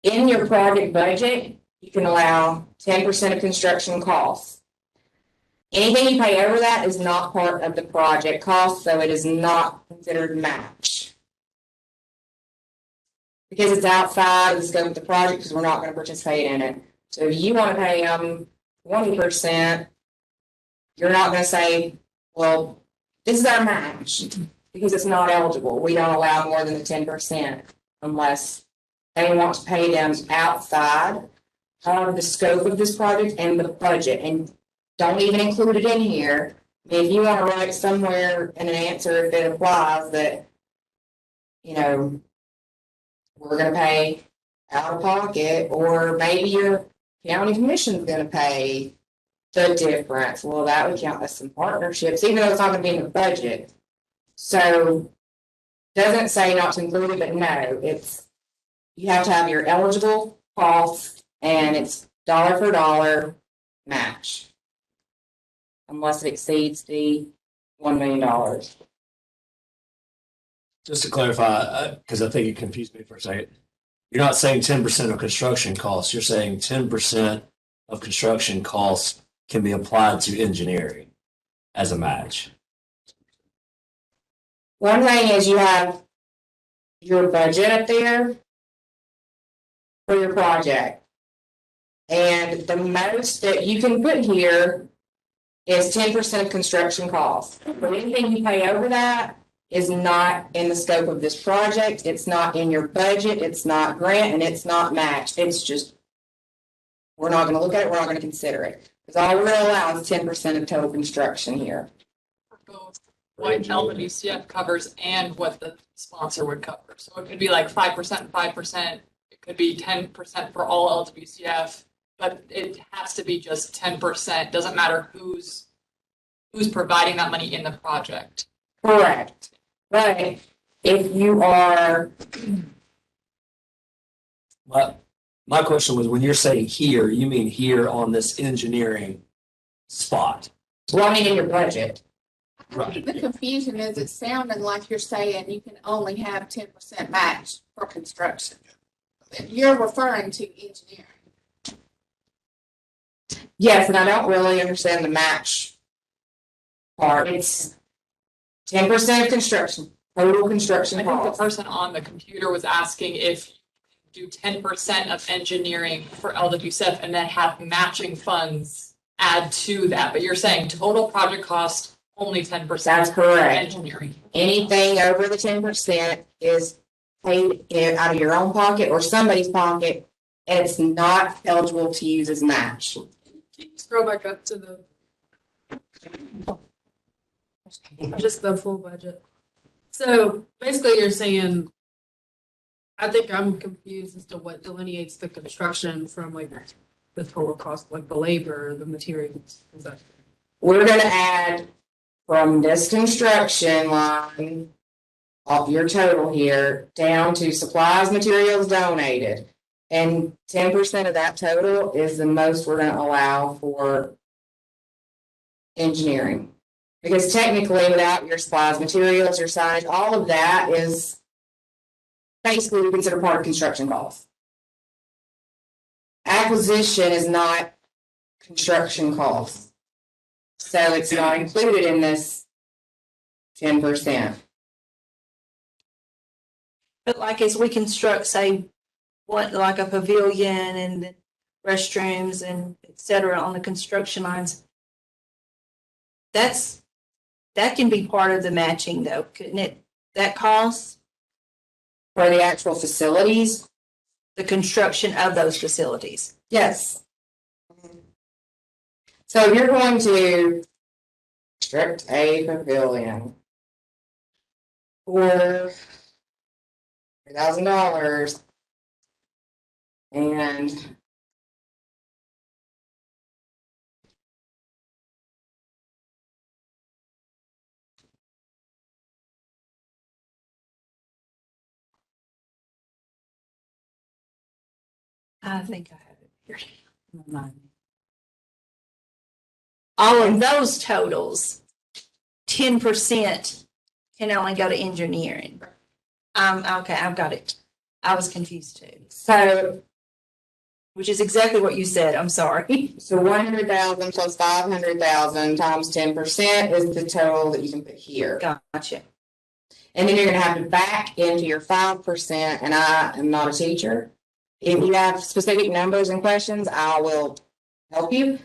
A: In your project budget, you can allow 10% of construction costs. Anything you pay over that is not part of the project cost, so it is not considered match. Because it's outside of the scope of the project, because we're not going to participate in it. So if you want to pay 20%, you're not going to say, well, this is our match, because it's not eligible. We don't allow more than the 10% unless they want to pay them outside of the scope of this project and the budget, and don't even include it in here. If you want to write somewhere in an answer, if it applies, that, you know, we're going to pay out of pocket, or maybe your county commission is going to pay the difference. Well, that would count as some partnerships, even though it's not going to be in the budget. So, doesn't say not to include it, but no, it's, you have to have your eligible costs, and it's dollar for dollar match, unless it exceeds the $1 million.
J: Just to clarify, because I think you confused me for a second. You're not saying 10% of construction costs. You're saying 10% of construction costs can be applied to engineering as a match.
A: What I'm saying is you have your budget up there for your project. And the most that you can put here is 10% of construction costs. But anything you pay over that is not in the scope of this project. It's not in your budget. It's not grant and it's not matched. It's just, we're not going to look at it. We're not going to consider it. Because all we're going to allow is 10% of total construction here.
B: Both what LWCF covers and what the sponsor would cover. So it could be like 5%, 5%. It could be 10% for all LWCF, but it has to be just 10%. Doesn't matter who's providing that money in the project.
A: Correct. But if you are,
J: My question was, when you're saying here, you mean here on this engineering spot?
A: well, I mean, in your budget.
L: I think the confusion is it sounded like you're saying you can only have 10% match for construction. You're referring to engineering.
A: Yes, and I don't really understand the match part. It's 10% of construction, total construction
B: I think the
A: cost.
B: person on the computer was asking if you do 10% of engineering for LWCF and then have matching funds add to that. But you're saying total project cost, only 10%.
A: That's correct.
B: Engineering.
A: Anything over the 10% is paid out of your own pocket or somebody's pocket, and it's not eligible to use as match.
F: Can you scroll back up to just the full budget? So basically you're saying, I think I'm confused as to what delineates the construction from like the total cost, like the labor, the materials. Is that?
A: We're gonna add from this construction line off your total here down to supplies, materials donated. And 10% of that total is the most we're gonna allow for engineering. Because technically, without your supplies, materials, your signage, all of that is basically we consider part of construction costs. Acquisition is not construction costs. So it's not included in this 10%.
M: But like as we construct, say, what, like a pavilion and the restrooms and et cetera on the construction lines, that can be part of the matching though, couldn't it? That cost?
A: For the actual facilities?
M: The construction of those facilities.
A: Yes. So you're going to construct a pavilion for $3,000 and
M: I think I have it here. Remind me. All of those totals, 10% can only go to engineering. Okay, I've got it. I was confused too.
A: so
M: Which is exactly what you said. I'm sorry.
A: So 100,000 plus 500,000 times 10% is the total that you can put here.
M: Gotcha.
A: And then you're gonna have to back into your 5%, and I am not a teacher. If you have specific numbers and questions, I will help you.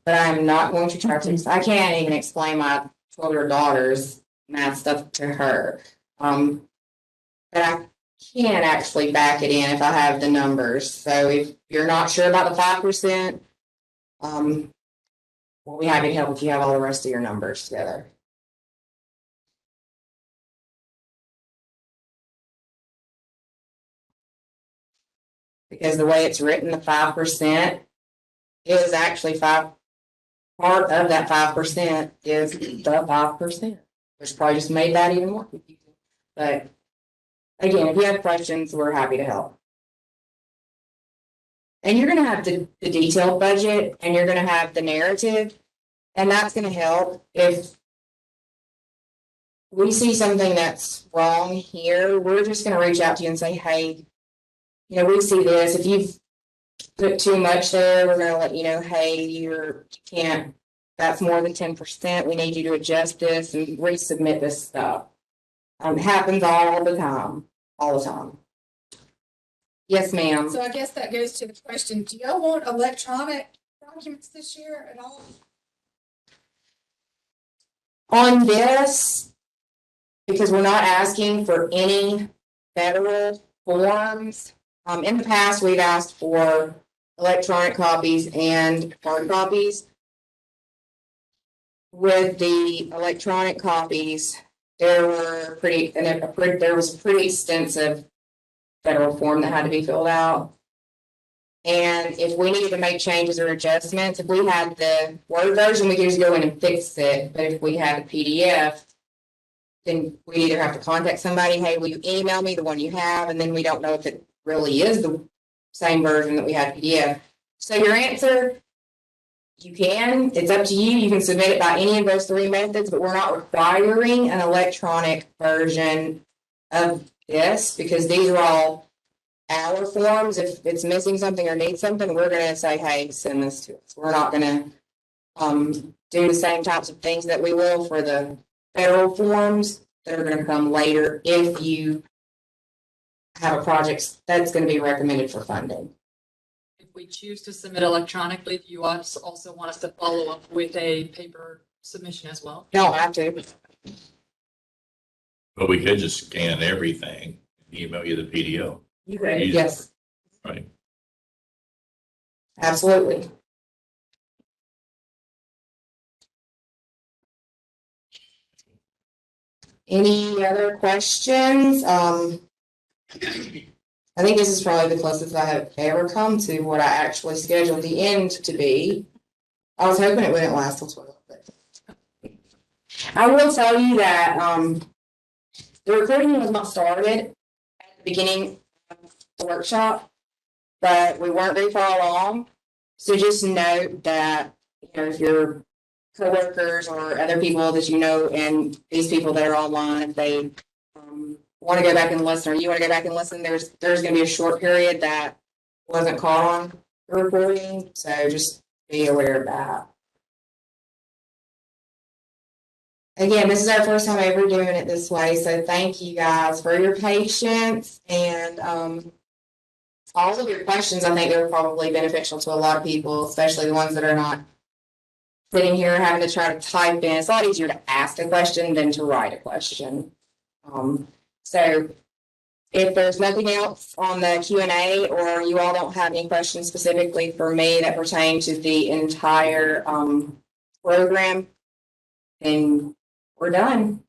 A: But I'm not going to try to, I can't even explain my 12-year-old daughter's math stuff to her. But I can actually back it in if I have the numbers. So if you're not sure about the 5%, we'll be happy to help if you have all the rest of your numbers together. Because the way it's written, the 5% is actually part of that 5% is the 5%, which probably just made that even more confusing. But again, if you have questions, we're happy to help. And you're going to have the detailed budget and you're going to have the narrative, and that's going to help if we see something that's wrong here. We're just going to reach out to you and say, hey, you know, we see this. If you've put too much there, we're going to let you know, hey, you can't, that's more than 10%. We need you to adjust this and resubmit this stuff. It happens all the time, all the time. Yes, ma'am.
L: So I guess that goes to the question, do y'all want electronic documents this year at all?
A: On this, because we're not asking for any federal forms, in the past, we've asked for electronic copies and hard copies. With the electronic copies, there was a pretty extensive federal form that had to be filled out. And if we needed to make changes or adjustments, if we had the Word version, we could just go in and fix it. But if we had a PDF, then we either have to contact somebody, hey, will you email me the one you have? And then we don't know if it really is the same version that we had PDF. So your answer, you can, it's up to you. You can submit it by any of those three methods, but we're not requiring an electronic version of this because these are all our forms. If it's missing something or needs something, we're going to say, hey, send this to us. We're not going to do the same types of things that we will for the federal forms that are going to come later if you have a project that's going to be recommended for funding.
B: If we choose to submit electronically, do you also want us to follow up with a paper submission as well?
A: You don't have to.
H: But we could just scan everything, email you the PDF.
A: You could, yes,
H: Right.
A: absolutely. Any other questions? I think this is probably the closest I have ever come to what I actually scheduled the end to be. I was hoping it wouldn't last till 12, but I will tell you that the recording was not started at the beginning of the workshop, but we weren't very far along. So just note that, you know, if your coworkers or other people that you know and these people that are online, if they want to go back and listen or you want to go back and listen, there's going to be a short period that wasn't caught on the recording. So just be aware of that. Again, this is our first time ever doing it this way. So thank you guys for your patience and all of your questions. I think they were probably beneficial to a lot of people, especially the ones that are not sitting here having to try to type in. It's a lot easier to ask a question than to write a question. So if there's nothing else on the Q&A or you all don't have any questions specifically for me that pertain to the entire program, then we're done.